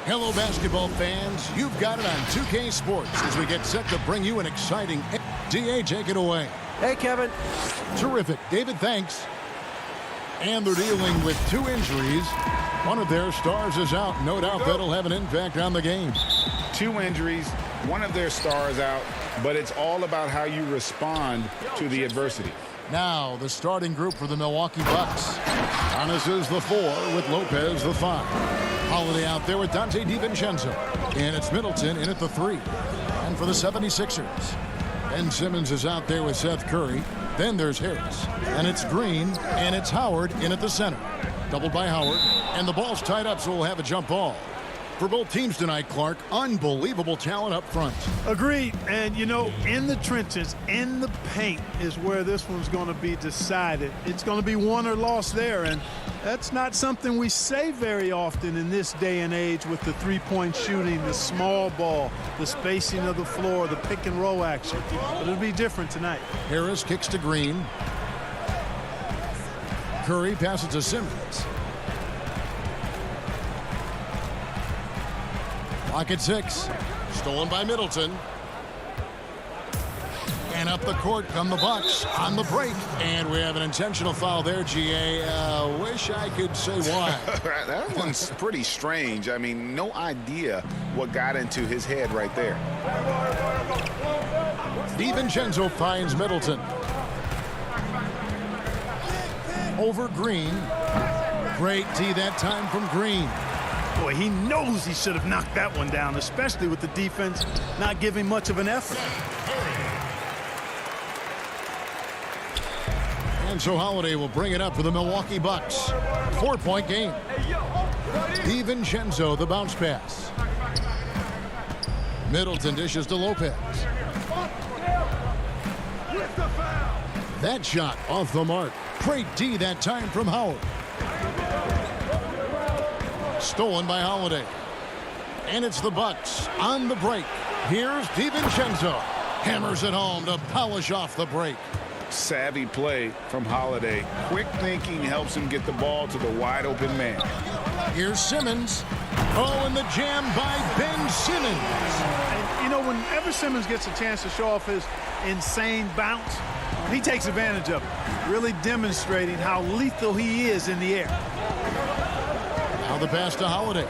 Hello, basketball fans. You've got it on 2K Sports as we get set to bring you an exciting... DA, take it away. Hey, Kevin. Terrific. David, thanks. And they're dealing with 2 injuries. One of their stars is out. No doubt that'll have an impact on the game. 2 injuries, one of their stars out, but it's all about how you respond to the adversity. Now, the starting group for the Milwaukee Bucks. Giannis is the 4 with Lopez the 5. Holiday out there with Dante DiVincenzo. And it's Middleton in at the 3. And for the 76ers, Ben Simmons is out there with Seth Curry. Then there's Harris. And it's Green. And it's Howard in at the center. Doubled by Howard. And the ball's tied up, so we'll have a jump ball. For both teams tonight, Clark, unbelievable talent up front. Agreed. And, you know, in the trenches, in the paint is where this one's going to be decided. It's going to be won or lost there. And that's not something we say very often in this day and age with the three-point shooting, the small ball, the spacing of the floor, the pick and roll action. But it'll be different tonight. Harris kicks to Green. Curry passes to Simmons. Clock at 6. Stolen by Middleton. And up the court come the Bucks on the break. And we have an intentional foul there, GA. Wish I could say why. That one's pretty strange. I mean, no idea what got into his head right there. DiVincenzo finds Middleton. Over Green. Great D that time from Green. Boy, he knows he should have knocked that one down, especially with the defense not giving much of an effort. And so Holiday will bring it up for the Milwaukee Bucks. 4-point game. DiVincenzo, the bounce pass. Middleton dishes to Lopez. That shot off the mark. Great D that time from Howard. Stolen by Holiday. And it's the Bucks on the break. Here's DiVincenzo. Hammers it home to polish off the break. Savvy play from Holiday. Quick thinking helps him get the ball to the wide open man. Here's Simmons. Oh, and the jam by Ben Simmons. And, you know, whenever Simmons gets a chance to show off his insane bounce, he takes advantage of it, really demonstrating how lethal he is in the air. Now the pass to Holiday.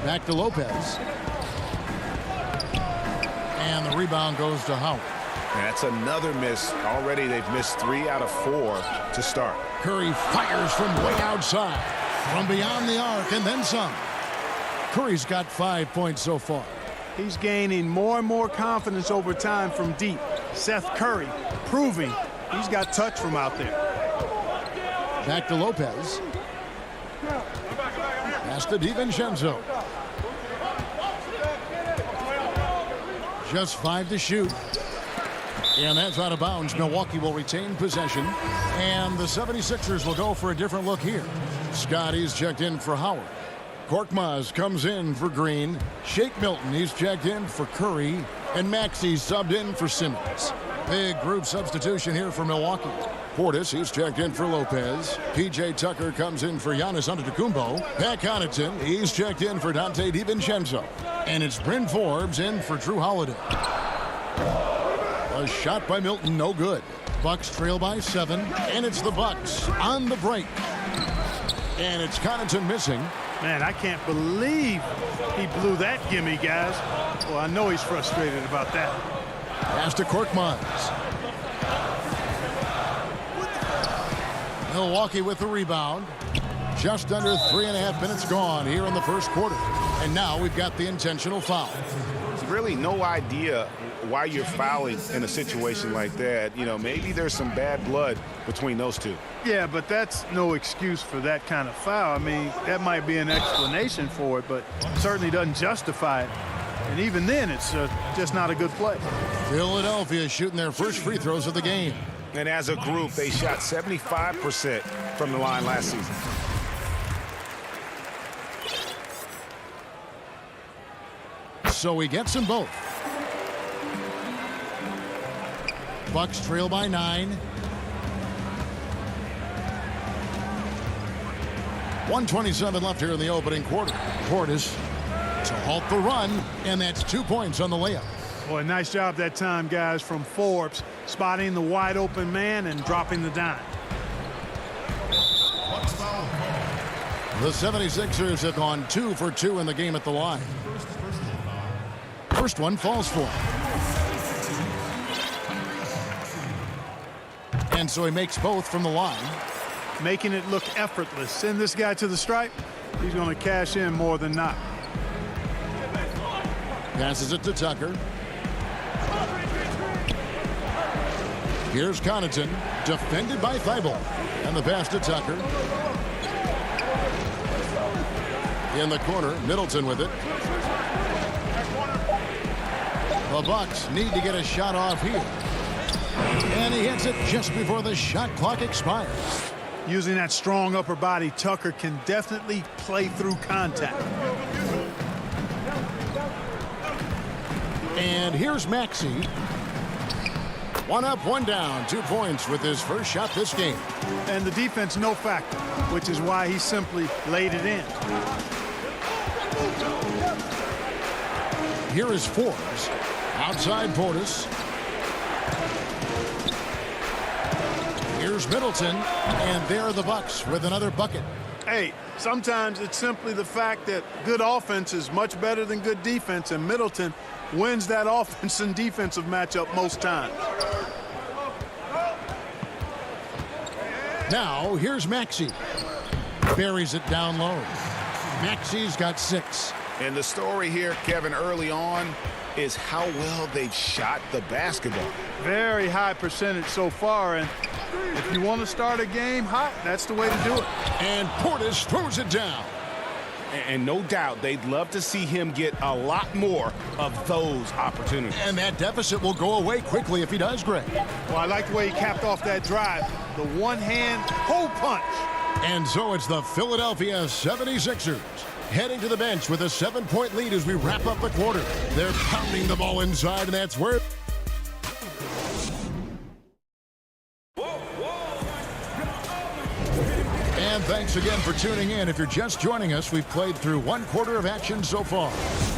Back to Lopez. And the rebound goes to Howard. And that's another miss. Already they've missed 3 out of 4 to start. Curry fires from way outside, from beyond the arc, and then some. Curry's got 5 points so far. He's gaining more and more confidence over time from deep. Seth Curry proving he's got touch from out there. Back to Lopez. Pass to DiVincenzo. Just 5 to shoot. And that's out of bounds. Milwaukee will retain possession. And the 76ers will go for a different look here. Scotty's checked in for Howard. Korkmaz comes in for Green. Shake Milton, he's checked in for Curry. And Maxey's subbed in for Simmons. Big group substitution here for Milwaukee. Portis, he's checked in for Lopez. P.J. Tucker comes in for Giannis Antetokounmpo. Pat Connaughton, he's checked in for Dante DiVincenzo. And it's Bryn Forbes in for Drew Holiday. A shot by Milton, no good. Bucks trail by 7, and it's the Bucks on the break. And it's Connaughton missing. Man, I can't believe he blew that gimme, guys. Well, I know he's frustrated about that. Pass to Korkmaz. Milwaukee with the rebound. Just under 3.5 minutes gone here in the first quarter. And now we've got the intentional foul. Really no idea why you're fouling in a situation like that. You know, maybe there's some bad blood between those two. Yeah, but that's no excuse for that kind of foul. I mean, that might be an explanation for it, but certainly doesn't justify it. And even then, it's just not a good play. Philadelphia shooting their first free throws of the game. And as a group, they shot 75% from the line last season. So he gets them both. Bucks trail by 9. 1:27 left here in the opening quarter. Portis to halt the run, and that's 2 points on the layup. Boy, nice job that time, guys, from Forbes, spotting the wide open man and dropping the dime. The 76ers have gone 2 for 2 in the game at the line. First one falls for him. And so he makes both from the line. Making it look effortless. Send this guy to the stripe. He's going to cash in more than not. Passes it to Tucker. Here's Connaughton, defended by Thibault. And the pass to Tucker. In the corner, Middleton with it. The Bucks need to get a shot off here. And he hits it just before the shot clock expires. Using that strong upper body, Tucker can definitely play through contact. And here's Maxey. 1 up, 1 down. 2 points with his first shot this game. And the defense no factor, which is why he simply laid it in. Here is Forbes. Outside Portis. Here's Middleton, and there are the Bucks with another bucket. Hey, sometimes it's simply the fact that good offense is much better than good defense, and Middleton wins that offense and defensive matchup most times. Now, here's Maxey. Buries it down low. Maxey's got 6. And the story here, Kevin, early on is how well they've shot the basketball. Very high percentage so far, and if you want to start a game hot, that's the way to do it. And Portis throws it down. And no doubt they'd love to see him get a lot more of those opportunities. And that deficit will go away quickly if he does, Greg. Well, I like the way he capped off that drive. The one-hand hole punch. And so it's the Philadelphia 76ers heading to the bench with a 7-point lead as we wrap up the quarter. They're pounding the ball inside, and that's where... And thanks again for tuning in. If you're just joining us, we've played through 1 quarter of action so far.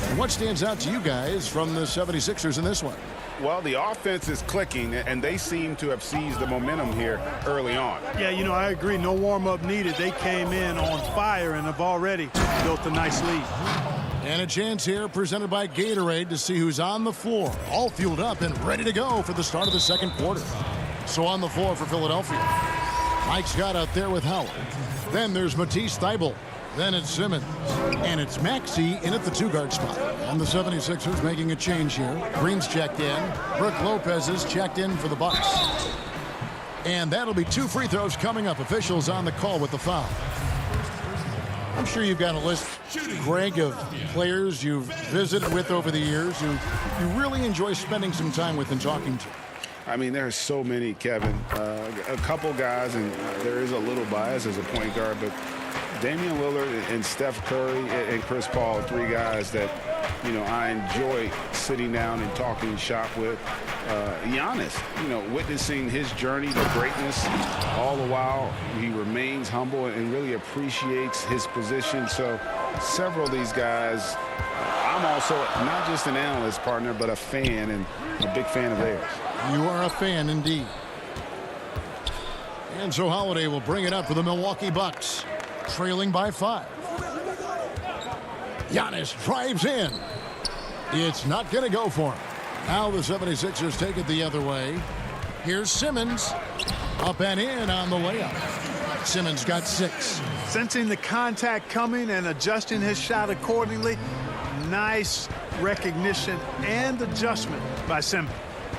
And what stands out to you guys from the 76ers in this one? Well, the offense is clicking, and they seem to have seized the momentum here early on. Yeah, you know, I agree. No warm-up needed. They came in on fire and have already built a nice lead. And a chance here presented by Gatorade to see who's on the floor, all fueled up and ready to go for the start of the second quarter. So on the floor for Philadelphia, Mike Scott out there with Howard. Then there's Matisse Thybulle. Then it's Simmons. And it's Maxey in at the 2-guard spot. And the 76ers making a change here. Green's checked in. Brook Lopez is checked in for the Bucks. And that'll be 2 free throws coming up. Officials on the call with the foul. I'm sure you've got a list, Greg, of players you've visited with over the years who you really enjoy spending some time with and talking to. I mean, there are so many, Kevin. A couple guys, and there is a little bias as a point guard, but Damian Lillard and Steph Curry and Chris Paul, 3 guys that, you know, I enjoy sitting down and talking shop with. Giannis, you know, witnessing his journey to greatness, all the while he remains humble and really appreciates his position. So several of these guys, I'm also not just an analyst, partner, but a fan and a big fan of theirs. You are a fan indeed. And so Holiday will bring it up for the Milwaukee Bucks, trailing by 5. Giannis drives in. It's not going to go for him. Now the 76ers take it the other way. Here's Simmons. Up and in on the layup. Simmons got 6. Sensing the contact coming and adjusting his shot accordingly. Nice recognition and adjustment by Simmons.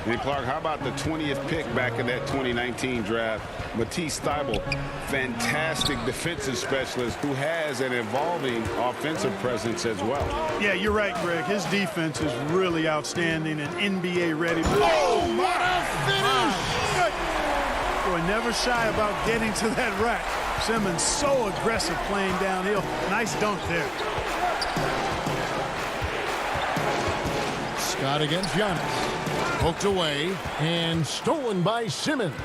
And Clark, how about the 20th pick back in that 2019 draft? Matisse Thybulle, fantastic defensive specialist who has an evolving offensive presence as well. Yeah, you're right, Greg. His defense is really outstanding and NBA ready. Oh, what a finish! Boy, never shy about getting to that rack. Simmons so aggressive playing downhill. Nice dunk there. Scott against Giannis. Poked away and stolen by Simmons.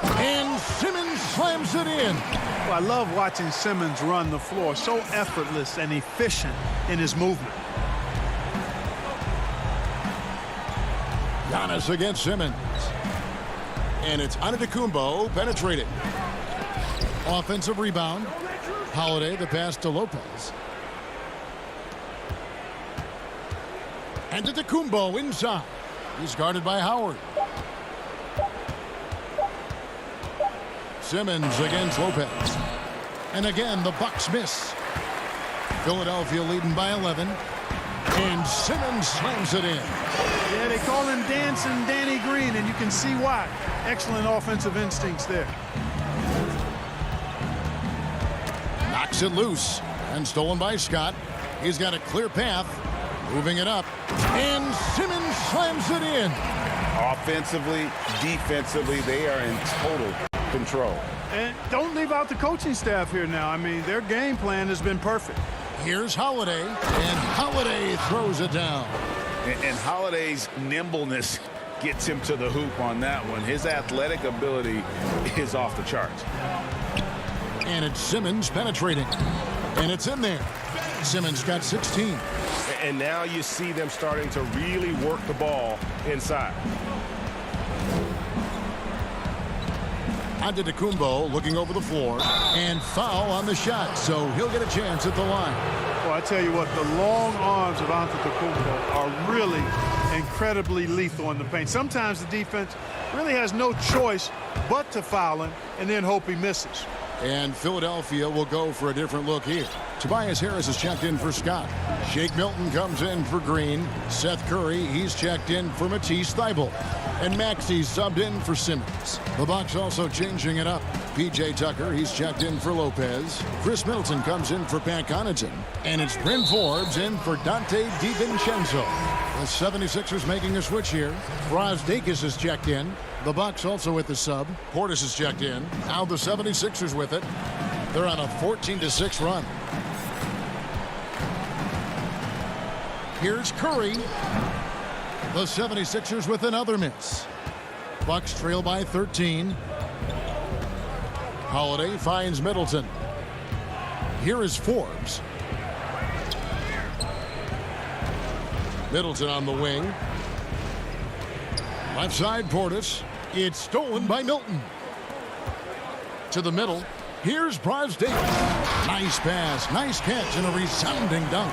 And Simmons slams it in. Well, I love watching Simmons run the floor. So effortless and efficient in his movement. Giannis against Simmons. And it's Antetokounmpo penetrating. Offensive rebound. Holiday, the pass to Lopez. Antetokounmpo inside. He's guarded by Howard. Simmons against Lopez. And again, the Bucks miss. Philadelphia leading by 11. And Simmons slams it in. Yeah, they call him Dancing Danny Green, and you can see why. Excellent offensive instincts there. Knocks it loose. And stolen by Scott. He's got a clear path. Moving it up. And Simmons slams it in. Offensively, defensively, they are in total control. And don't leave out the coaching staff here now. I mean, their game plan has been perfect. Here's Holiday, and Holiday throws it down. And Holiday's nimbleness gets him to the hoop on that one. His athletic ability is off the charts. And it's Simmons penetrating. And it's in there. Simmons got 16. And now you see them starting to really work the ball inside. Antetokounmpo looking over the floor and foul on the shot, so he'll get a chance at the line. Well, I tell you what, the long arms of Antetokounmpo are really incredibly lethal in the paint. Sometimes the defense really has no choice but to foul him and then hope he misses. And Philadelphia will go for a different look here. Tobias Harris is checked in for Scott. Shake Milton comes in for Green. Seth Curry, he's checked in for Matisse Thybulle. And Maxi's subbed in for Simmons. The Bucks also changing it up. P.J. Tucker, he's checked in for Lopez. Chris Middleton comes in for Pat Connaughton. And it's Bryn Forbes in for Dante DiVincenzo. The 76ers making a switch here. Brazdeikis is checked in. The Bucks also with the sub. Portis is checked in. Now the 76ers with it. They're on a 14-6 run. Here's Curry. The 76ers with another miss. Bucks trail by 13. Holiday finds Middleton. Here is Forbes. Middleton on the wing. Left side Portis. It's stolen by Milton. To the middle. Here's Brazdeikis. Nice pass, nice catch, and a resounding dunk.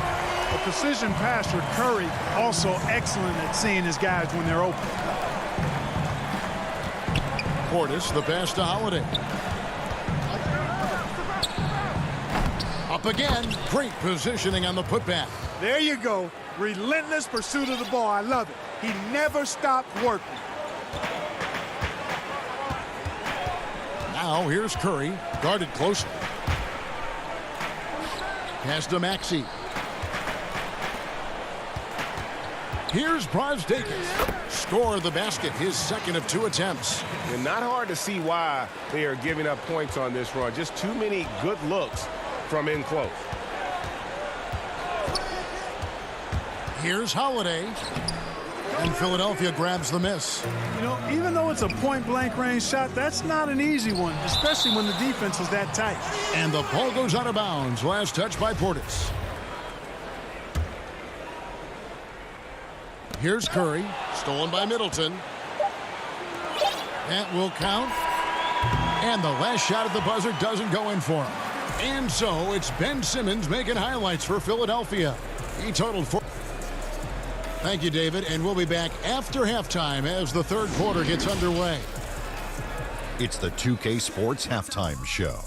A precision passer, Curry, also excellent at seeing his guys when they're open. Portis, the pass to Holiday. Up again. Great positioning on the putback. There you go. Relentless pursuit of the ball. I love it. He never stopped working. Now here's Curry, guarded closely. Pass to Maxey. Here's Brazdeikis. Score the basket, his second of 2 attempts. And not hard to see why they are giving up points on this run. Just too many good looks from in close. Here's Holiday. And Philadelphia grabs the miss. You know, even though it's a point-blank range shot, that's not an easy one, especially when the defense is that tight. And the ball goes out of bounds. Last touch by Portis. Here's Curry. Stolen by Middleton. That will count. And the last shot at the buzzer doesn't go in for him. And so it's Ben Simmons making highlights for Philadelphia. He totaled 4. Thank you, David, and we'll be back after halftime as the third quarter gets underway. It's the 2K Sports Halftime Show.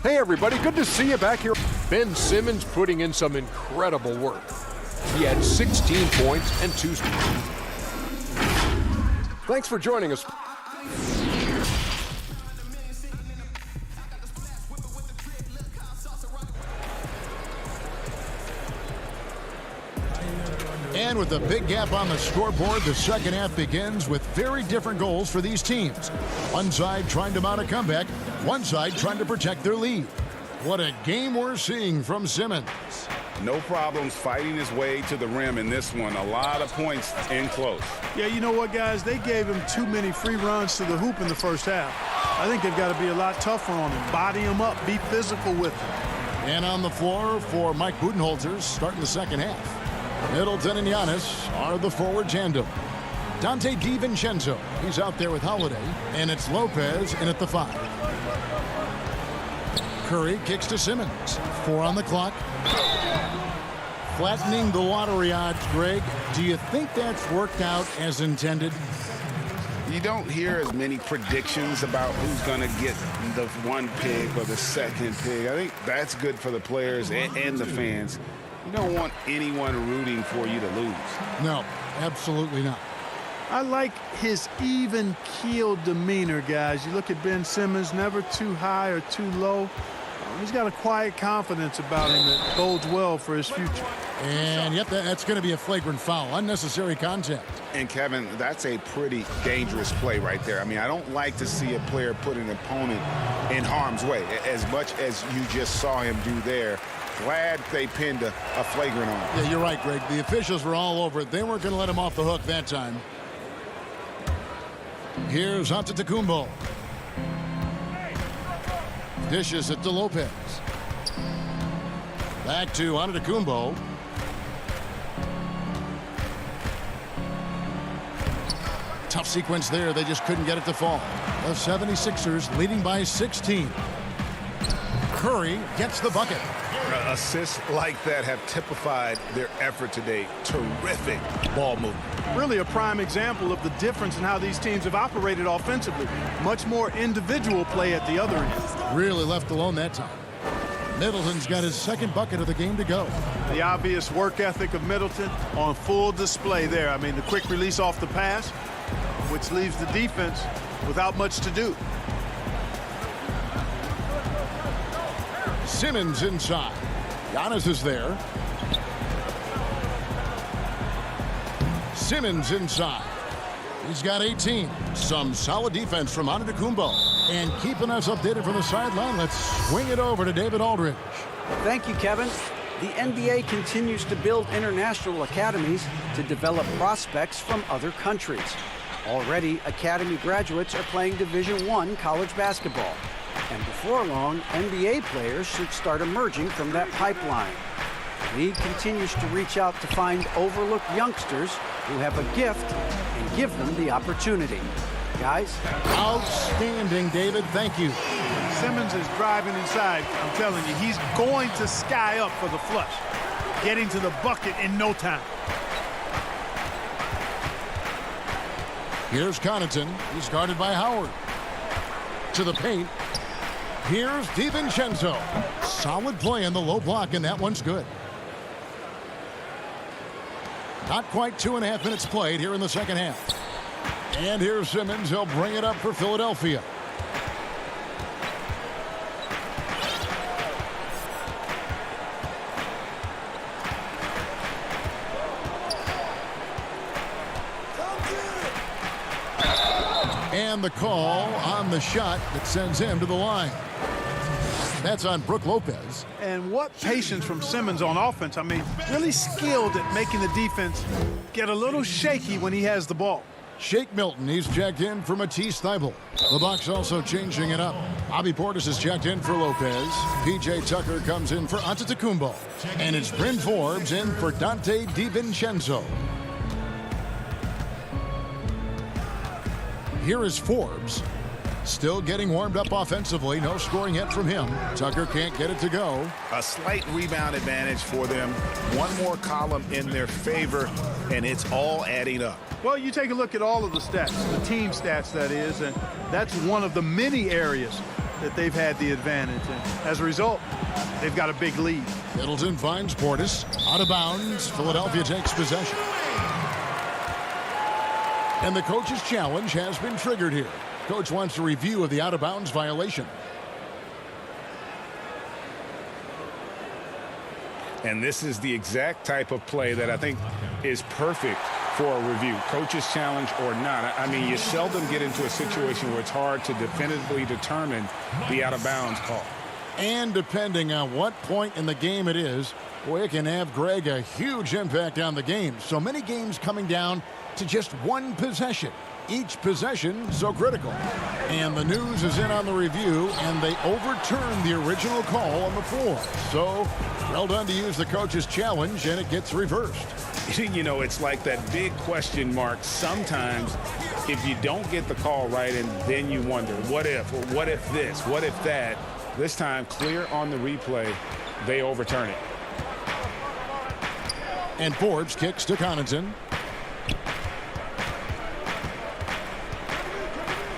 Hey, everybody. Good to see you back here. Ben Simmons putting in some incredible work. He had 16 points and 2. Thanks for joining us. And with a big gap on the scoreboard, the second half begins with very different goals for these teams. One side trying to mount a comeback, one side trying to protect their lead. What a game we're seeing from Simmons. No problems fighting his way to the rim in this one. A lot of points in close. Yeah, you know what, guys? They gave him too many free runs to the hoop in the first half. I think they've got to be a lot tougher on him. Body him up. Be physical with him. And on the floor for Mike Budenholzer starting the second half. Middleton and Giannis are the forward tandem. Dante DiVincenzo, he's out there with Holiday, and it's Lopez in at the 5. Curry kicks to Simmons. 4 on the clock. Flattening the lottery odds, Greg. Do you think that's worked out as intended? You don't hear as many predictions about who's going to get the 1 pick or the 2nd pick. I think that's good for the players and the fans. You don't want anyone rooting for you to lose. No, absolutely not. I like his even-keeled demeanor, guys. You look at Ben Simmons, never too high or too low. He's got a quiet confidence about him that bodes well for his future. And yep, that's going to be a flagrant foul. Unnecessary contact. And Kevin, that's a pretty dangerous play right there. I mean, I don't like to see a player put an opponent in harm's way as much as you just saw him do there. Glad they pinned a flagrant on him. Yeah, you're right, Greg. The officials were all over it. They weren't going to let him off the hook that time. Here's Antetokounmpo. Dishes it to Lopez. Back to Antetokounmpo. Tough sequence there. They just couldn't get it to fall. The 76ers leading by 16. Curry gets the bucket. Assists like that have typified their effort today. Terrific ball movement. Really a prime example of the difference in how these teams have operated offensively. Much more individual play at the other end. Really left alone that time. Middleton's got his 2nd bucket of the game to go. The obvious work ethic of Middleton on full display there. I mean, the quick release off the pass, which leaves the defense without much to do. Simmons inside. Giannis is there. Simmons inside. He's got 18. Some solid defense from Antetokounmpo. And keeping us updated from the sideline, let's swing it over to David Aldridge. Thank you, Kevin. The NBA continues to build international academies to develop prospects from other countries. Already, academy graduates are playing Division I college basketball. And before long, NBA players should start emerging from that pipeline. The league continues to reach out to find overlooked youngsters who have a gift and give them the opportunity. Guys? Outstanding, David. Thank you. Simmons is driving inside. I'm telling you, he's going to sky up for the flush. Getting to the bucket in no time. Here's Connaughton. He's guarded by Howard. To the paint. Here's DiVincenzo. Solid play in the low block, and that one's good. Not quite 2.5 minutes played here in the second half. And here's Simmons. He'll bring it up for Philadelphia. And the call on the shot that sends him to the line. That's on Brook Lopez. And what patience from Simmons on offense. I mean, really skilled at making the defense get a little shaky when he has the ball. Shake Milton, he's checked in for Matisse Thybulle. The Bucks also changing it up. Bobby Portis is checked in for Lopez. P.J. Tucker comes in for Antetokounmpo. And it's Bryn Forbes in for Dante DiVincenzo. Here is Forbes. still getting warmed up offensively. No scoring yet from him. Tucker can't get it to go. A slight rebound advantage for them. One more column in their favor, and it's all adding up. Well, you take a look at all of the stats, the team stats, that is, and that's one of the many areas that they've had the advantage. And as a result, they've got a big lead. Middleton finds Portis. Out of bounds. Philadelphia takes possession. And the coach's challenge has been triggered here. Coach wants a review of the out-of-bounds violation. And this is the exact type of play that I think is perfect for a review. Coach's challenge or not. I mean, you seldom get into a situation where it's hard to definitively determine the out-of-bounds call. And depending on what point in the game it is, boy, it can have, Greg, a huge impact on the game. So many games coming down to just one possession. Each possession so critical. And the news is in on the review, and they overturned the original call on the floor. So, well done to use the coach's challenge, and it gets reversed. You know, it's like that big question mark sometimes if you don't get the call right, and then you wonder, what if? Or what if this? What if that? This time, clear on the replay, they overturn it. And Forbes kicks to Connaughton.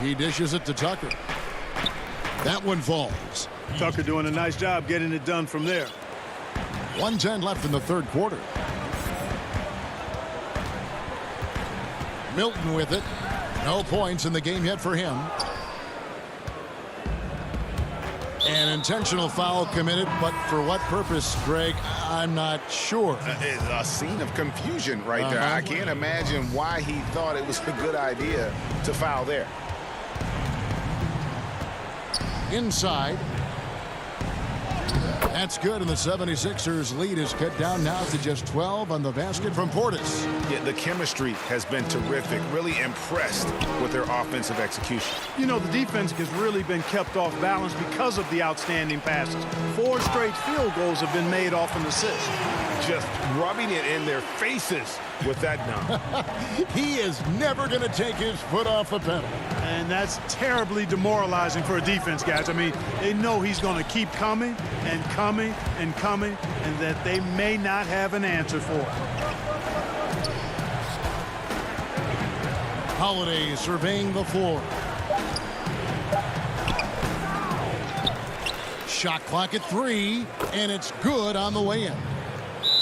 He dishes it to Tucker. That one falls. Tucker doing a nice job getting it done from there. 1:10 left in the third quarter. Milton with it. No points in the game yet for him. An intentional foul committed, but for what purpose, Greg, I'm not sure. A scene of confusion right there. I can't imagine why he thought it was a good idea to foul there. Inside. That's good, and the 76ers lead is cut down now to just 12 on the basket from Portis. Yeah, the chemistry has been terrific. Really impressed with their offensive execution. You know, the defense has really been kept off balance because of the outstanding passes. 4 straight field goals have been made off an assist. Just rubbing it in their faces with that dunk. He is never going to take his foot off the pedal. And that's terribly demoralizing for a defense, guys. I mean, they know he's going to keep coming and coming and coming, and that they may not have an answer for it. Holiday surveying the floor. Shot clock at 3, and it's good on the way in.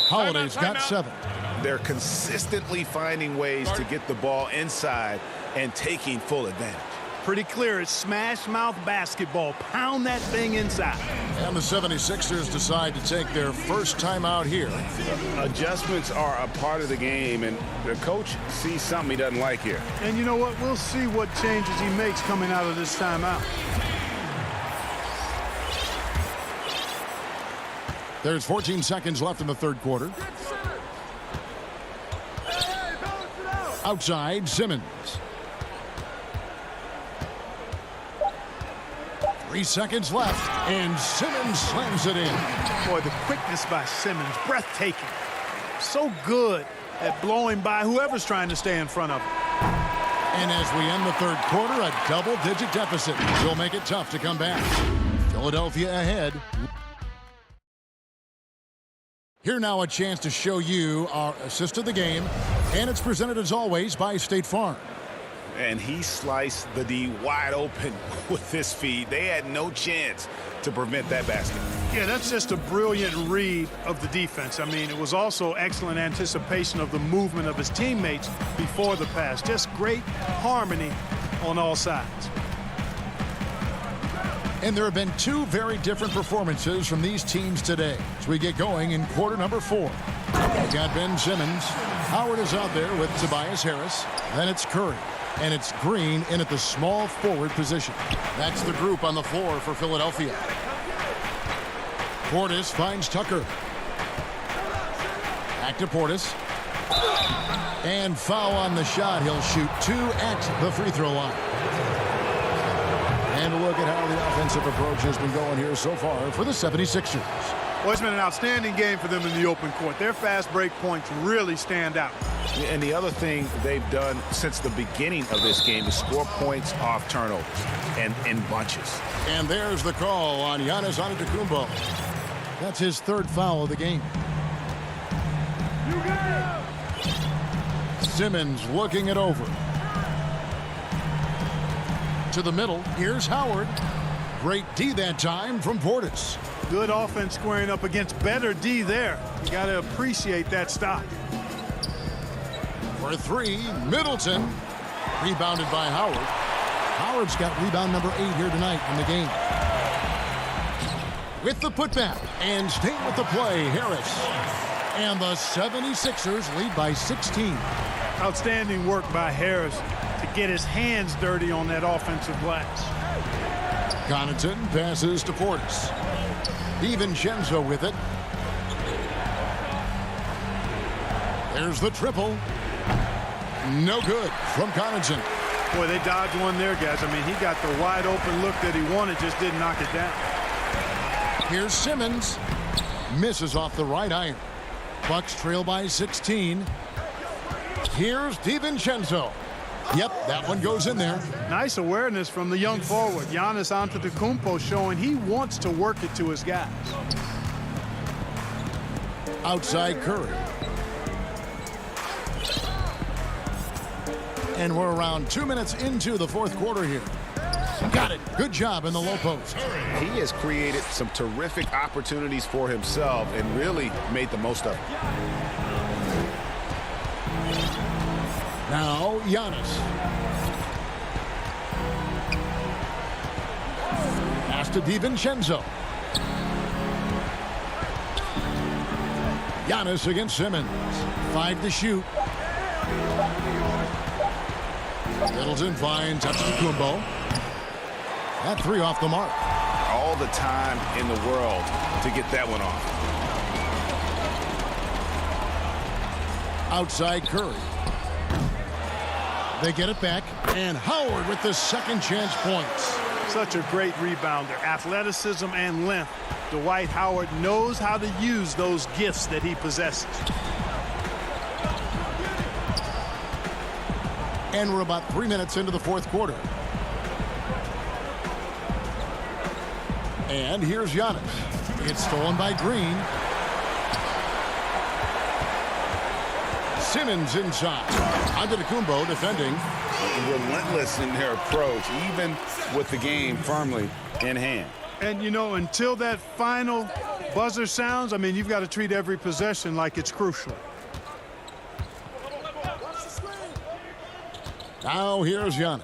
Holiday's got 7. They're consistently finding ways to get the ball inside and taking full advantage. Pretty clear, it's smash mouth basketball. Pound that thing inside. And the 76ers decide to take their first timeout here. Adjustments are a part of the game, and the coach sees something he doesn't like here. And you know what? We'll see what changes he makes coming out of this timeout. There's 14 seconds left in the third quarter. Outside, Simmons. 3 seconds left, and Simmons slams it in. Boy, the quickness by Simmons, breathtaking. So good at blowing by whoever's trying to stay in front of him. And as we end the third quarter, a double-digit deficit will make it tough to come back. Philadelphia ahead. Here now a chance to show you our assist of the game, and it's presented as always by State Farm. And he sliced the D wide open with his feed. They had no chance to prevent that basket. Yeah, that's just a brilliant read of the defense. I mean, it was also excellent anticipation of the movement of his teammates before the pass. Just great harmony on all sides. And there have been 2 very different performances from these teams today as we get going in quarter number 4. We got Ben Simmons. Howard is out there with Tobias Harris. Then it's Curry. And it's Green in at the small forward position. That's the group on the floor for Philadelphia. Portis finds Tucker. Back to Portis. And foul on the shot. He'll shoot 2 at the free throw line. And look at how the offensive approach has been going here so far for the 76ers. Well, it's been an outstanding game for them in the open court. Their fast break points really stand out. And the other thing they've done since the beginning of this game is score points off turnovers and in bunches. And there's the call on Giannis Antetokounmpo. That's his third foul of the game. Simmons looking it over. To the middle. Here's Howard. Great D that time from Portis. Good offense squaring up against better D there. You got to appreciate that stop. For three, Middleton. Rebounded by Howard. Howard's got rebound number 8 here tonight in the game. With the putback and staying with the play, Harris. And the 76ers lead by 16. Outstanding work by Harris to get his hands dirty on that offensive glass. Connaughton passes to Portis. DiVincenzo with it. There's the triple. No good from Connaughton. Boy, they dodged one there, guys. I mean, he got the wide open look that he wanted, just didn't knock it down. Here's Simmons. Misses off the right iron. Bucks trail by 16. Here's DiVincenzo. Yep, that one goes in there. Nice awareness from the young forward. Giannis Antetokounmpo showing he wants to work it to his guys. Outside Curry. And we're around 2 minutes into the fourth quarter here. Got it. Good job in the low post. He has created some terrific opportunities for himself and really made the most of it. Now, Giannis. Pass to DiVincenzo. Giannis against Simmons. 5 to shoot. Middleton finds Antetokounmpo. That 3 off the mark. All the time in the world to get that one off. Outside Curry. They get it back, and Howard with the second chance points. Such a great rebounder. Athleticism and length. Dwight Howard knows how to use those gifts that he possesses. And we're about 3 minutes into the fourth quarter. And here's Giannis. It's stolen by Green. Simmons inside. Antetokounmpo defending. Relentless in their approach, even with the game firmly in hand. And, you know, until that final buzzer sounds, I mean, you've got to treat every possession like it's crucial. Now here's Giannis.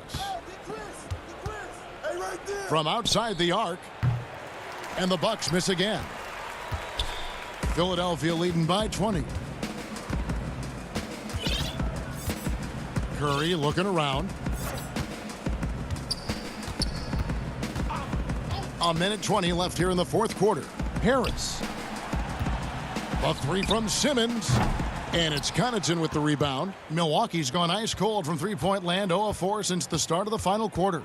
From outside the arc. And the Bucks miss again. Philadelphia leading by 20. Curry looking around. A minute 20 left here in the fourth quarter. Harris. A 3 from Simmons. And it's Connaughton with the rebound. Milwaukee's gone ice cold from three-point land, 0 of 4 since the start of the final quarter.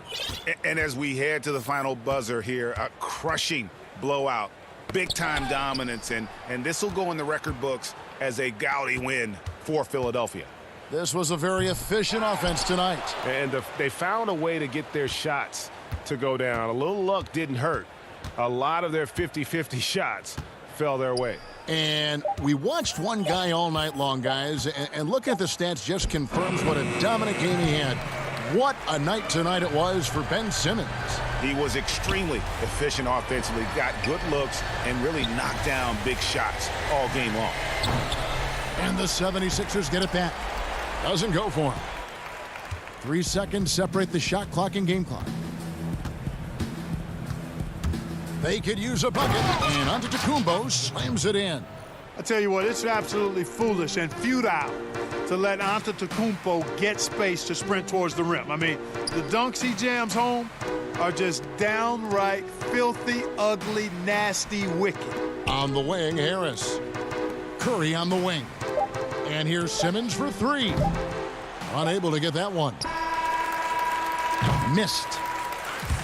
And as we head to the final buzzer here, a crushing blowout, big-time dominance, and this will go in the record books as a gaudy win for Philadelphia. This was a very efficient offense tonight. And they found a way to get their shots to go down. A little luck didn't hurt. A lot of their 50-50 shots fell their way. And we watched one guy all night long, guys, and looking at the stats just confirms what a dominant game he had. What a night tonight it was for Ben Simmons. He was extremely efficient offensively, got good looks, and really knocked down big shots all game long. And the 76ers get it back. Doesn't go for him. 3 seconds separate the shot clock and game clock. They could use a bucket, and Antetokounmpo slams it in. I tell you what, it's absolutely foolish and futile to let Antetokounmpo get space to sprint towards the rim. I mean, the dunks he jams home are just downright filthy, ugly, nasty, wicked. On the wing, Harris. Curry on the wing. And here's Simmons for 3. Unable to get that one. Missed.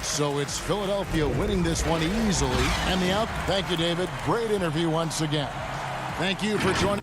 So it's Philadelphia winning this one easily. And the out. Thank you, David. Great interview once again. Thank you for joining.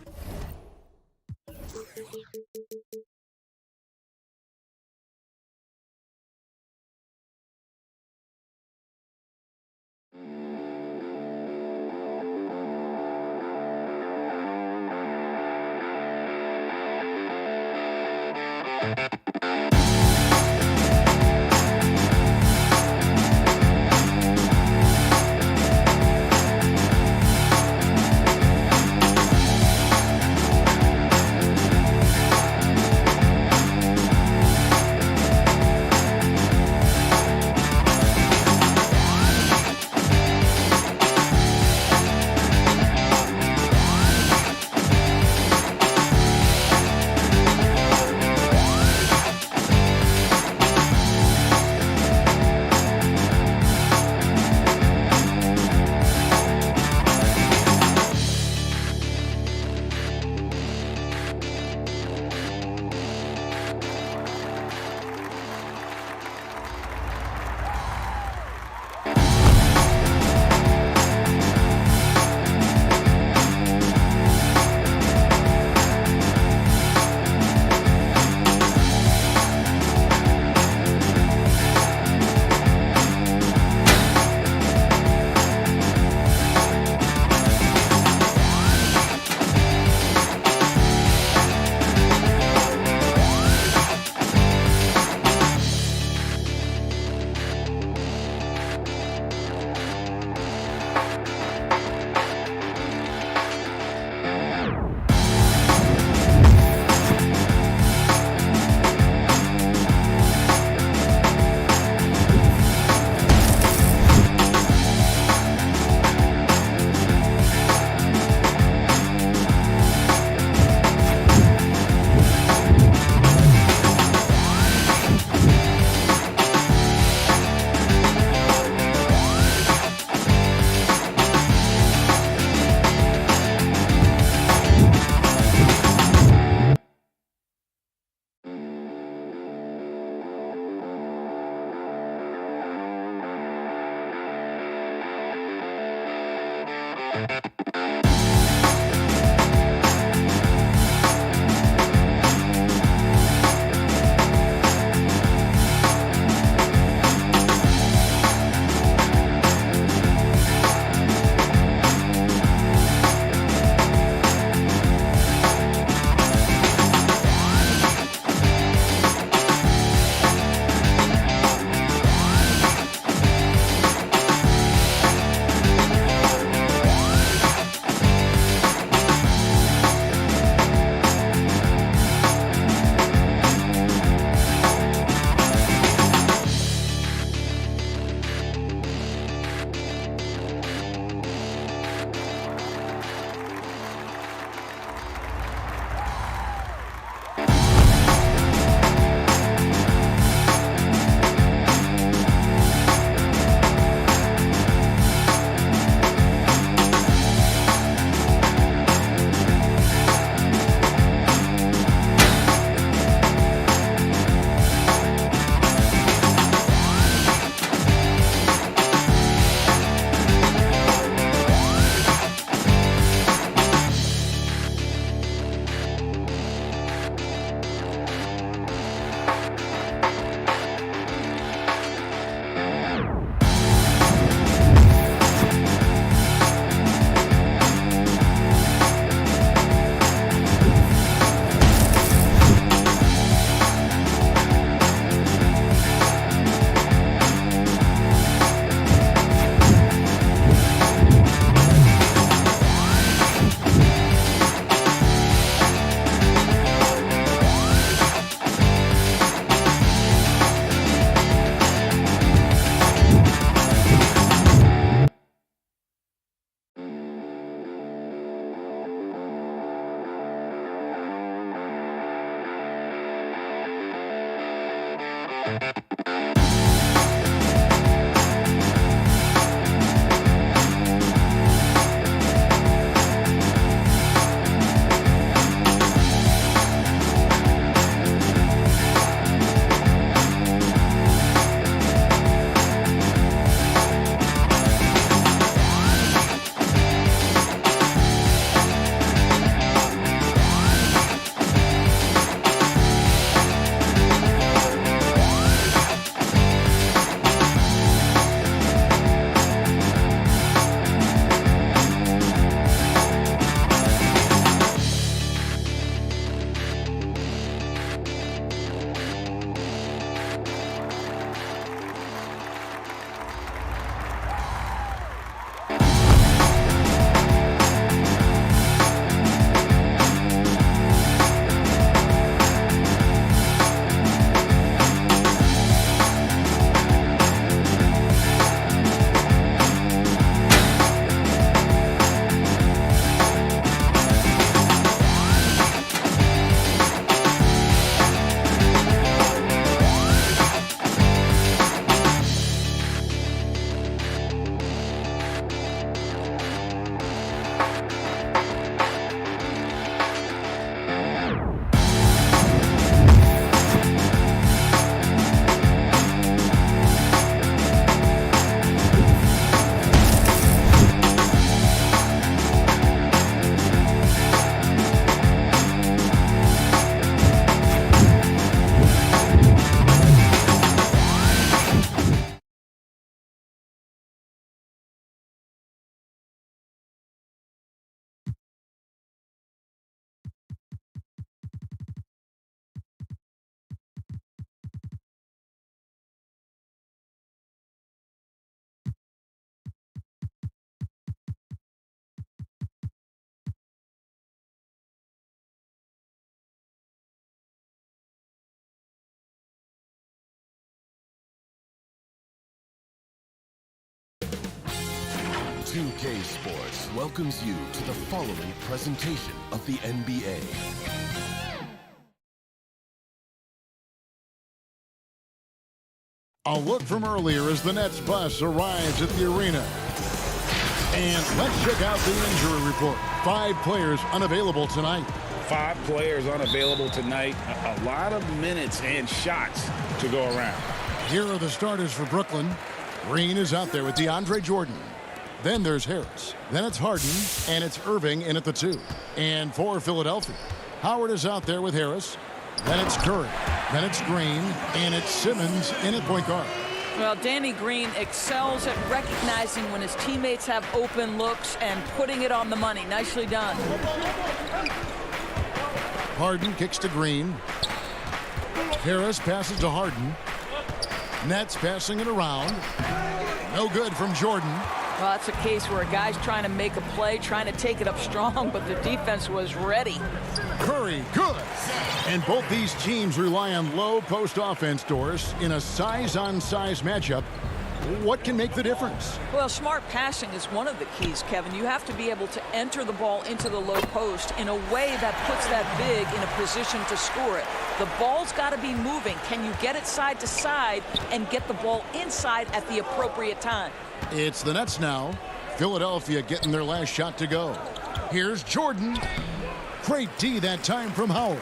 2K Sports welcomes you to the following presentation of the NBA. A look from earlier as the Nets bus arrives at the arena. And let's check out the injury report. 5 players unavailable tonight. 5 players unavailable tonight. A lot of minutes and shots to go around. Here are the starters for Brooklyn. Green is out there with DeAndre Jordan. Then there's Harris. Then it's Harden, and it's Irving in at the 2. And for Philadelphia, Howard is out there with Harris. Then it's Curry. Then it's Green, and it's Simmons in at point guard. Well, Danny Green excels at recognizing when his teammates have open looks and putting it on the money. Nicely done. Harden kicks to Green. Harris passes to Harden. Nets passing it around. No good from Jordan. Well, that's a case where a guy's trying to make a play, trying to take it up strong, but the defense was ready. Curry, good. And both these teams rely on low post offense doors in a size-on-size matchup. What can make the difference? Well, smart passing is one of the keys, Kevin. You have to be able to enter the ball into the low post in a way that puts that big in a position to score it. The ball's got to be moving. Can you get it side to side and get the ball inside at the appropriate time? It's the Nets now. Philadelphia getting their last shot to go. Here's Jordan. Great D that time from Howard.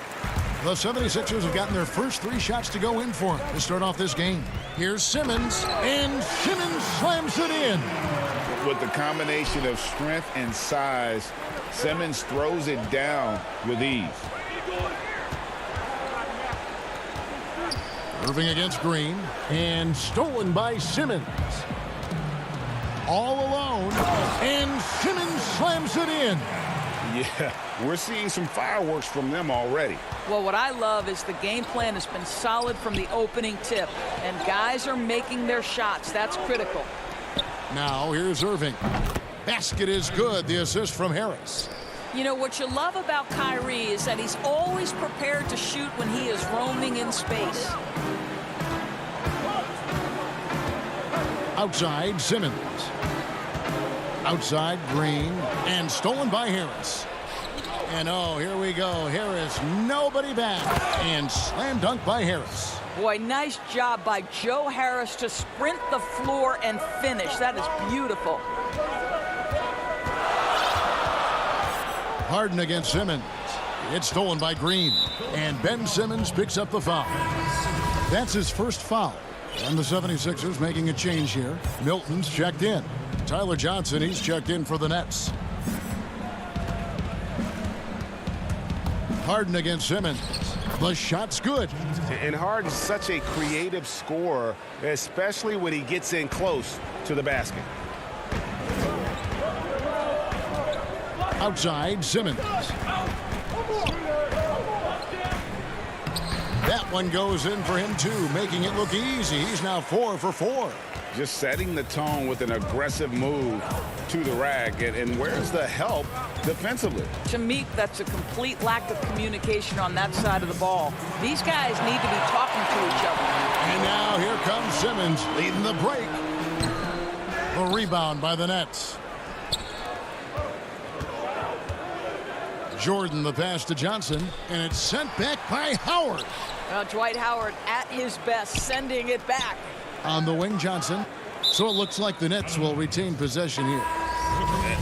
The 76ers have gotten their first 3 shots to go in for him to start off this game. Here's Simmons, and Simmons slams it in. With the combination of strength and size, Simmons throws it down with ease. Irving against Green, and stolen by Simmons. All alone, and Simmons slams it in. Yeah, we're seeing some fireworks from them already. Well, what I love is the game plan has been solid from the opening tip, and guys are making their shots. That's critical. Now here's Irving. Basket is good. The assist from Harris. You know, what you love about Kyrie is that he's always prepared to shoot when he is roaming in space. Outside, Simmons. Outside, Green, and stolen by Harris. And oh, here we go. Harris, nobody back, and slam dunk by Harris. Boy, nice job by Joe Harris to sprint the floor and finish. That is beautiful. Harden against Simmons. It's stolen by Green, and Ben Simmons picks up the foul. That's his first foul. And the 76ers making a change here. Milton's checked in. Tyler Johnson, he's checked in for the Nets. Harden against Simmons. The shot's good. And Harden's such a creative scorer, especially when he gets in close to the basket. Outside, Simmons. That one goes in for him, too, making it look easy. He's now 4 for 4. Just setting the tone with an aggressive move to the rack. And where's the help defensively? To me, that's a complete lack of communication on that side of the ball. These guys need to be talking to each other. And now here comes Simmons leading the break. The rebound by the Nets. Jordan the pass to Johnson, and it's sent back by Howard. Dwight Howard at his best, sending it back. On the wing, Johnson. So it looks like the Nets will retain possession here.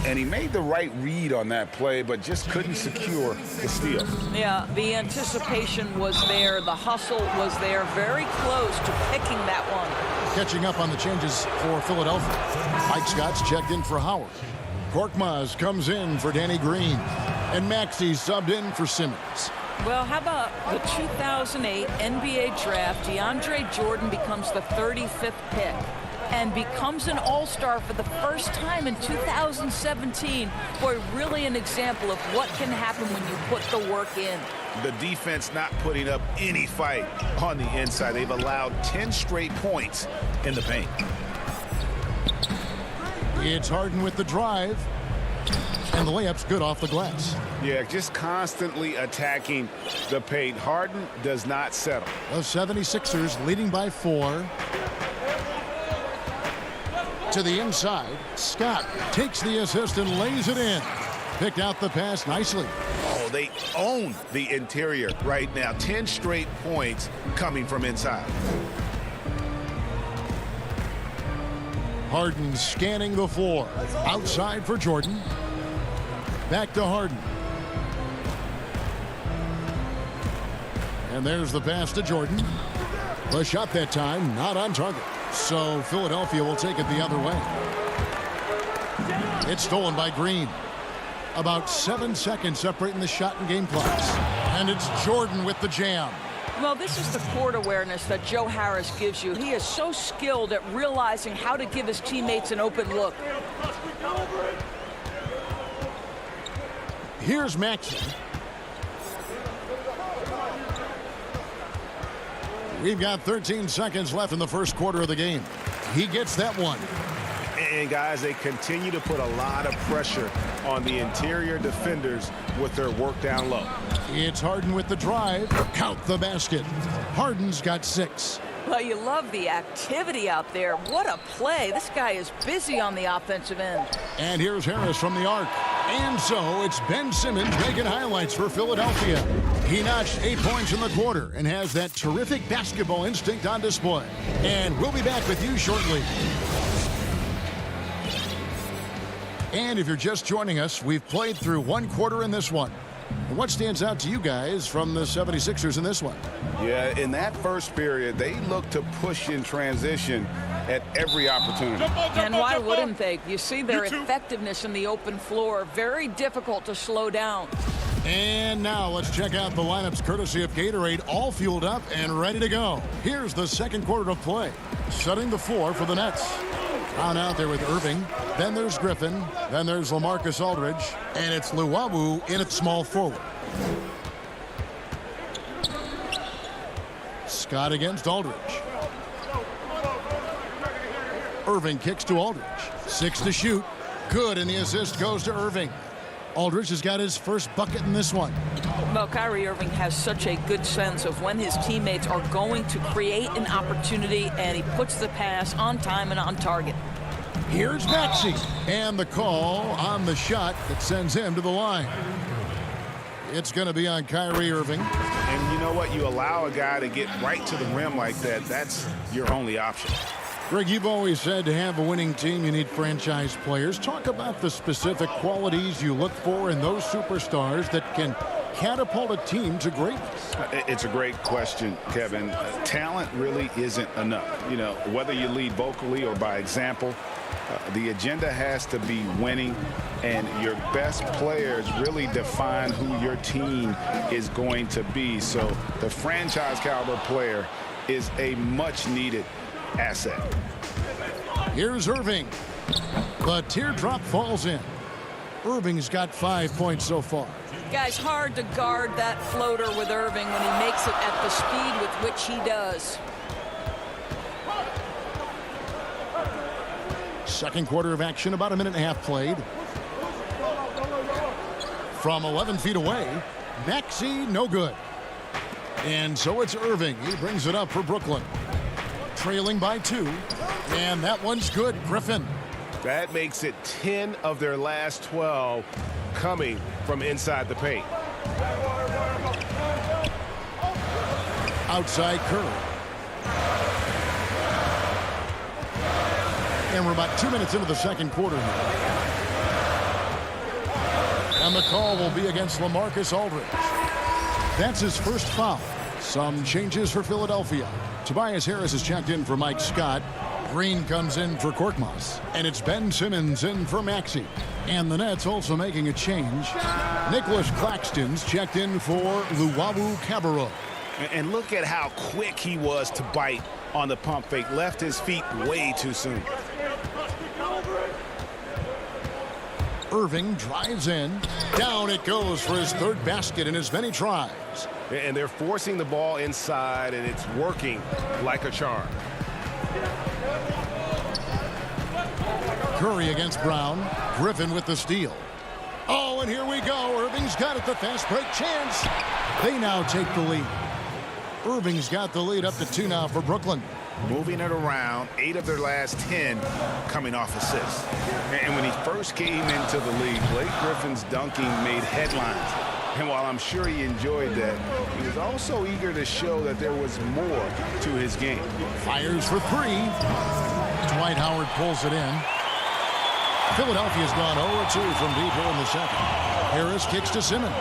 And he made the right read on that play, but just couldn't secure the steal. Yeah, the anticipation was there. The hustle was there. Very close to picking that one. Catching up on the changes for Philadelphia. Mike Scott's checked in for Howard. Korkmaz comes in for Danny Green. And Maxey subbed in for Simmons. Well, how about the 2008 NBA draft? DeAndre Jordan becomes the 35th pick and becomes an all-star for the first time in 2017. Boy, really an example of what can happen when you put the work in. The defense not putting up any fight on the inside. They've allowed 10 straight points in the paint. It's Harden with the drive. And the layup's good off the glass. Yeah, just constantly attacking the paint. Harden does not settle. The 76ers leading by 4. To the inside, Scott takes the assist and lays it in. Picked out the pass nicely. Oh, they own the interior right now. 10 straight points coming from inside. Harden scanning the floor. Outside for Jordan. Back to Harden. And there's the pass to Jordan. The shot that time, not on target. So Philadelphia will take it the other way. It's stolen by Green. About 7 seconds separating the shot and game clocks. And it's Jordan with the jam. Well, this is the court awareness that Joe Harris gives you. He is so skilled at realizing how to give his teammates an open look. Here's Maxey. We've got 13 seconds left in the first quarter of the game. He gets that one. And guys, they continue to put a lot of pressure on the interior defenders with their work down low. It's Harden with the drive. Count the basket. Harden's got 6. Well, you love the activity out there. What a play. This guy is busy on the offensive end. And here's Harris from the arc. And so it's Ben Simmons making highlights for Philadelphia. He notched 8 points in the quarter and has that terrific basketball instinct on display. And we'll be back with you shortly. And if you're just joining us, we've played through 1 quarter in this one. And what stands out to you guys from the 76ers in this one? Yeah, in that first period, they looked to push in transition at every opportunity. And why wouldn't they? You see their effectiveness in the open floor. Very difficult to slow down. And now let's check out the lineups courtesy of Gatorade, all fueled up and ready to go. Here's the second quarter of play. Setting the floor for the Nets. Brown out there with Irving. Then there's Griffin. Then there's LaMarcus Aldridge. And it's Luwawu in at small forward. Scott against Aldridge. Irving kicks to Aldridge. 6 to shoot. Good, and the assist goes to Irving. Aldridge has got his first bucket in this one. Well, Kyrie Irving has such a good sense of when his teammates are going to create an opportunity, and he puts the pass on time and on target. Here's Maxey, and the call on the shot that sends him to the line. It's going to be on Kyrie Irving. And you know what? You allow a guy to get right to the rim like that, that's your only option. Greg, you've always said to have a winning team, you need franchise players. Talk about the specific qualities you look for in those superstars that can catapult a team to greatness. It's a great question, Kevin. Talent really isn't enough. You know, whether you lead vocally or by example, the agenda has to be winning, and your best players really define who your team is going to be. So the franchise caliber player is a much needed asset. Here's Irving. The teardrop falls in. Irving's got 5 points so far. Guys, hard to guard that floater with Irving when he makes it at the speed with which he does. Second quarter of action, about a minute and a half played. From 11 feet away, Maxey, no good. And so it's Irving. He brings it up for Brooklyn. Trailing by 2, and that one's good. Griffin. That makes it 10 of their last 12 coming from inside the paint. Outside Curry. And we're about 2 minutes into the second quarter here. And the call will be against LaMarcus Aldridge. That's his first foul. Some changes for Philadelphia. Tobias Harris is checked in for Mike Scott. Green comes in for Korkmaz. And it's Ben Simmons in for Maxey. And the Nets also making a change. Nicholas Claxton's checked in for Luwawu Cabarrot. And look at how quick he was to bite on the pump fake. Left his feet way too soon. Irving drives in. Down it goes for his third basket in as many tries. And they're forcing the ball inside, and it's working like a charm. Curry against Brown. Griffin with the steal. Oh, and here we go. Irving's got it, the fast break chance. They now take the lead. Irving's got the lead up to 2 now for Brooklyn. moving it around, 8 of their last 10 coming off assists. And when he first came into the league, Blake Griffin's dunking made headlines. And while I'm sure he enjoyed that, he was also eager to show that there was more to his game. Fires for 3. Dwight Howard pulls it in. Philadelphia's gone 0-2 from deep here in the second. Harris kicks to Simmons.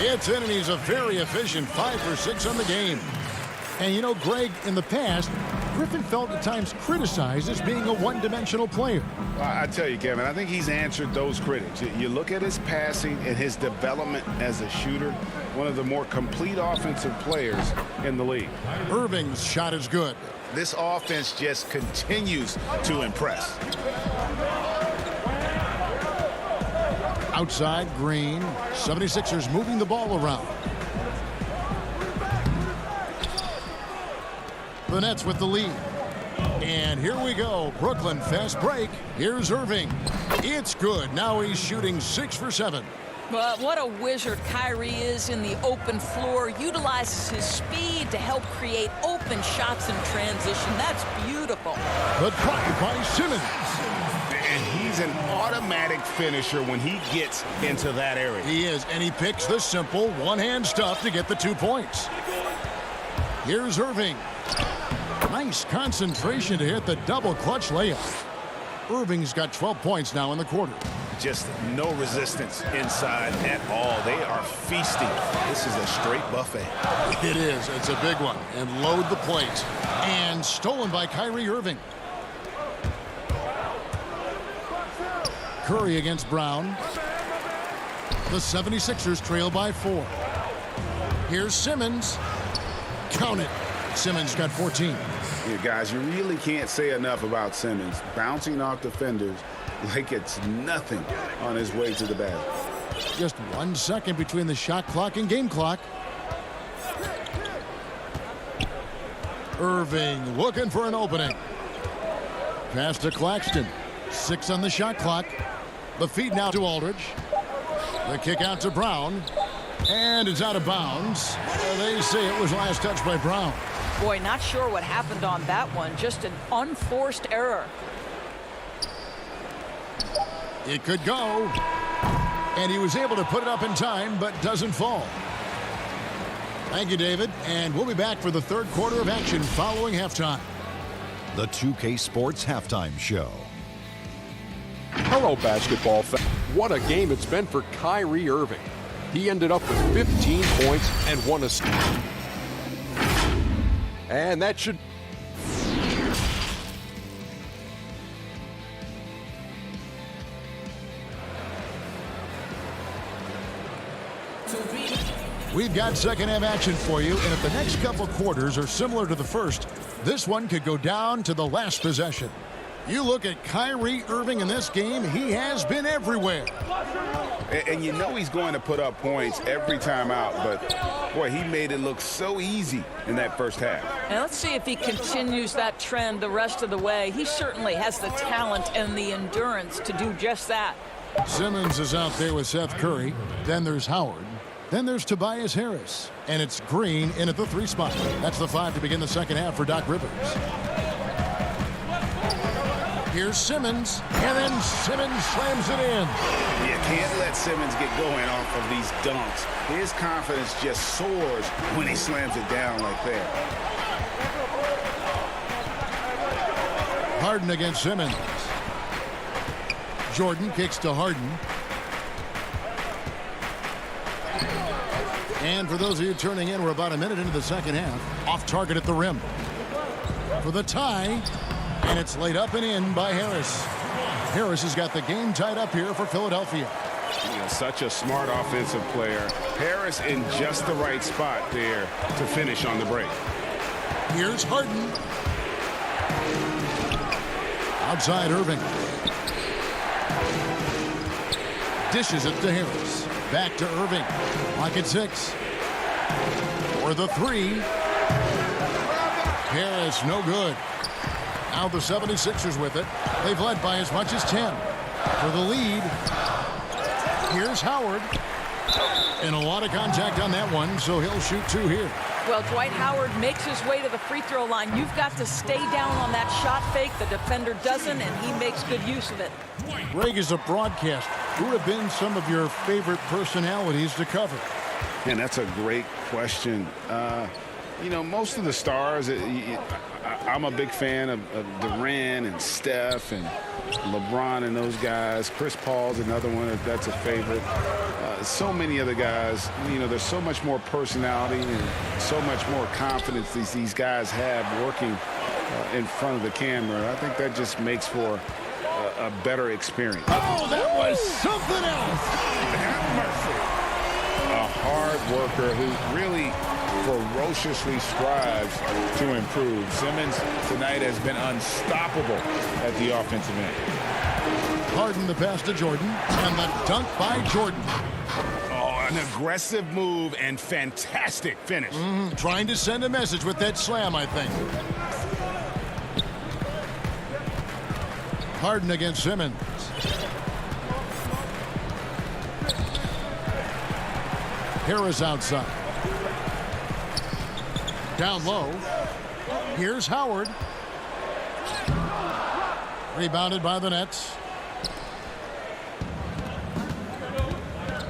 It's in, and he's a very efficient 5 for 6 on the game. And you know, Greg, in the past, Griffin felt at times criticized as being a one-dimensional player. I tell you, Kevin, I think he's answered those critics. You look at his passing and his development as a shooter, one of the more complete offensive players in the league. Irving's shot is good. This offense just continues to impress. Outside, Green. 76ers moving the ball around. The Nets with the lead. And here we go. Brooklyn fast break. Here's Irving. It's good. Now he's shooting 6 for 7. But what a wizard Kyrie is in the open floor. Utilizes his speed to help create open shots in transition. That's beautiful. But blocked by Simmons. And he's an automatic finisher when he gets into that area. He is, and he picks the simple one-hand stuff to get the 2 points. Here's Irving. Nice concentration to hit the double clutch layup. Irving's got 12 points now in the quarter. Just no resistance inside at all. They are feasting. This is a straight buffet. It is. It's a big one. And load the plate. And stolen by Kyrie Irving. Curry against Brown. The 76ers trail by 4. Here's Simmons. Count it. Simmons got 14. Yeah, guys, you really can't say enough about Simmons. Bouncing off defenders like it's nothing on his way to the basket. Just 1 second between the shot clock and game clock. Irving looking for an opening. Pass to Claxton. 6 on the shot clock. The feed now to Aldridge. The kick out to Brown. And it's out of bounds. They say it was last touched by Brown. Boy, not sure what happened on that one. Just an unforced error. It could go. And he was able to put it up in time, but doesn't fall. Thank you, David. And we'll be back for the third quarter of action following halftime. The 2K Sports Halftime Show. Hello, basketball fans. What a game it's been for Kyrie Irving. He ended up with 15 points and 1 assist. And that should... We've got second half action for you, and if the next couple quarters are similar to the first, this one could go down to the last possession. You look at Kyrie Irving in this game, he has been everywhere. And you know he's going to put up points every time out, but boy, he made it look so easy in that first half. And let's see if he continues that trend the rest of the way. He certainly has the talent and the endurance to do just that. Simmons is out there with Seth Curry. Then there's Howard. Then there's Tobias Harris. And it's Green in at the 3 spot. That's the 5 to begin the second half for Doc Rivers. Here's Simmons, and then Simmons slams it in. You can't let Simmons get going off of these dunks. His confidence just soars when he slams it down like that. Harden against Simmons. Jordan kicks to Harden. And for those of you turning in, we're about a minute into the second half. Off target at the rim. For the tie. And it's laid up and in by Harris. Harris has got the game tied up here for Philadelphia. You know, such a smart offensive player. Harris in just the right spot there to finish on the break. Here's Harden. Outside Irving. Dishes it to Harris. Back to Irving. Lock at 6. For the 3. Harris, no good. Now the 76ers with it. They've led by as much as 10. For the lead. Here's Howard. And a lot of contact on that one, so he'll shoot 2 here. Well, Dwight Howard makes his way to the free throw line. You've got to stay down on that shot fake. The defender doesn't, and he makes good use of it. Greg, is a broadcaster, who have been some of your favorite personalities to cover? And that's a great question. You know, most of the stars, I'm a big fan of Durant and Steph and LeBron and those guys. Chris Paul's another one that's a favorite. So many other guys, you know, there's so much more personality and so much more confidence these guys have working in front of the camera. I think that just makes for a better experience. Oh, that was something else. Have mercy. A hard worker who really ferociously strives to improve. Simmons tonight has been unstoppable at the offensive end. Harden the pass to Jordan, and the dunk by Jordan. Oh, an aggressive move and fantastic finish. Trying to send a message with that slam, I think. Harden against Simmons. Harris outside. Down low. Here's Howard. Rebounded by the Nets.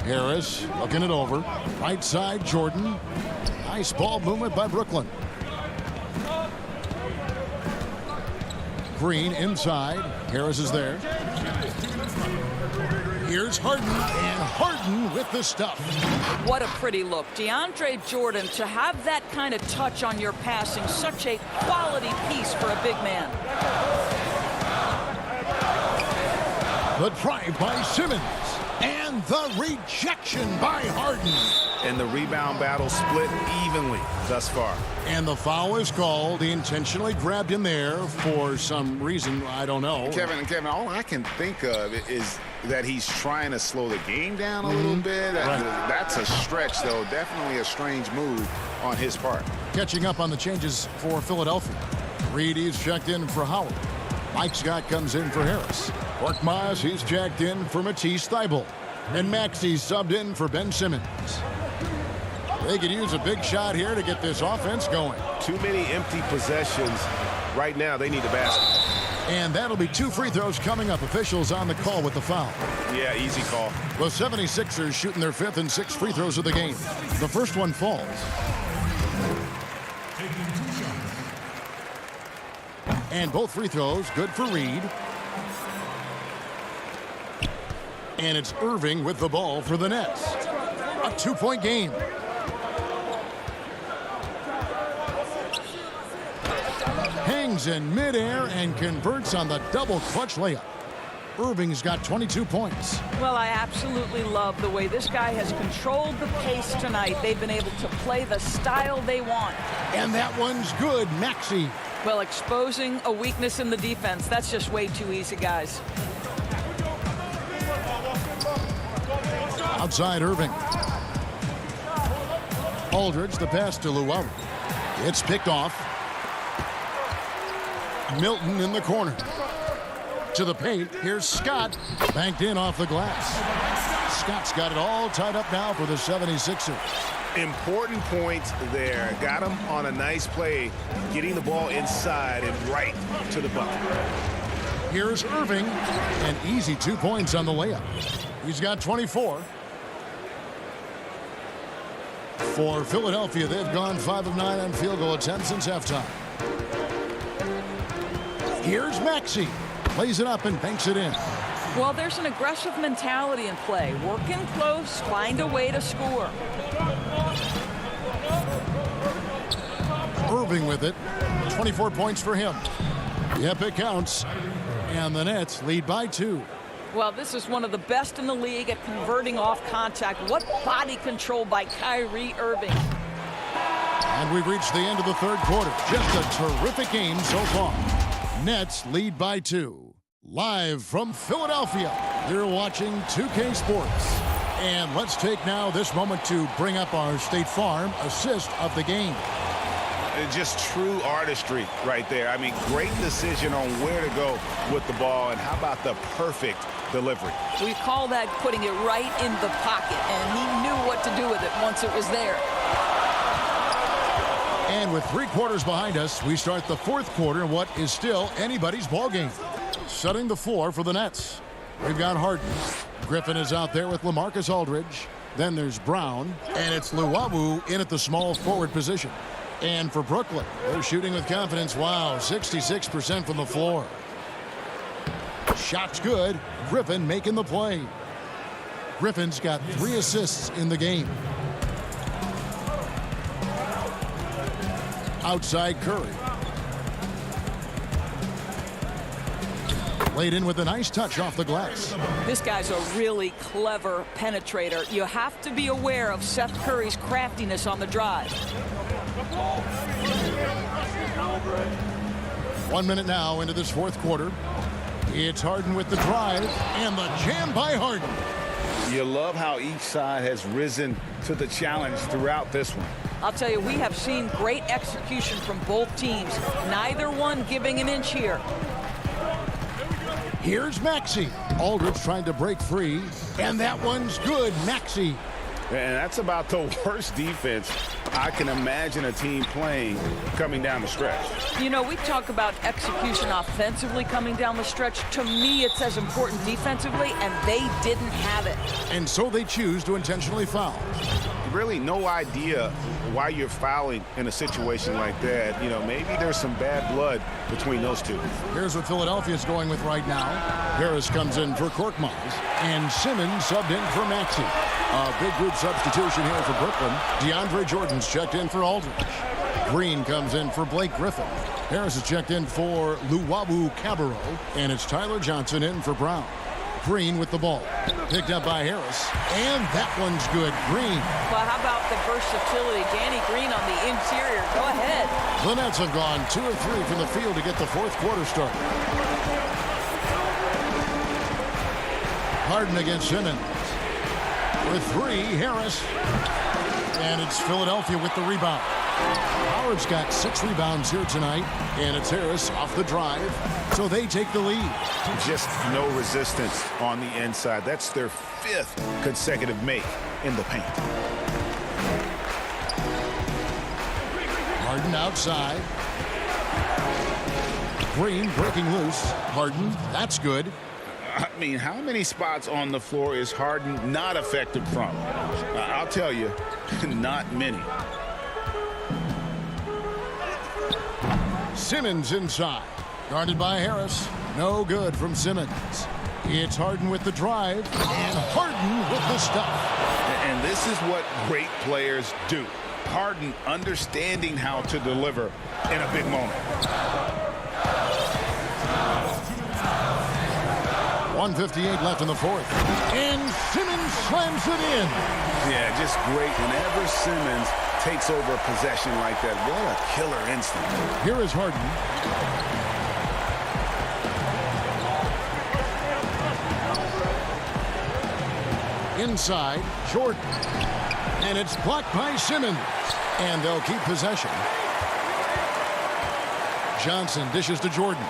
Harris looking it over. Right side, Jordan. Nice ball movement by Brooklyn. Green inside. Harris is there. Here's Harden, and Harden with the stuff. What a pretty look. DeAndre Jordan, to have that kind of touch on your passing, such a quality piece for a big man. The drive by Simmons, and the rejection by Harden. And the rebound battle split evenly thus far. And the foul is called. He intentionally grabbed him there for some reason, I don't know. Kevin, all I can think of is that he's trying to slow the game down a little bit. That's a stretch, though. Definitely a strange move on his part. Catching up on the changes for Philadelphia. Reedy's checked in for Howard. Mike Scott comes in for Harris. Korkmaz, he's checked in for Matisse Thybulle. And Maxey subbed in for Ben Simmons. They could use a big shot here to get this offense going. Too many empty possessions. Right now, they need a basket. And that'll be 2 free throws coming up. Officials on the call with the foul. Yeah, easy call. The 76ers shooting their 5th and 6th free throws of the game. The first one falls. And both free throws good for Reed. And it's Irving with the ball for the Nets. A 2-point game. Hangs in midair and converts on the double clutch layup. Irving's got 22 points. Well, I absolutely love the way this guy has controlled the pace tonight. They've been able to play the style they want. And that one's good, Maxey. Well, exposing a weakness in the defense, that's just way too easy, guys. Outside Irving. Aldridge, the pass to Luau. It's picked off. Milton in the corner. To the paint. Here's Scott. Banked in off the glass. Scott's got it all tied up now for the 76ers. Important points there. Got him on a nice play, getting the ball inside and right to the bucket. Here's Irving. An easy 2 points on the layup. He's got 24. For Philadelphia, they've gone 5 of 9 on field goal attempts since halftime. Here's Maxey. Plays it up and banks it in. Well, there's an aggressive mentality in play. Working close, find a way to score. Irving with it. 24 points for him. Yep, it counts. And the Nets lead by 2. Well, this is one of the best in the league at converting off contact. What body control by Kyrie Irving. And we've reached the end of the third quarter. Just a terrific game so far. Nets lead by 2. Live from Philadelphia, you're watching 2K Sports. And let's take now this moment to bring up our State Farm assist of the game. Just true artistry right there. I mean, great decision on where to go with the ball, and how about the perfect delivery. We call that putting it right in the pocket, and he knew what to do with it once it was there. And with 3 quarters behind us, we start the 4th quarter in what is still anybody's ball game. Setting the floor for the Nets. We've got Harden. Griffin is out there with LaMarcus Aldridge. Then there's Brown. And it's Luwawu in at the small forward position. And for Brooklyn, they're shooting with confidence. Wow, 66% from the floor. Shot's good. Griffin making the play. Griffin's got 3 assists in the game. Outside Curry. Laid in with a nice touch off the glass. This guy's a really clever penetrator. You have to be aware of Seth Curry's craftiness on the drive. 1 minute now into this 4th quarter. It's Harden with the drive and the jam by Harden. You love how each side has risen to the challenge throughout this one. I'll tell you, we have seen great execution from both teams. Neither one giving an inch here. Here's Maxey. Aldridge trying to break free, and that one's good. Maxey. And that's about the worst defense I can imagine a team playing coming down the stretch. You know, we talk about execution offensively coming down the stretch. To me, it's as important defensively, and they didn't have it. And so they choose to intentionally foul. Really no idea why you're fouling in a situation like that. You know, maybe there's some bad blood between those two. Here's what Philadelphia's going with right now. Harris comes in for Korkmaz, and Simmons subbed in for Maxey. A big group substitution here for Brooklyn. DeAndre Jordan's checked in for Aldridge. Green comes in for Blake Griffin. Harris is checked in for Luwawu Cabarro, and it's Tyler Johnson in for Brown. Green with the ball. Picked up by Harris. And that one's good. Green. Well, how about the versatility? Danny Green on the interior. Go ahead. The Nets have gone 2 of 3 from the field to get the 4th quarter started. Harden against Simmons. With 3, Harris. And it's Philadelphia with the rebound. Howard's got 6 rebounds here tonight, and it's Harris off the drive, so they take the lead. Just no resistance on the inside. That's their 5th consecutive make in the paint. Harden outside. Green breaking loose. Harden, that's good. I mean, how many spots on the floor is Harden not effective from? I'll tell you, not many. Simmons inside. Guarded by Harris. No good from Simmons. It's Harden with the drive, and Harden with the stuff. And this is what great players do. Harden understanding how to deliver in a big moment. 1:58 left in the 4th. And Simmons slams it in. Yeah, just great. Whenever Simmons takes over a possession like that, what a killer instinct. Here is Harden. Inside, Jordan. And it's blocked by Simmons. And they'll keep possession. Johnson dishes to Jordan.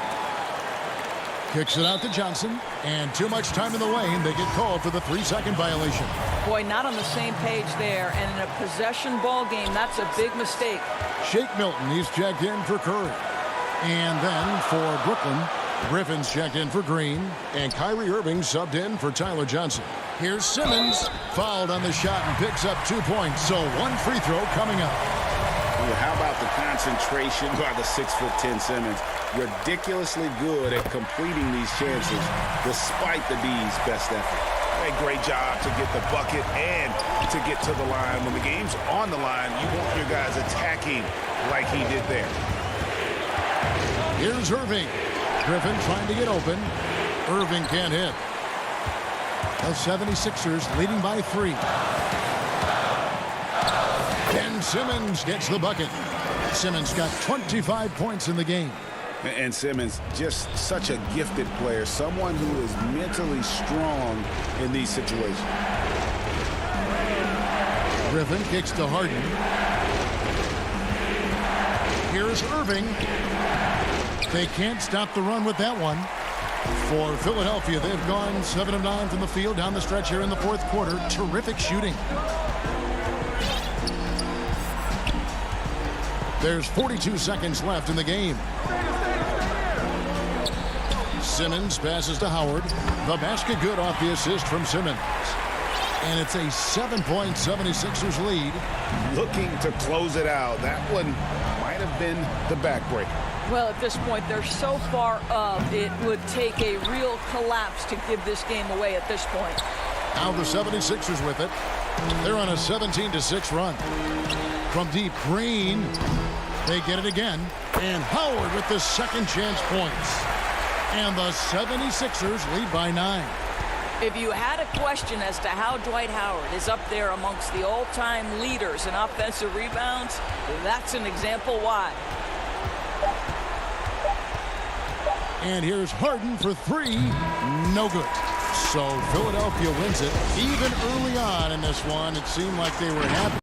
Kicks it out to Johnson. And too much time in the lane. They get called for the 3-second violation. Boy, not on the same page there. And in a possession ball game, that's a big mistake. Shake Milton, he's checked in for Curry. And then for Brooklyn, Griffin's checked in for Green. And Kyrie Irving subbed in for Tyler Johnson. Here's Simmons, fouled on the shot and picks up 2 points. So 1 free throw coming up. Well, how about the concentration by the 6'10" Simmons? Ridiculously good at completing these chances despite the D's best effort. A great job to get the bucket and to get to the line. When the game's on the line, you want your guys attacking like he did there. Here's Irving. Griffin trying to get open. Irving can't hit. The 76ers leading by 3. Ben Simmons gets the bucket. Simmons got 25 points in the game. And Simmons, just such a gifted player, someone who is mentally strong in these situations. Griffin kicks to Harden. Here's Irving. They can't stop the run with that one. For Philadelphia, they've gone 7 of 9 from the field down the stretch here in the 4th quarter. Terrific shooting. There's 42 seconds left in the game. Simmons passes to Howard. The basket good off the assist from Simmons. And it's a 7-point 76ers lead. Looking to close it out. That one might have been the backbreaker. Well, at this point, they're so far up, it would take a real collapse to give this game away at this point. Now the 76ers with it. They're on a 17-6 run. From deep, Green. They get it again. And Howard with the second chance points. And the 76ers lead by 9. If you had a question as to how Dwight Howard is up there amongst the all-time leaders in offensive rebounds, that's an example why. And here's Harden for 3. No good. So Philadelphia wins it. Even early on in this one, it seemed like they were happy.